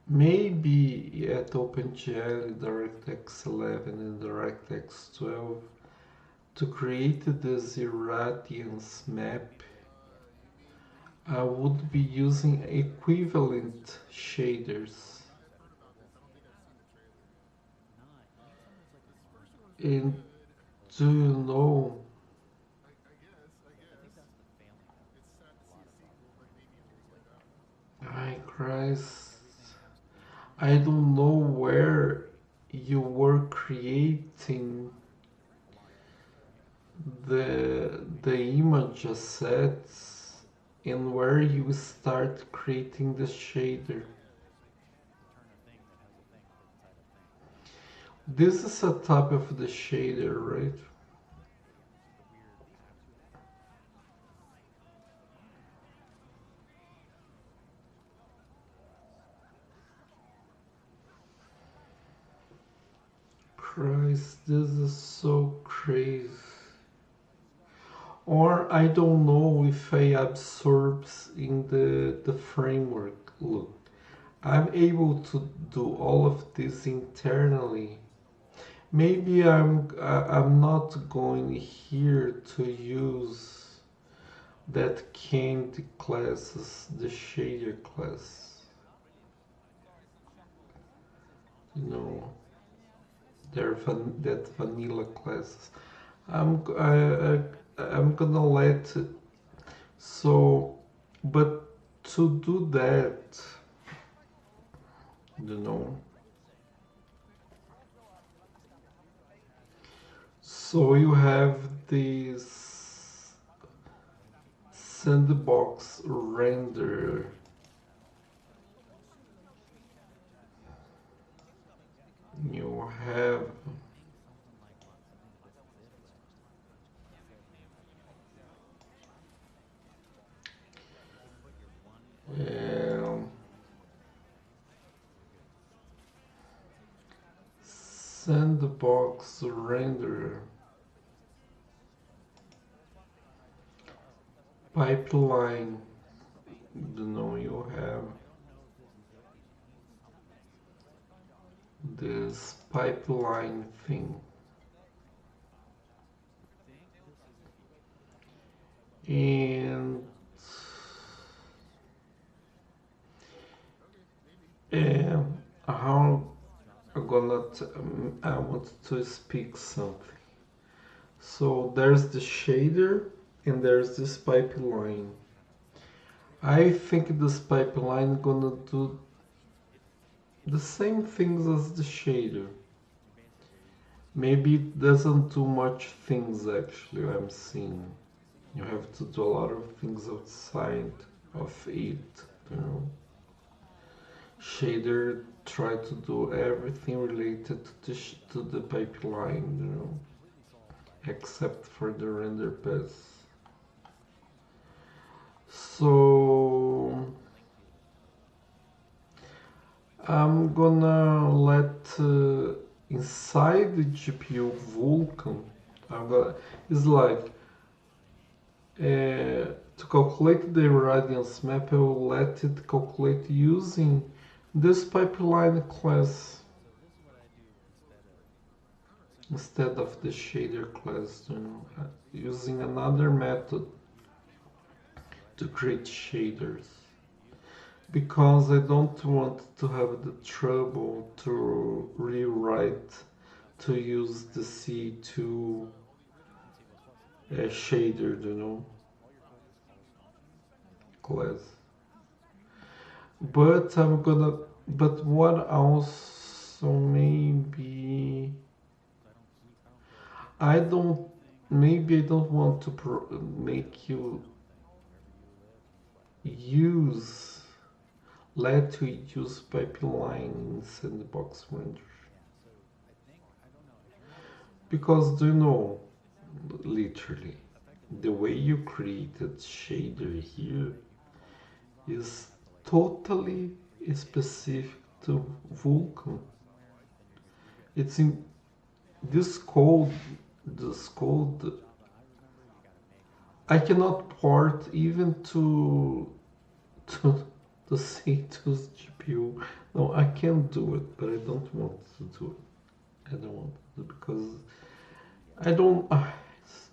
Maybe at OpenGL, DirectX11 and DirectX12 to create this irradiance map, I would be using equivalent shaders. And do you know, I Christ, I don't know where you were creating the image assets and where you start creating the shader. This is a type of the shader, right? Christ, this is so crazy. Or I don't know if I absorbs in the framework. Look, I'm able to do all of this internally. Maybe I'm not going here to use that candy classes, the shader class. You know, that vanilla classes. I'm gonna let it. So, but to do that, you know. So you have this sandbox render. You have sandbox render pipeline. You know, you have this pipeline thing. And how I'm gonna I want to speak something. So there's the shader and there's this pipeline. I think this pipeline gonna do the same things as the shader. maybe it doesn't do much things actually. I'm seeing you have to do a lot of things outside of it, you know. Shader try to do everything related to the pipeline, you know, except for the render pass. So I'm gonna let inside the GPU Vulkan. It's like to calculate the radiance map. I will let it calculate using this pipeline class instead of the shader class. You know, using another method to create shaders. Because I don't want to have the trouble to rewrite to use the ca2 shader, you know, class. But what also maybe I don't want to make you let you use pipeline in sandbox render. Because do you know, literally, the way you created shader here is totally specific to Vulkan. It's in this code. I cannot port even to the C2's GPU. No, I can do it, but I don't want to do it. I don't want to do it because I don't. It's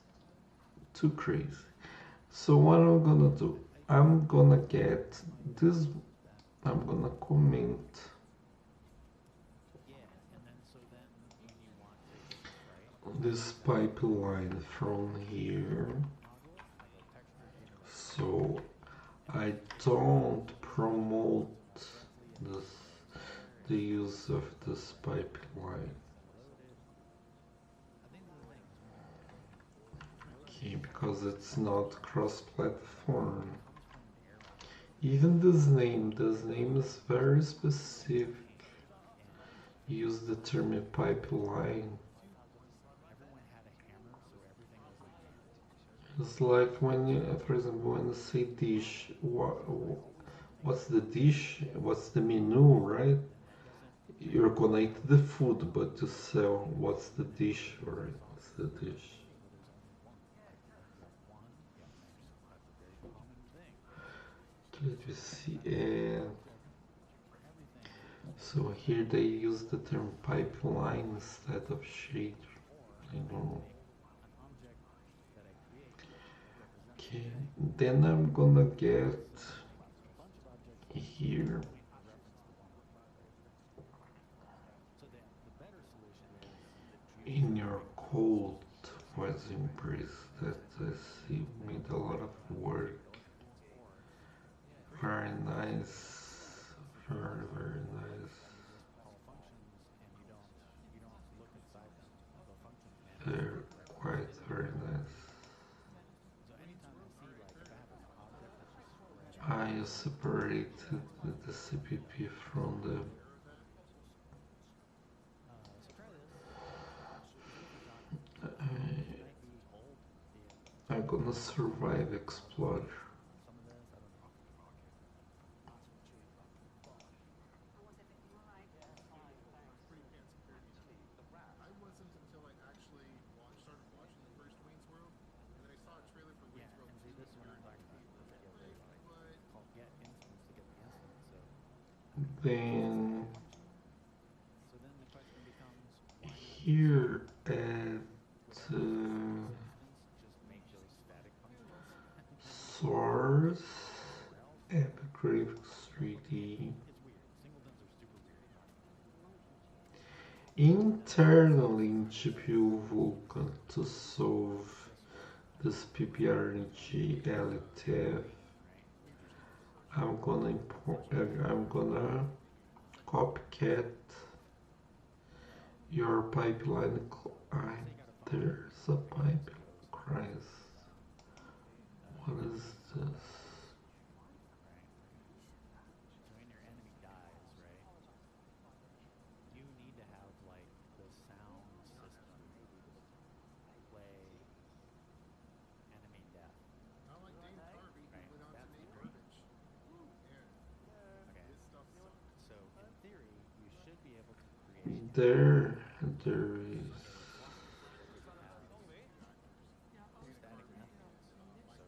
too crazy. So what I'm gonna do? I'm gonna get this. I'm gonna comment this pipeline from here. So I don't promote the use of this pipeline. Okay, because it's not cross-platform. Even this name is very specific. Use the term pipeline. It's like when you, for example, when you say dish, what's the dish? What's the menu, right? You're gonna eat the food, but to sell what's the dish, right? What's the dish? Let me see. So here they use the term pipeline instead of shader. I don't know. Okay, then I'm gonna get here in your code was embraced that I see made a lot of work. Very nice, very nice. They're quite very nice. I separated the CPP from the I'm gonna survive Explorer. Then here at source graphics 3D internally in GPU Vulkan to solve this PBR and GLTF. I'm gonna copycat Your pipeline. There's a pipe. Christ. What is this? So when your enemy dies, right, you need to have like the sound system play enemy death. I like Dave Harvey Right, went on to that's name the dream. garbage. Yeah. Okay. This stuff sucks. So in theory, you should be able to create There is. static methods. So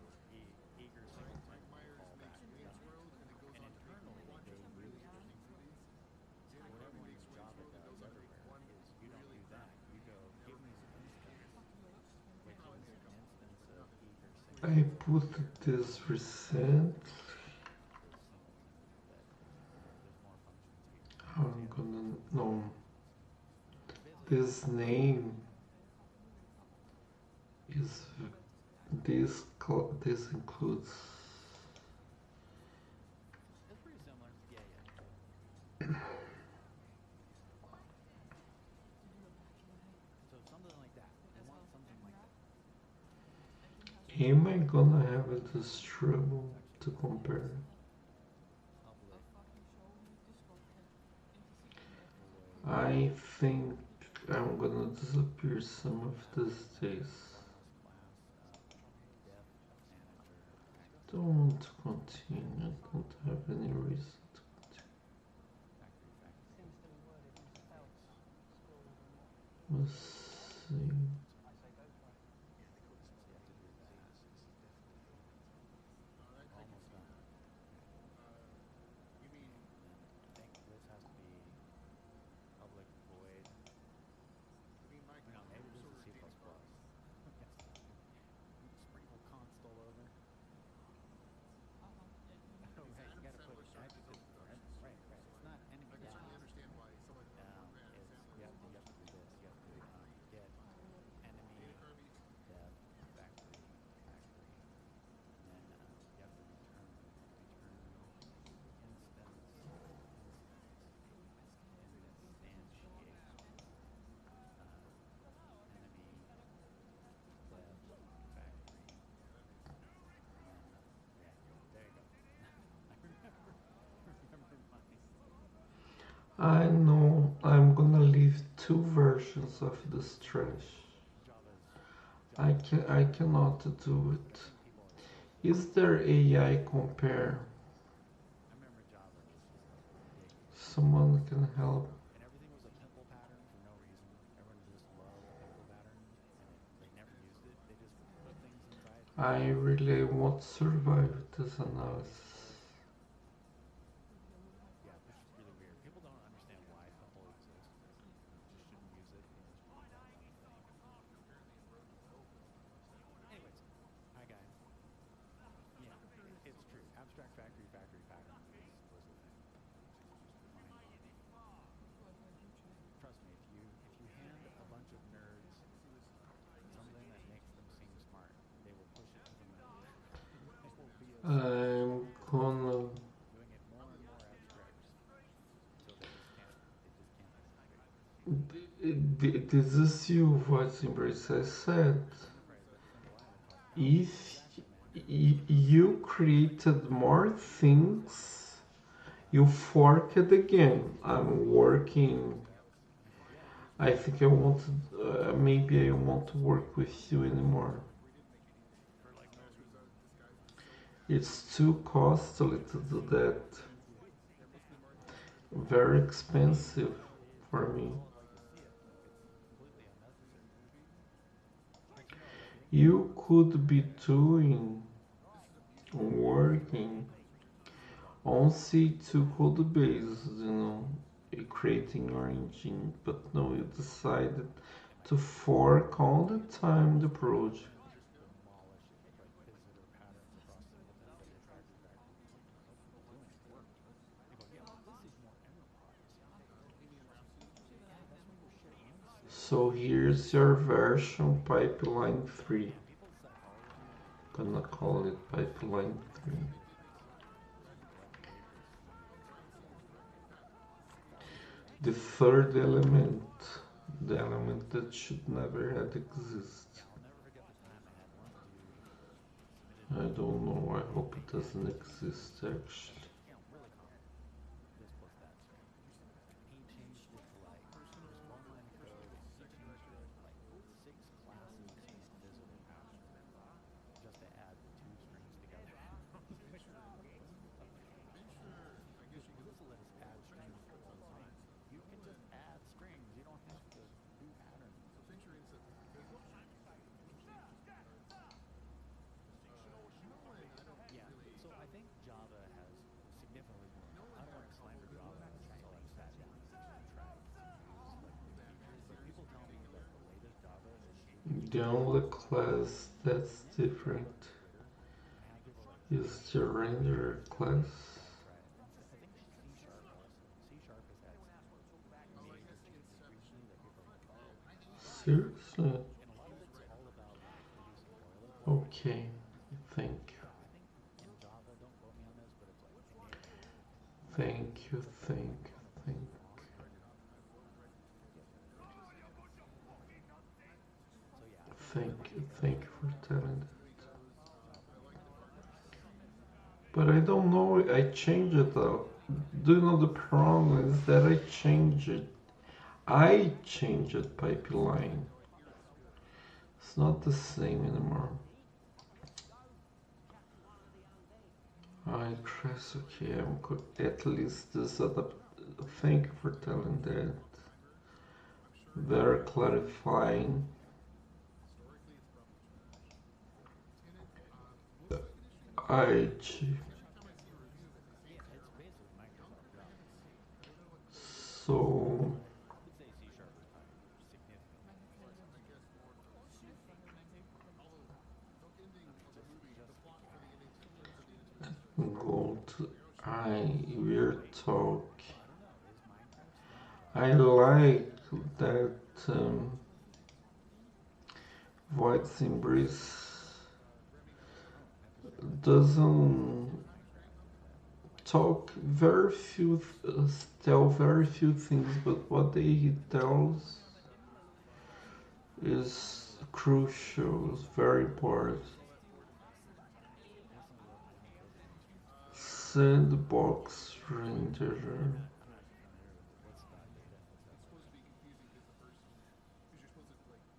eager singleton will call back done. And internally, they use them. So what everyone in Java does everywhere is you don't do that. You go, give me an instance, which is an instance of eager I singleton. put this recent. I'm gonna know this name is this includes It's pretty similar. Yeah. So something like that. You want something like that. am I gonna have this trouble to compare? I think I'm gonna disappear some of these days. Don't want to continue. I don't have any reason to continue. Let's see. You mean I think this has to be public void. Mike? No, maybe this is C++. Sprinkle console over. Oh, right, you gotta put right because right. It's not enemy I can death. certainly understand why someone would want that. It's you have to do this. You have to get enemy death factory, and then you have to return instance instantiate enemy death factory. Yeah, there you go. I remember mine. I know I'm gonna leave two versions of this trash. I cannot do it. Is there AI compare? I remember Java was just like big. Someone can help. And everything was a pimple pattern for no reason. Everyone just loved a pimple pattern, and they never used it. They just put things inside. I really won't survive this analysis. Yeah, which is really weird. People don't understand why pimple exists. Just shouldn't use it. Anyways, hi guys. Yeah, it's true. Abstract factory pattern was the thing. Trust me, if you hand a bunch of nerds something that makes them seem smart, they will push it to the moon. They will be as I'm gonna. doing it more and more abstract, so they just can't. This is you, what's embrace. I said, if you created more things, you fork it again. I'm working. I think I want to, maybe I won't work with you anymore. It's too costly to do that. Very expensive for me. You could be working on C2 code base, creating your engine, but no, you decided to fork all the time the project. So here's your version pipeline 3. Gonna call it pipeline 3. The third element the element that should never have existed. Yeah, I'll never forget the time I had one dude I submitted don't know, I hope it doesn't exist actually. really common. This plus that string. He changed it to like it was one line of code. He changed it like 6 classes invisible just to add the two strings together. This will let us add strings. You can just add strings. You don't have to do patterns. Yeah, so I think Java has significantly more. I've learned Slimer Java until I've sat down and actually tried to use like new features. Like people tell me that the latest Java is The only class that's different Twitter. I have this like is the renderer class. tried. I think C Sharp also. C Sharp has had some major changes recently that people are like, oh. Seriously? And a lot of it's all about like reducing boilerplate. Okay, thank you. I think in Java, don't quote me on this, but it's like enable. Thank you, thank you, thank you. So yeah, I think Thank you for telling that. But I don't know, I changed it out. Do you know the problem is that I changed it. I changed it pipeline. It's not the same anymore. I press okay, at least this thank you for telling that. Very clarifying. I yeah, it's basically Microsoft Java. so I would say C Sharp is probably significantly go to we're talk. I don't know. Is Minecraft still in Java? I like that Voids Embrace doesn't talk very few, tell very few things, but what he tells is crucial, is very important. Sandbox renderer. I'm not familiar with it.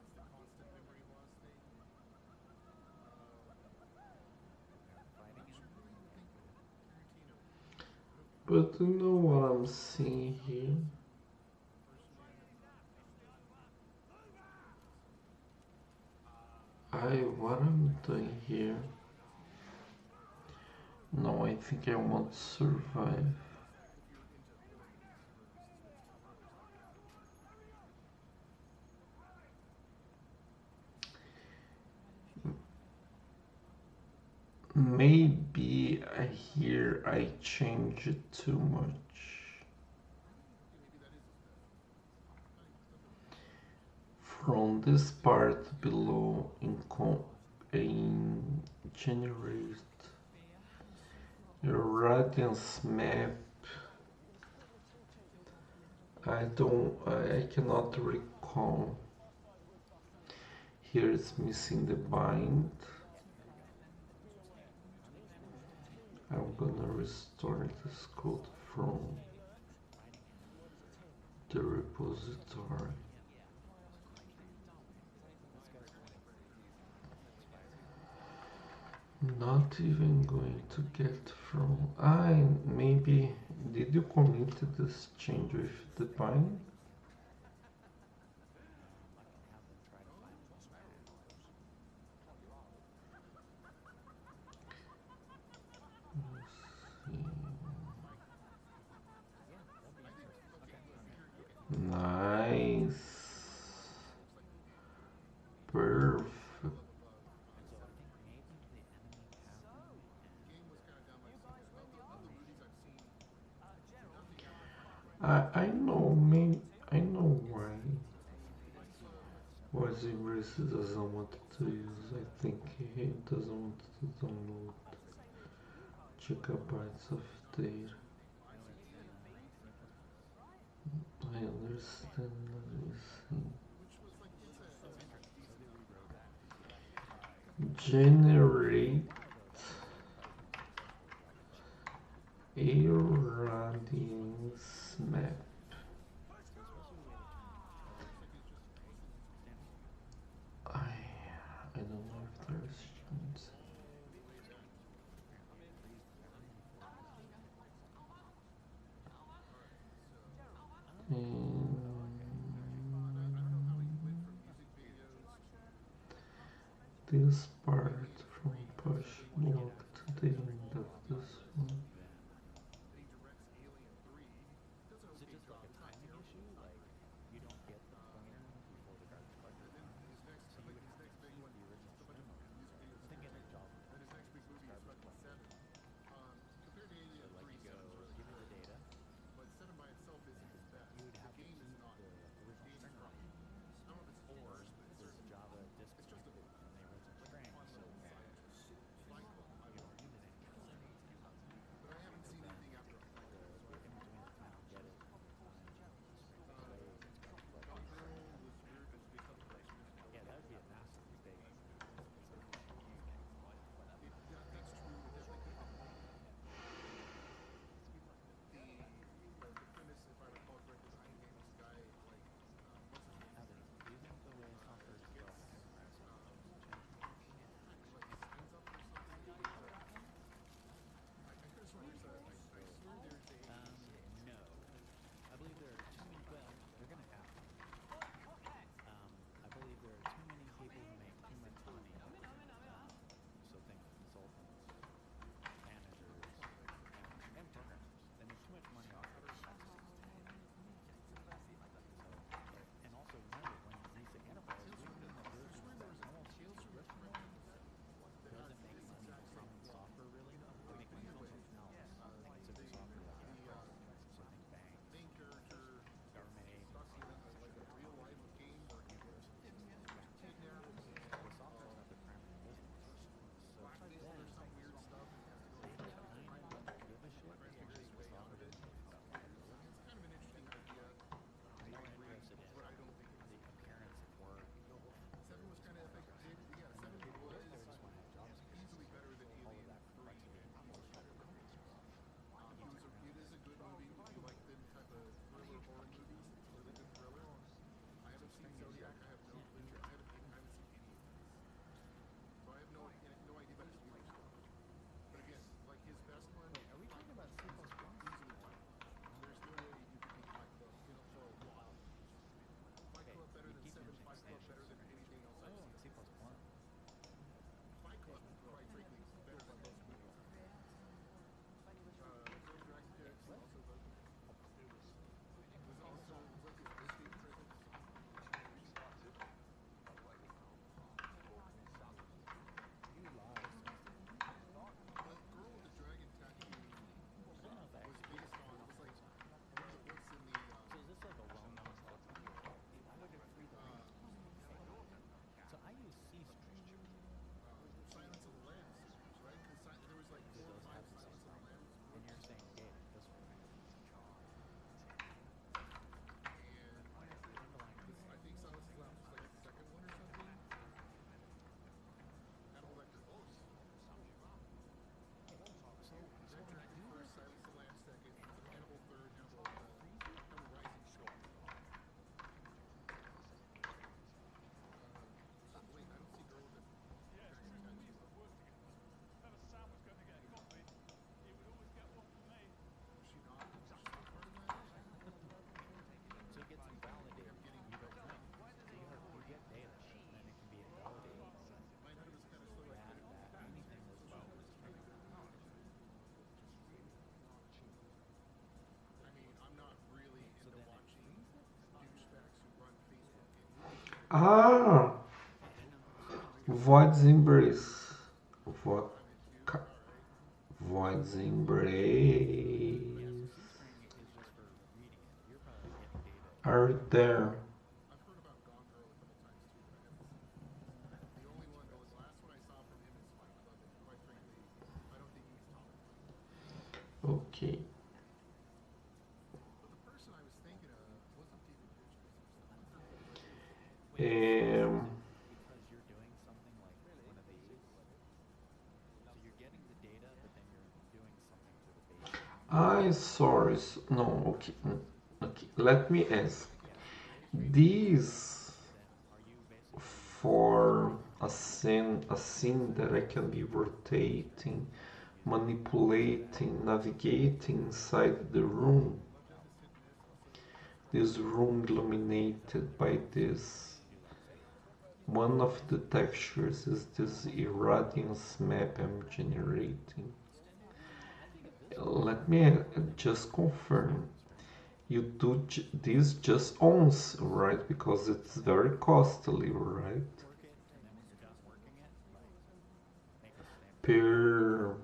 What's data? What's that? Fighting him? But you know what I'm seeing here? What I'm doing here? No, I think I want to survive. Maybe here I change it too much. From this part below in generate your radiance map. I cannot recall. Here it's missing the bind. I'm gonna restore this code from the repository. Not even going to get from. Maybe did you commit this change with the bind? I can have them try to find one back. Yeah, that'd be interesting. Okay. Nice. Perfect. And so I think maybe the enemy captain I know why. Why Zimris doesn't want to use. I think he doesn't want to download gigabytes of data. no, it's C++. Generate a radiance map. I don't know if there's chance. This part from push block to the end of this one. He directs Alien 3. He does an Is it okay just job. like a It's not timing terrible. issue? Like you don't get the pointer before the garbage collector And then comes? his next, So I you think would his have to next big keep one, the original just a bunch stream of of music videos. I'm thinking of Java Then his next big movie is garbage fucking collector. 7. Compared to Alien So like 3, you go, 7's really give me good. the data, But 7 by itself isn't his best. you would The have to game is keep not. the The original game is string rough. around. I don't know if it's his Or worst, but it's does certainly Java it's just disconnect it from the original like a string fun so little that side Fight Club, I you love. don't need an interface? But I haven't But seen then anything after a Fight Club, so the I don't image know. means cannot get it from the time the string plays its garbage collector. Gone Girl was weird because we saw the collection years ago. Yeah, that would be a massive mistake. That's true. It definitely could have been more. The premise, if I recall correctly, behind the game was a guy like what's his name? Now they're using the way software is Gets developing, right? So like things change. he signs up for something. I could have sworn there's a. I swear there's a. No. I believe there are too many, well, they're going to have to. I believe there are too many people who make too much money. So think consultants, managers, and programmers. They make too much money off of it. And also remember, when you say enterprise, we mean that yours is that almost traditional doesn't make money from software really. They make money from something else. They consider software like enterprise. So think banks, Main character government stuck in agencies, like a real life game where he was kidnapped the software is not their primary business. So for blacklisted them, or some weird stuff and has to go they kind of give a shit as long as the software doesn't make them. It's kind of an interesting idea. They're more interested in But I don't think the appearance of work. 7 was kind of effective. Yeah, 7 They was just want to have job security. easily better than So all of Alien that 3. complexity and bullshit. It is a good movie if you like them type of thriller horror movies. It's a really good thriller. I haven't seen Zodiac. I have no clue. I haven't seen any of these. So I have no idea about his newer stuff. But again, like his best one. Wait, are we talking about C++? Easily one. There's no way you could beat Fight Club for a while. Fight Okay, Club better you than keep 7. mentioning Fight Club better than extensions. anything else Oh, I've and seen. C++. Fight Club, quite frankly, is better than most movies. DirectX What? also was also like his escape presence. You lied. The girl with the dragon tattoo I don't know if that was actually based on. It was like one of the books in the. So is this like a well-known book? I would have read the So I use C Stream. Silence of the Lambs series, right? Because there was like 4 or 5 Have the same Silence of the thing. Lambs And books. you're saying gay this one. And Underlying I think Silence of the Lambs was like the second one or something. Hannibal Lecter. Red Dragon first, Silence of the Lambs second, Hannibal third, Hannibal Rising short. Wait, I don't see girl with the dragon tattoo. Never Sam was going to get a copy. He would always get one for me. Was she not? Was she not part of that? So it gets invalidated. You don't know. So you get data, and then it can be invalidated. My head was kind of slow. That anything that's valid is true. I mean, I'm not really So into then it watching proves it? douchebags who run Facebook and Ah, Void's Embrace. Vo I'm into. ca- Alright. Void's Embrace. Yeah, so C-string is just for reading it. You're probably getting data. Are there? I've heard about Gone Girl a couple times too, but I haven't seen it. The only one, the last one I saw from him is Fight Club, and quite frankly, I don't think he was tolerant. Okay. But the person I was thinking of wasn't David Richards. because you're doing something like one of these. So you're getting the data, but then you're doing something to the base. Sorry. No, okay. Okay, let me ask. Yeah, so the base rate These then are you basically for a scene that I can be rotating, manipulating, navigating inside the room. This room illuminated by this. One of the textures is this irradiance map I'm generating. Let me just confirm. You do this just once, right? Because it's very costly, right? work it, and then when you're done working it, like make a snap. Per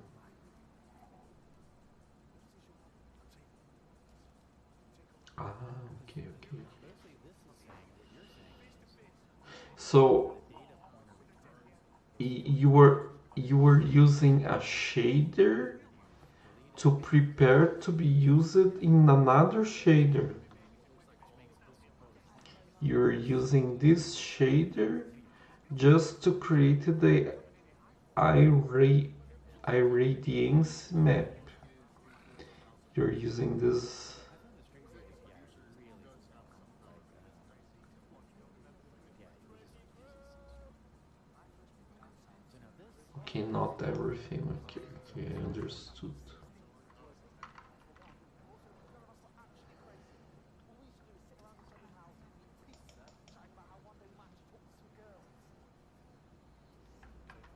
okay. Basically, this is saying what you're saying is So the data pointer return. you were using a shader to prepare to be used in another shader. Which makes this code extremely slow. You're using this shader just to create the irradiance map. You're using this. I think the string view is really slow. Like it just uses some string. So now this Okay, not everything. Okay, I understood.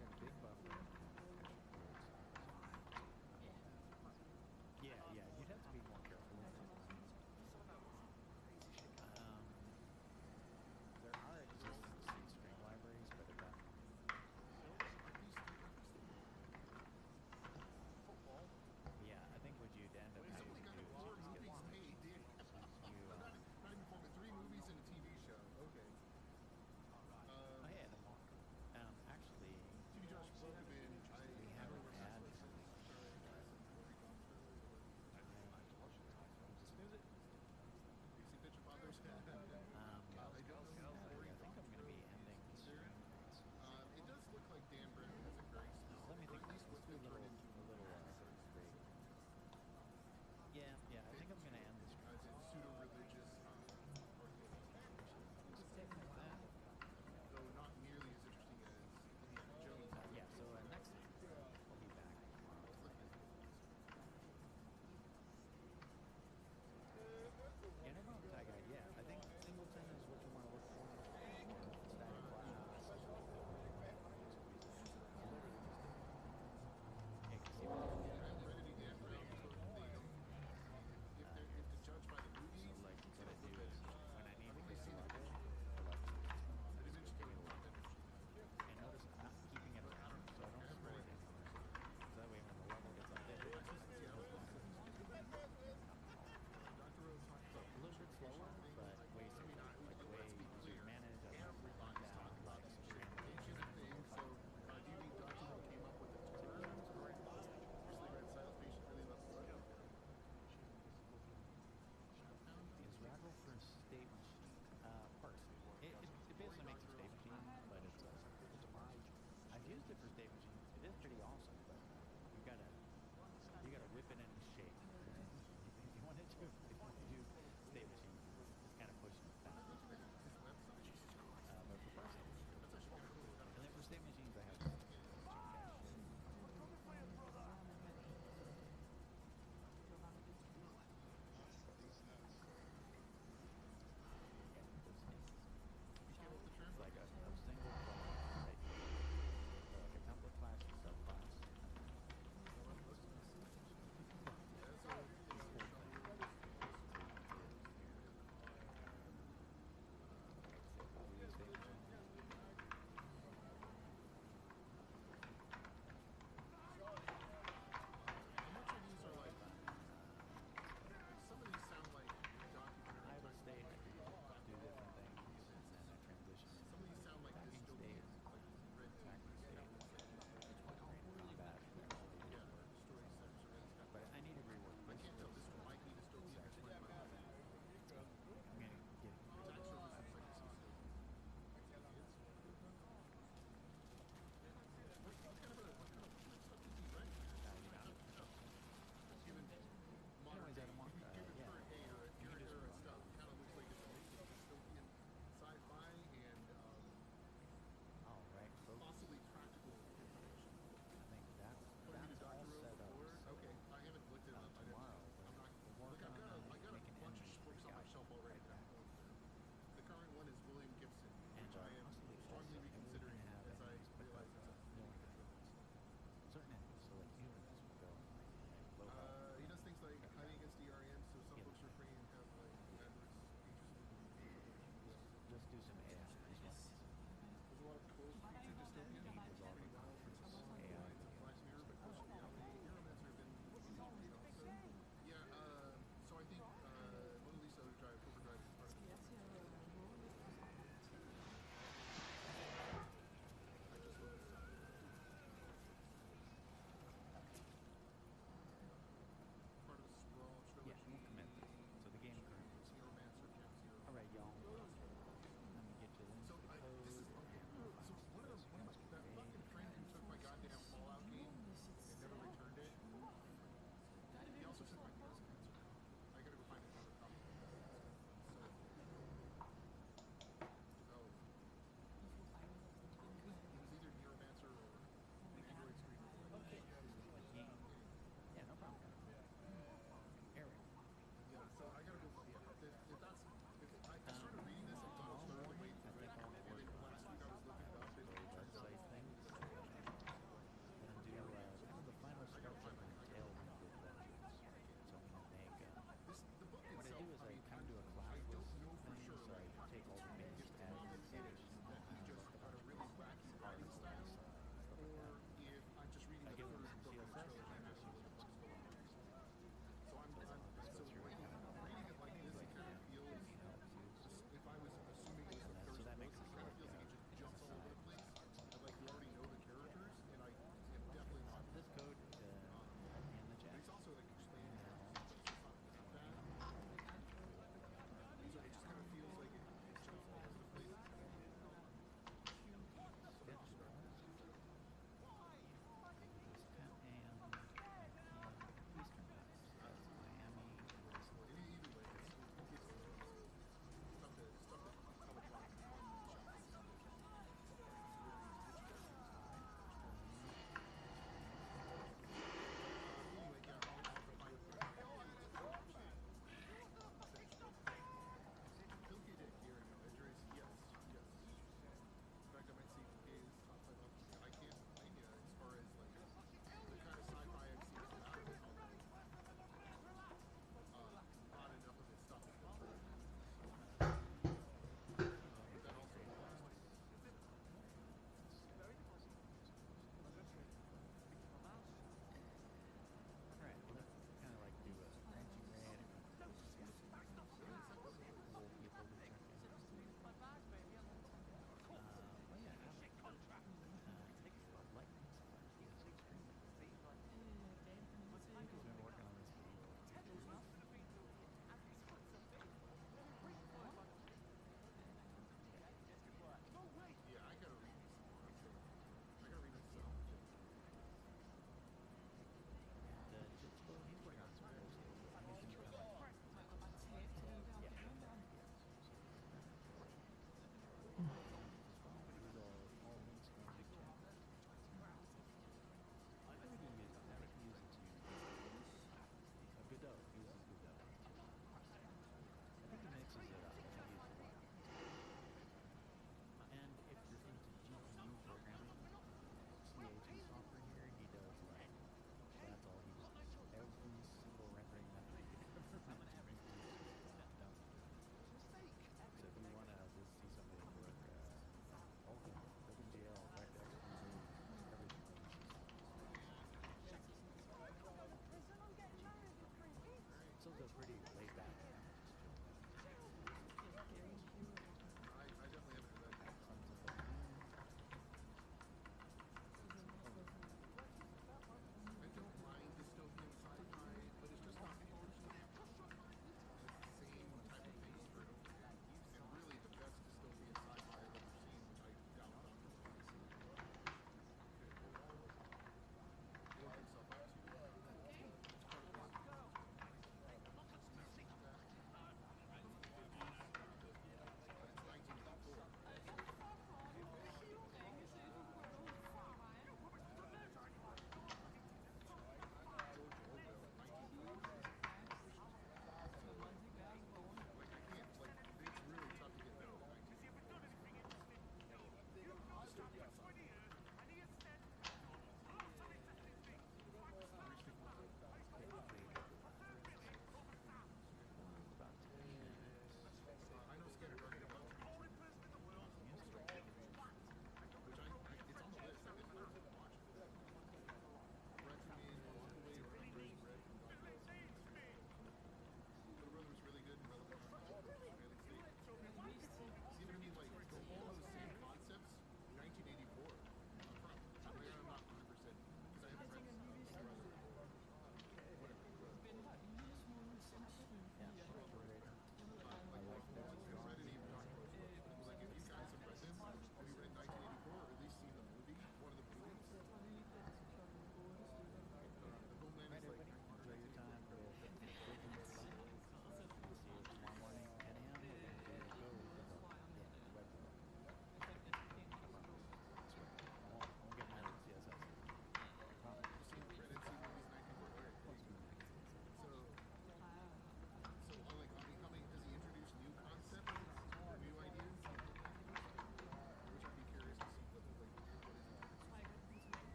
got a big buffer and extra cores. Yeah, you'd have to be more careful with it. There are existing C string libraries, but at that point, yeah, I think what you'd end up having to do is you just get some. You Not even 3 movies and a TV show. Okay. oh yeah, actually, TV Josh Welcome we haven't had something like that. Basic Picture Fathers. Actually, I think I'm going to be ending the stream. It does look like Dan Brown has a very Let me think. or at least what's been turned into break. Yeah, I think I'm going to end the stream. pseudo-religious Something like that. though not nearly as interesting as Indiana Jones. Yeah, so next week I'll be back tomorrow. Yeah, no problem, Tie Guy. Yeah, I think Singleton is what you want to look for. Static Flash. Yeah, because even if you get Read any Dan Brown, so if to judge by the movies, so like what I do is when I need to get a level for like I didn't just mention give me the Conan level. And notice I'm not keeping it around, so I don't store it anywhere. So that way when the level gets updated, it goes back to the start. Dr. Rose talked So about a little bit slower, but way simpler. Like way easier to manage. I don't have to run down like some random thing. So, do you think Dr. Who came up with the term? Usually read Silence Patient really loves blood. Is Raggle for a state machine? Part. It basically makes a state machine, but it's I've used it for state machines. It is pretty awesome, but you gotta whip it into shape. If you want to do state machines, it's kind of pushing it back. But for personal, and then for state machines, I have cache. It's like a single class ID, or like a template class and subclass.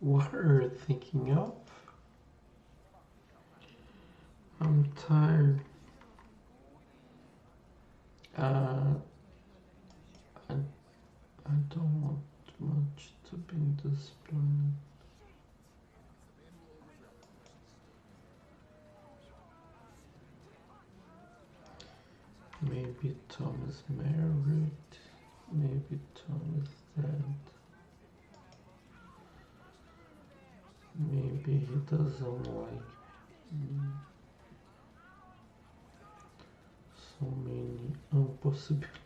What are you thinking of? I'm tired. I don't want much to be in this planet. Maybe Tom is married. Maybe Tom is dead. Maybe he doesn't like me. So many impossibilities.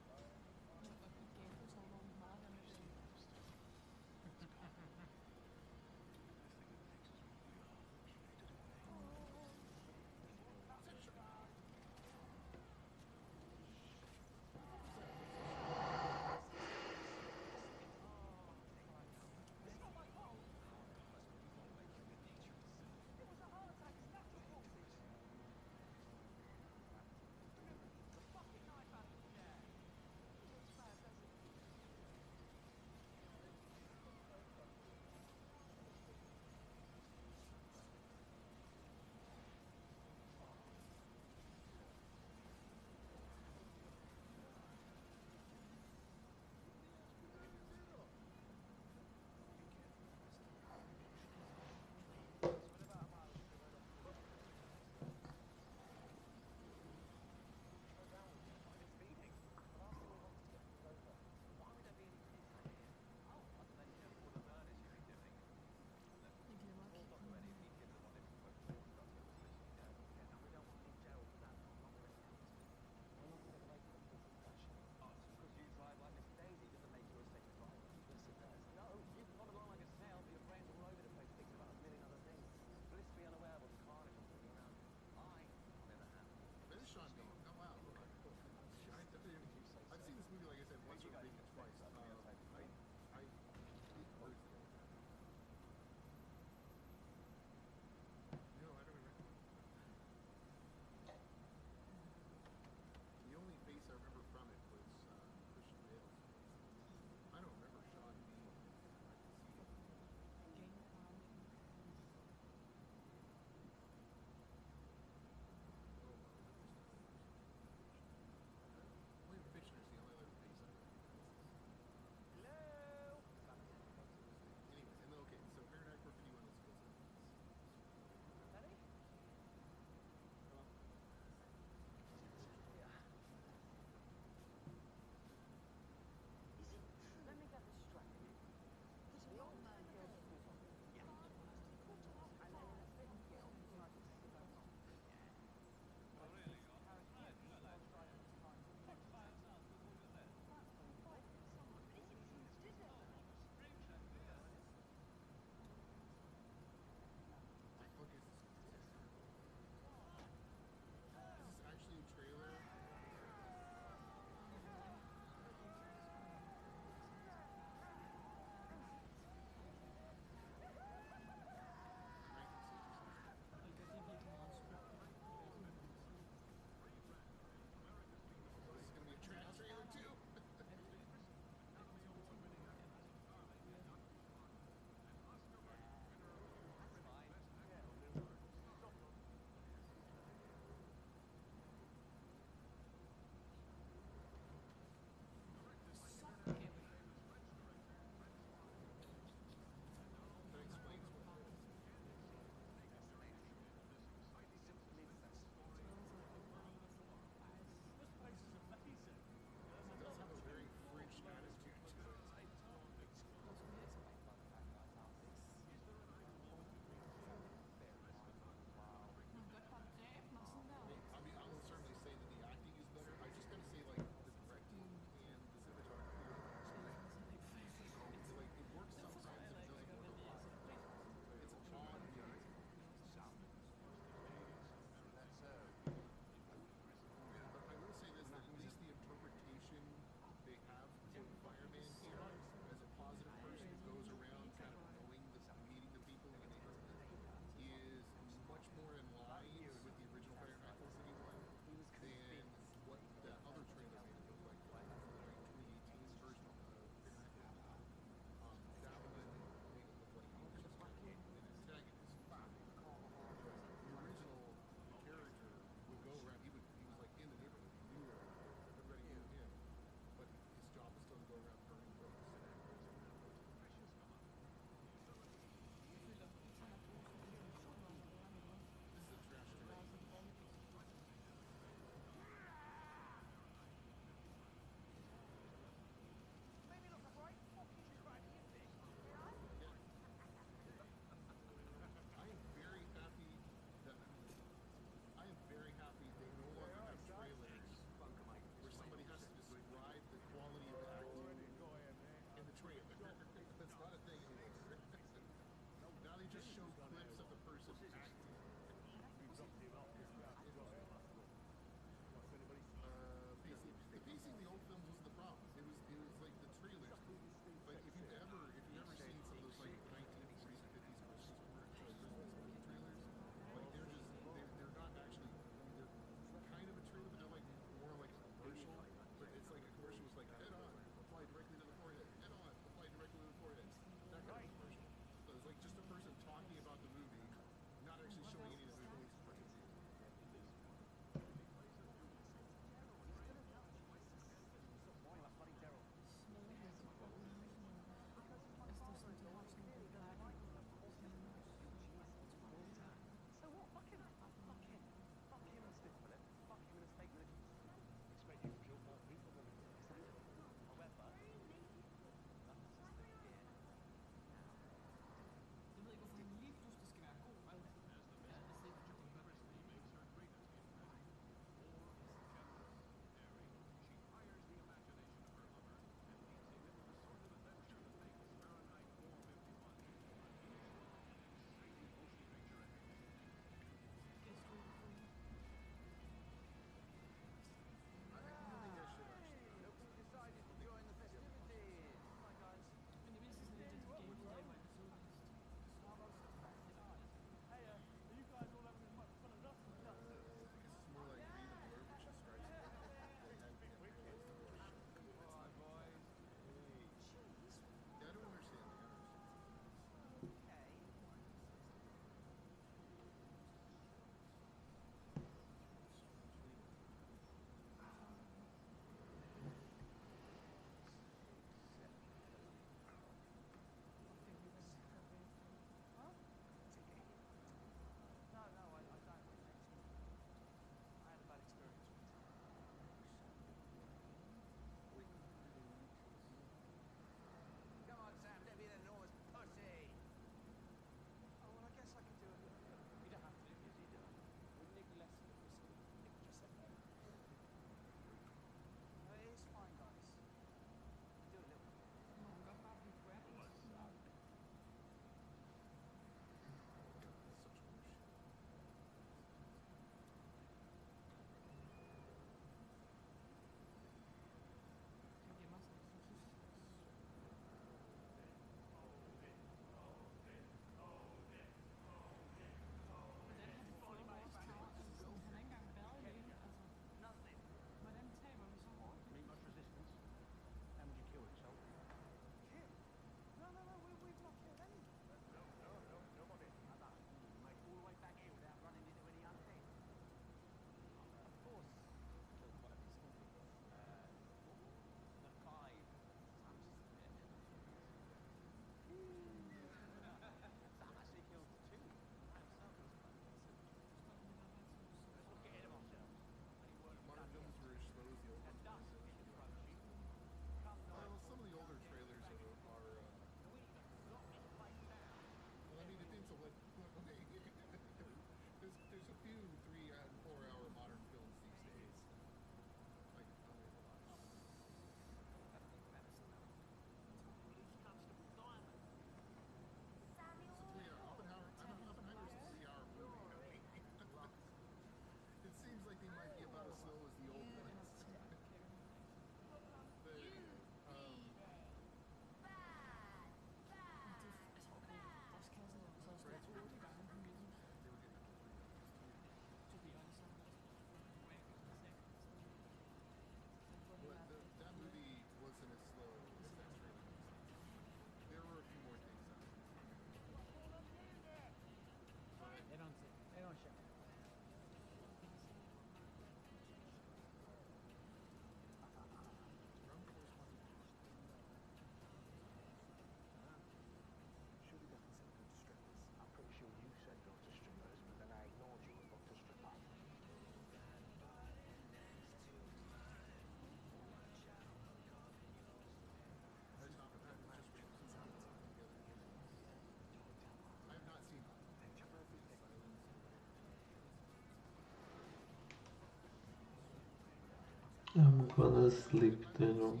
I'm gonna sleep then.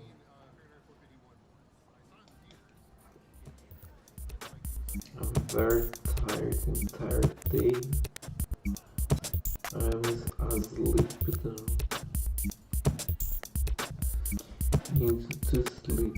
I'm very tired, entire day. I'm asleep now. Need to sleep.